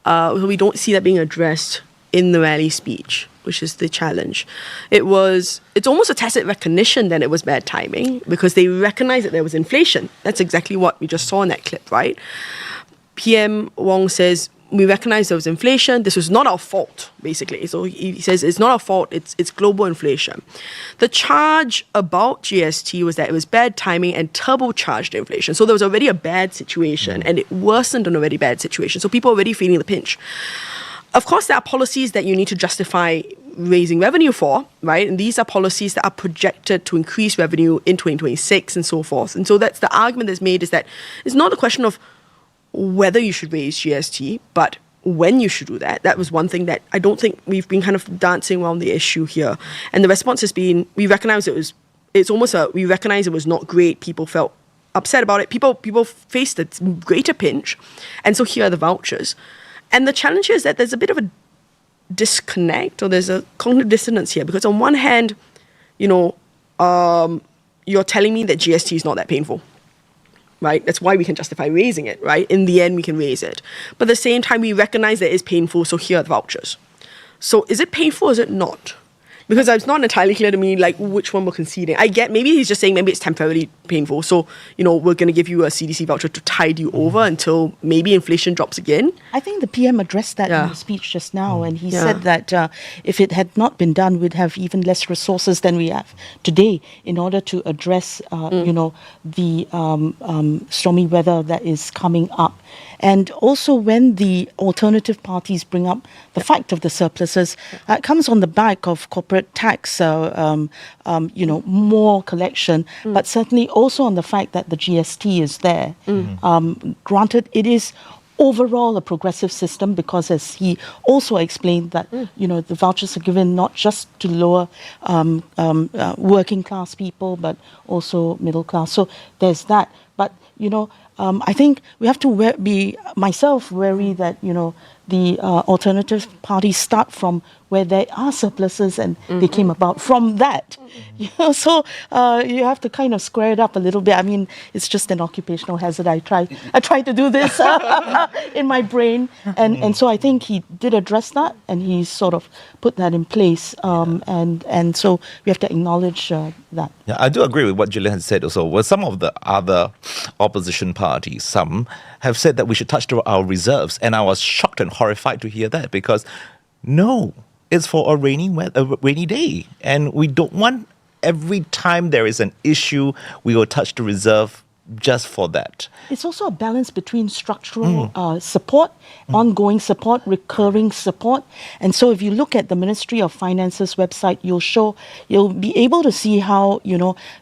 We don't see that being addressed in the rally speech, which is the challenge. It's almost a tacit recognition that it was bad timing because they recognize that there was inflation. That's exactly what we just saw in that clip, right? PM Wong says, we recognize there was inflation. This was not our fault, basically. So he says it's not our fault. It's global inflation. The charge about GST was that it was bad timing and turbocharged inflation. So there was already a bad situation and it worsened an already bad situation. So people are already feeling the pinch. Of course, there are policies that you need to justify raising revenue for, right? And these are policies that are projected to increase revenue in 2026 and so forth. And so that's the argument that's made, is that it's not a question of whether you should raise GST, but when you should do that. That was one thing that I don't think we've been kind of dancing around the issue here. And the response has been, we recognize we recognize it was not great. People felt upset about it. People faced a greater pinch. And so here are the vouchers. And the challenge is that there's a bit of a disconnect, or there's a cognitive dissonance here, because on one hand, you're telling me that GST is not that painful, right? That's why we can justify raising it, right? In the end, we can raise it. But at the same time, we recognize that it's painful, so here are the vouchers. So is it painful or is it not? Because it's not entirely clear to me, like, which one we're conceding. I get, maybe he's just saying maybe it's temporarily painful. So, we're going to give you a CDC voucher to tide you over until maybe inflation drops again. I think the PM addressed that in his speech just now. And he said that if it had not been done, we'd have even less resources than we have today in order to address, the stormy weather that is coming up. And also when the alternative parties bring up the fact of the surpluses, it comes on the back of corporate tax, more collection, but certainly also on the fact that the GST is there. Granted, it is overall a progressive system because, as he also explained, that the vouchers are given not just to lower working class people, but also middle class. So there's that. But I think we have to be myself wary that the alternative parties start from where there are surpluses and they came about from that. So you have to kind of square it up a little bit. I mean, it's just an occupational hazard. I try to do this in my brain, and so I think he did address that, and he sort of put that in place. And so we have to acknowledge that. Yeah, I do agree with what Gillian has said also. Well, some of the other opposition parties, some have said that we should touch our reserves, and I was shocked and horrified to hear that, because no, it's for a rainy day, and we don't want every time there is an issue we will touch the reserve just for that. It's also a balance between structural support, ongoing support, recurring support. And so if you look at the Ministry of Finance's website, you'll be able to see how,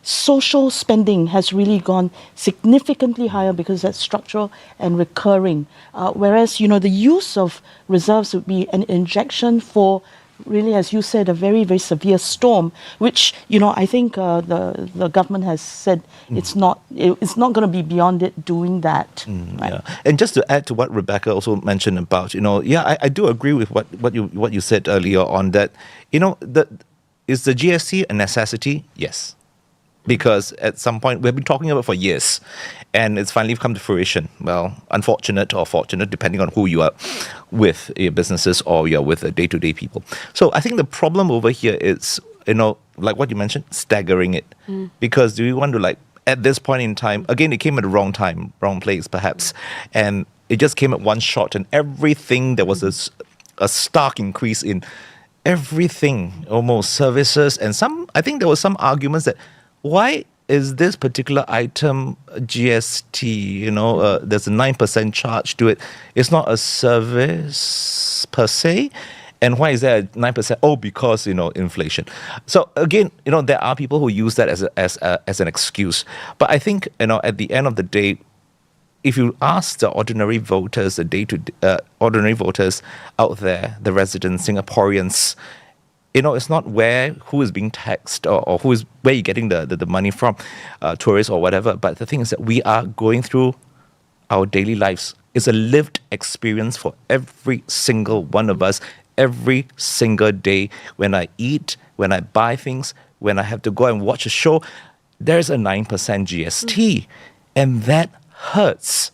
social spending has really gone significantly higher because that's structural and recurring. Whereas, the use of reserves would be an injection for really, as you said, a very, very severe storm, which, I think the government has said it's not going to be beyond it doing that. Right? Yeah. And just to add to what Rebecca also mentioned about, I do agree with what you said earlier on, that, is the GST a necessity? Yes. Because at some point, we've been talking about it for years, and it's finally come to fruition. Well, unfortunate or fortunate, depending on who you are with, your businesses or you're with day-to-day people. So I think the problem over here is, like what you mentioned, staggering it. Because do we want to, at this point in time, again, it came at the wrong time, wrong place perhaps, and it just came at one shot, and everything, there was a stark increase in everything, almost services, and I think there were some arguments that, why is this particular item GST? There's a 9% charge to it. It's not a service per se. And why is there a 9%? Oh, because, inflation. So again, there are people who use that as an excuse. But I think, at the end of the day, if you ask the ordinary voters, ordinary voters out there, the residents, Singaporeans, it's not who is being taxed or where you're getting the money from, tourists or whatever. But the thing is that we are going through our daily lives. It's a lived experience for every single one of us, every single day. When I eat, when I buy things, when I have to go and watch a show, there's a 9% GST. And that hurts.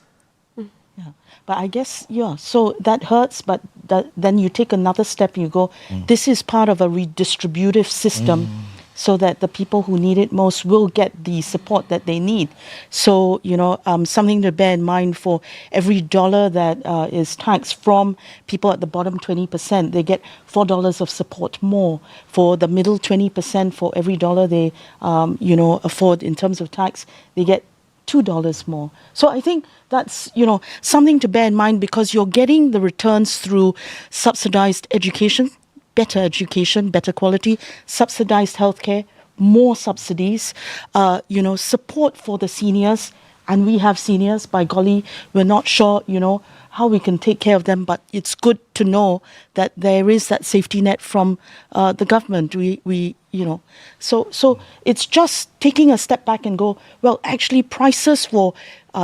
But I guess, so that hurts, but then you take another step and you go, this is part of a redistributive system so that the people who need it most will get the support that they need. So, something to bear in mind: for every dollar that is taxed from people at the bottom 20%, they get $4 of support more. For the middle 20%, for every dollar they, afford in terms of tax, they get $2 more. So I think that's, something to bear in mind, because you're getting the returns through subsidized education, better quality, subsidized healthcare, more subsidies, support for the seniors. And we have seniors, by golly, we're not sure, how we can take care of them, but it's good to know that there is that safety net from the government. So it's just taking a step back and go, well, actually prices for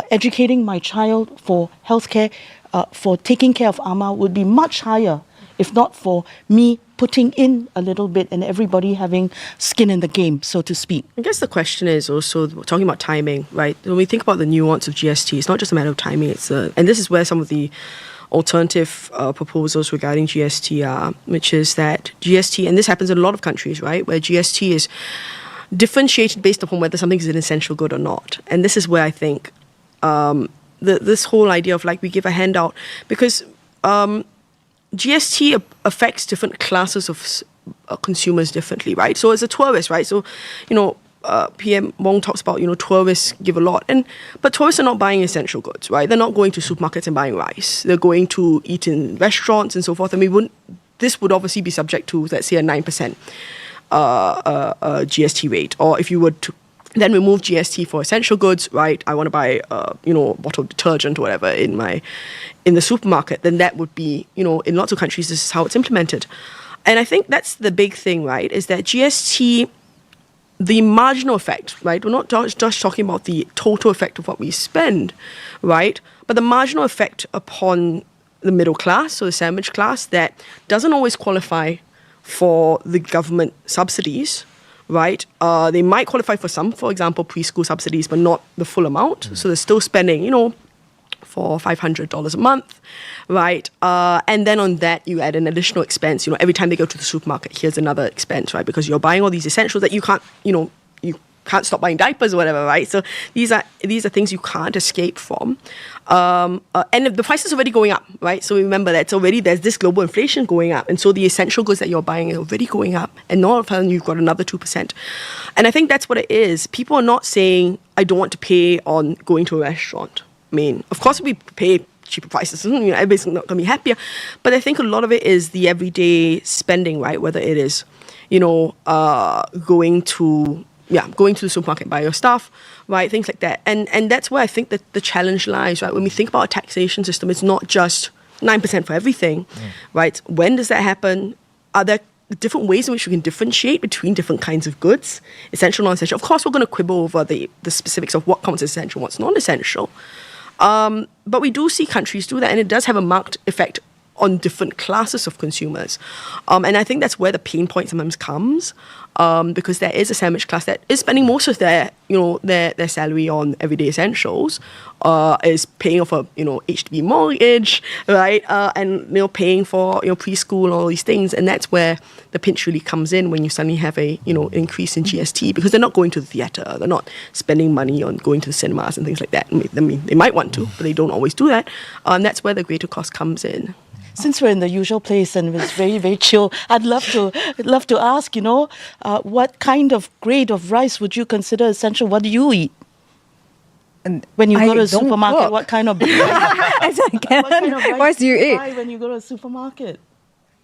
educating my child, for healthcare, for taking care of Amma would be much higher if not for me putting in a little bit and everybody having skin in the game, so to speak. I guess the question is also talking about timing, right? When we think about the nuance of GST, it's not just a matter of timing. And this is where some of the alternative proposals regarding GST are, which is that GST, and this happens in a lot of countries, right, where GST is differentiated based upon whether something is an essential good or not. And this is where I think this whole idea of we give a handout, because GST affects different classes of consumers differently, right? So as a tourist, right? So, PM Wong talks about, tourists give a lot. But tourists are not buying essential goods, right? They're not going to supermarkets and buying rice. They're going to eat in restaurants and so forth. And this would obviously be subject to, let's say, a 9% GST rate. Or if you were to then remove GST for essential goods, right? I want to buy, a bottle of detergent or whatever in the supermarket, then that would be, in lots of countries, this is how it's implemented. And I think that's the big thing, right? Is that GST, the marginal effect, right? We're not just talking about the total effect of what we spend, right? But the marginal effect upon the middle class, or the sandwich class, that doesn't always qualify for the government subsidies, right? They might qualify for some, for example, preschool subsidies, but not the full amount. So they're still spending, $400 or $500 a month, right? And then on that, you add an additional expense. Every time they go to the supermarket, here's another expense, right? Because you're buying all these essentials that you can't, you can't stop buying diapers or whatever, right? So these are things you can't escape from. And the price is already going up, right? So remember that there's this global inflation going up. And so the essential goods that you're buying are already going up. And all of a sudden you've got another 2%. And I think that's what it is. People are not saying, I don't want to pay on going to a restaurant. I mean, of course we pay cheaper prices, everybody's not going to be happier. But I think a lot of it is the everyday spending, right? Whether it is, going to the supermarket, buy your stuff, right? Things like that. And that's where I think that the challenge lies, right? When we think about a taxation system, it's not just 9% for everything, right? When does that happen? Are there different ways in which we can differentiate between different kinds of goods, essential, non-essential? Of course, we're going to quibble over the specifics of what counts as essential, what's non-essential. But we do see countries do that, and it does have a marked effect on different classes of consumers. And I think that's where the pain point sometimes comes, because there is a sandwich class that is spending most of their salary on everyday essentials, is paying off a, HDB mortgage, right? And, paying for, preschool and all these things. And that's where the pinch really comes in when you suddenly have a, increase in GST, because they're not going to the theatre, they're not spending money on going to the cinemas and things like that. I mean, they might want to, but they don't always do that. And that's where the greater cost comes in. Since we're in the usual place and it's very, very chill, I'd love to ask, what kind of grade of rice would you consider essential? What do you eat? And when you go to a supermarket, what kind of rice do you eat? When you go to a supermarket?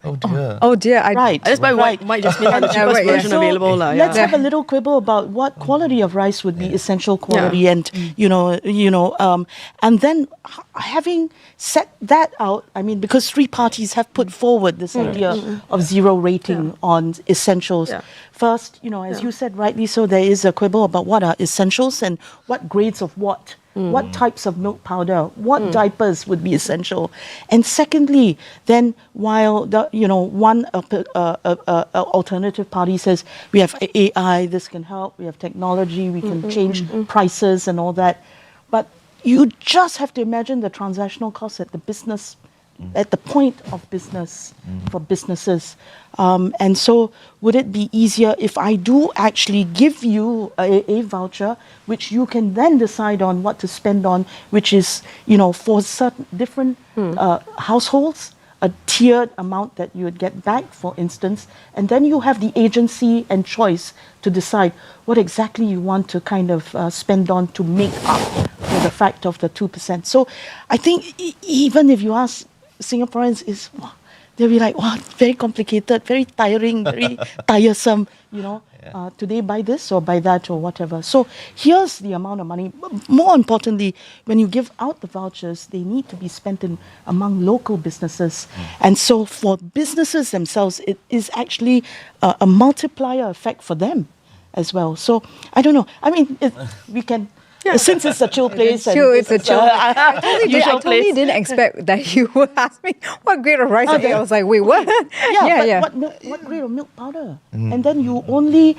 Oh dear. Oh dear. Right. That's why might just be the cheapest version So available. let's have a little quibble about what quality of rice would be essential quality, and and then having set that out. I mean, because three parties have put forward this idea of zero rating on essentials. Yeah. First, as you said rightly so, there is a quibble about what are essentials and what grades of what. What types of milk powder, what diapers would be essential, and secondly, then while one alternative party says we have AI, this can help, we have technology, we can change prices and all that, but you just have to imagine the transactional costs at the business, at the point of business for businesses. And so would it be easier if I do actually give you a voucher, which you can then decide on what to spend on, which is, for certain different households, a tiered amount that you would get back, for instance, and then you have the agency and choice to decide what exactly you want to kind of spend on to make up for the fact of the 2%. So I think even if you ask Singaporeans, they'll be like, wow, very complicated, very tiring, very tiresome, do they buy this or buy that or whatever? So here's the amount of money. More importantly, when you give out the vouchers, they need to be spent among local businesses. And so for businesses themselves, it is actually a multiplier effect for them as well. So I don't know. I mean, we can... Since it's a chill place. It's a chill. I totally place. didn't expect that you would ask me what grade of rice. I was like, wait, what? What grade of milk powder? And then you only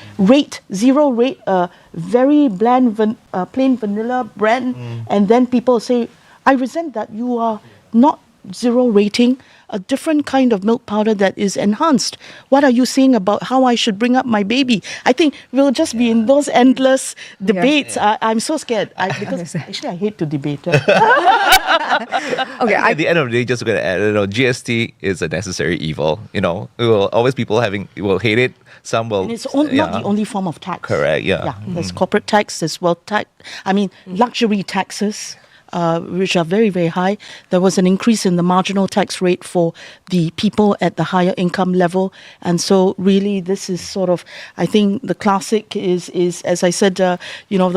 zero rate a very bland, plain vanilla brand, and then people say, I resent that you are not zero rating a different kind of milk powder that is enhanced. What are you saying about how I should bring up my baby? I think we'll just be in those endless debates. I'm so scared because actually I hate to debate. Okay, at the end of the day, just going to add, GST is a necessary evil. It will always will hate it. Some will. And it's not the only form of tax. Correct. Yeah. There's corporate tax. There's wealth tax. I mean, luxury taxes. Which are very, very high. There was an increase in the marginal tax rate for the people at the higher income level. And so really this is sort of, I think the classic is as I said, the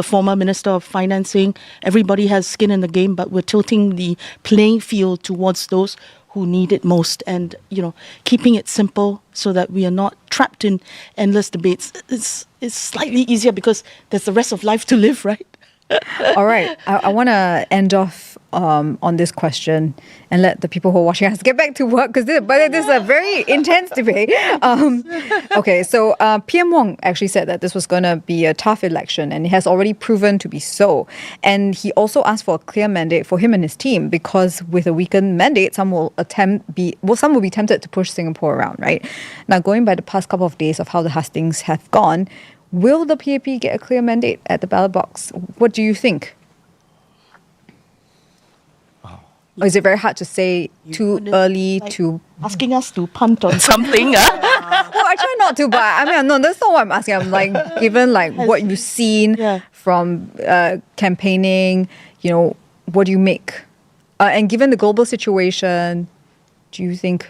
former Minister of Financing, everybody has skin in the game, but we're tilting the playing field towards those who need it most, and keeping it simple so that we are not trapped in endless debates. It's slightly easier because there's the rest of life to live, right? All right. I want to end off on this question and let the people who are watching us get back to work, because this is a very intense debate. Okay, so PM Wong actually said that this was going to be a tough election, and it has already proven to be so. And he also asked for a clear mandate for him and his team, because with a weakened mandate, some will be tempted to push Singapore around, right? Now, going by the past couple of days of how the hustings have gone, will the PAP get a clear mandate at the ballot box? What do you think? Or is it very hard to say too early to... Asking us to punt on something? Well, I try not to, but I mean, no, that's not what I'm asking. I'm like, given what you've seen from campaigning, what do you make? And given the global situation, do you think...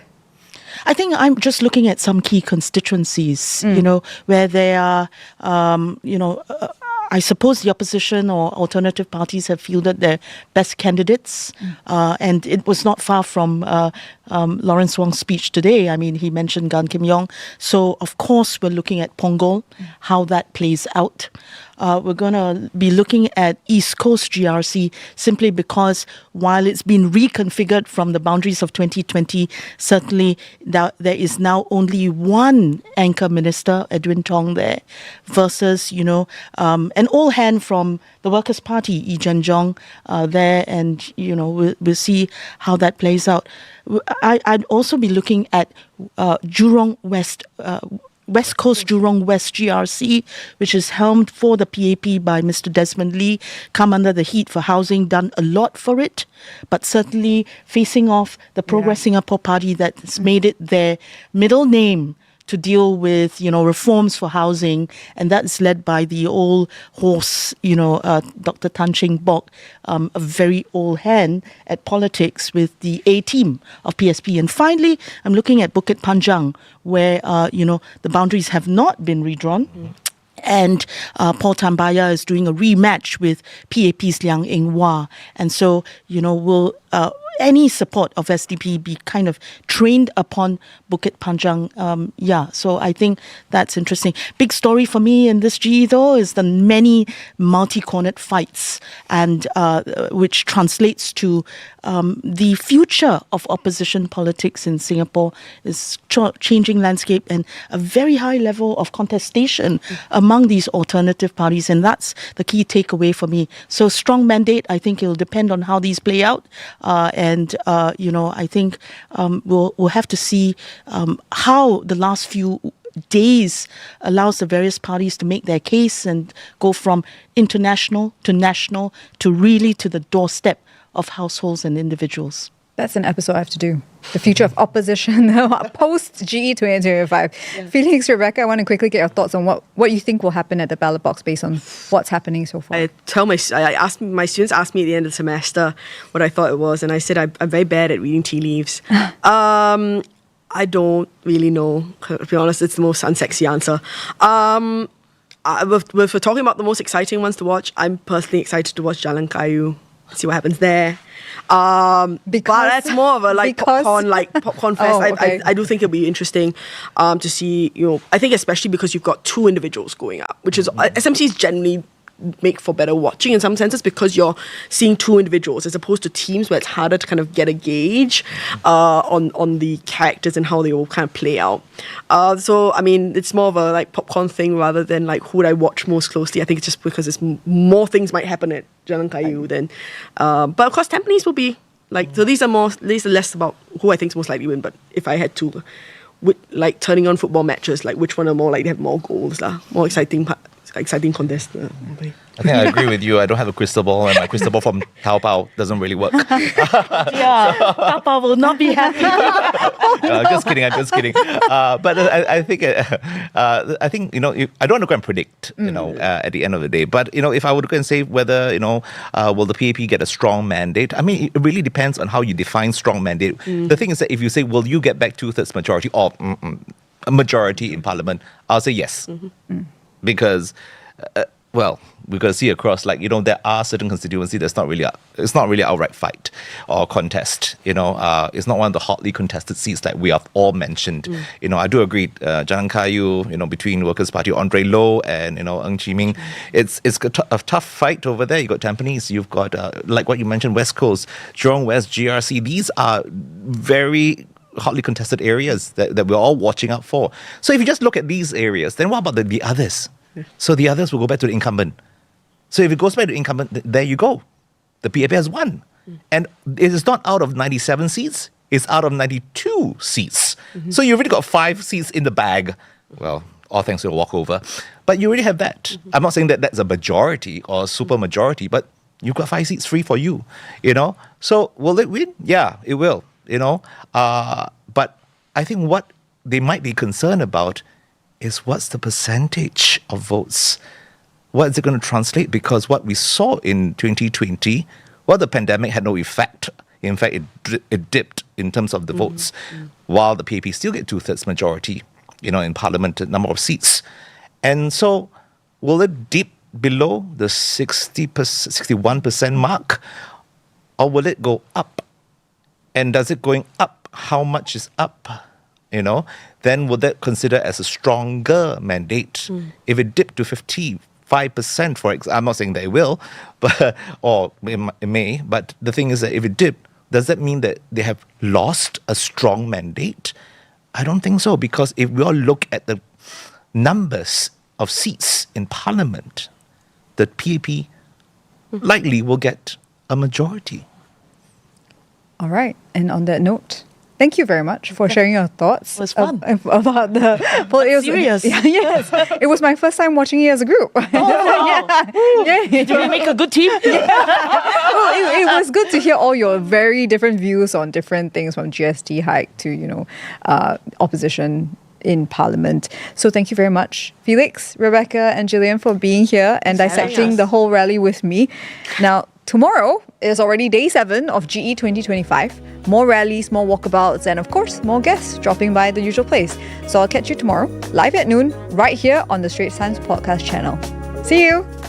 I think I'm just looking at some key constituencies, where there are, I suppose the opposition or alternative parties have fielded their best candidates. And it was not far from Lawrence Wong's speech today. I mean, he mentioned Gan Kim Yong. So, of course, we're looking at Punggol, how that plays out. We're going to be looking at East Coast GRC simply because while it's been reconfigured from the boundaries of 2020, certainly there is now only one anchor minister, Edwin Tong, there, versus, an old hand from the Workers' Party, Yi Zhenjiang, there, and, we'll see how that plays out. I'd also be looking at Jurong West Coast Jurong West GRC, which is helmed for the PAP by Mr. Desmond Lee, come under the heat for housing, done a lot for it, but certainly facing off the Progress Singapore Party that's made it their middle name to deal with, reforms for housing, and that's led by the old horse, Dr. Tan Cheng Bock, a very old hand at politics with the A team of PSP. And finally, I'm looking at Bukit Panjang, where, the boundaries have not been redrawn. And Paul Tambaya is doing a rematch with PAP's Liang Eng Wah. And so, will any support of SDP be kind of trained upon Bukit Panjang? So I think that's interesting. Big story for me in this GE, though, is the many multi-cornered fights, and which translates to the future of opposition politics in Singapore is changing landscape and a very high level of contestation among these alternative parties, and that's the key takeaway for me. So strong mandate, I think it'll depend on how these play out, and I think we'll have to see how the last few days allows the various parties to make their case and go from international to national to really to the doorstep of households and individuals. That's an episode I have to do. The future of opposition post GE 2025. Yeah. Felix, Rebecca, I want to quickly get your thoughts on what you think will happen at the ballot box based on what's happening so far. My students asked me at the end of the semester what I thought it was, and I said I'm very bad at reading tea leaves. I don't really know. To be honest, it's the most unsexy answer. If we're talking about the most exciting ones to watch, I'm personally excited to watch Jalan Kayu. See what happens there. But that's more of a popcorn fest. Okay. I do think it'll be interesting to see, I think especially because you've got two individuals going up, which is SMCs generally make for better watching in some senses because you're seeing two individuals as opposed to teams where it's harder to kind of get a gauge on the characters and how they will kind of play out. So I mean, it's more of a popcorn thing rather than who would I watch most closely. I think it's just because it's more things might happen at Jalan Kayu than but of course Tampines will be so these are less about who I think is most likely to win, but if I had to turning on football matches, which one are more likely to have more goals, more exciting contest. I think I agree with you. I don't have a crystal ball, and my crystal ball from Taobao doesn't really work. Taobao will not be happy. I'm just kidding. But I think I don't want to go and predict, at the end of the day. But if I were to go and say whether will the PAP get a strong mandate, I mean, it really depends on how you define strong mandate. The thing is that if you say, will you get back 2/3 majority or a majority in Parliament, I'll say yes. Because, we've got to see across, there are certain constituencies that's it's not really outright fight or contest. It's not one of the hotly contested seats that we have all mentioned. I do agree, Jalan Kayu, between Workers' Party, Andre Loh and, Ng Chee Ming, it's a tough fight over there. You've got Tampines, you've got, like what you mentioned, West Coast, Jurong West, GRC. These are very hotly contested areas that we're all watching out for. So if you just look at these areas, then what about the others? So the others will go back to the incumbent. So if it goes back to the incumbent, there you go. The PAP has won. And it is not out of 97 seats, it's out of 92 seats. So you already got 5 seats in the bag. Well, all thanks to a walkover. But you already have that. I'm not saying that that's a majority or a super majority, but you've got 5 seats free for you. So will it win? Yeah, it will. But I think what they might be concerned about is what's the percentage of votes? What is it going to translate? Because what we saw in 2020, the pandemic had no effect. In fact, it dipped in terms of the votes, while the PAP still get 2/3 majority, in Parliament, number of seats. And so, will it dip below the 61% mark, or will it go up? And does it going up? How much is up? Then would that consider as a stronger mandate? If it dipped to 55%, for example, I'm not saying that it will, but or it may. But the thing is that if it dipped, does that mean that they have lost a strong mandate? I don't think so, because if we all look at the numbers of seats in Parliament, the PAP likely will get a majority. All right. And on that note, thank you very much for sharing your thoughts. It was fun. About the... Well, it was serious. Yes. It was my first time watching it as a group. Did we make a good team? Well, it was good to hear all your very different views on different things, from GST hike to, opposition in Parliament. So thank you very much, Felix, Rebecca and Gillian, for being here and dissecting the whole rally with me. Now, tomorrow is already day 7 of GE 2025. More rallies, more walkabouts, and of course, more guests dropping by the usual place. So I'll catch you tomorrow, live at noon, right here on the Straits Times podcast channel. See you!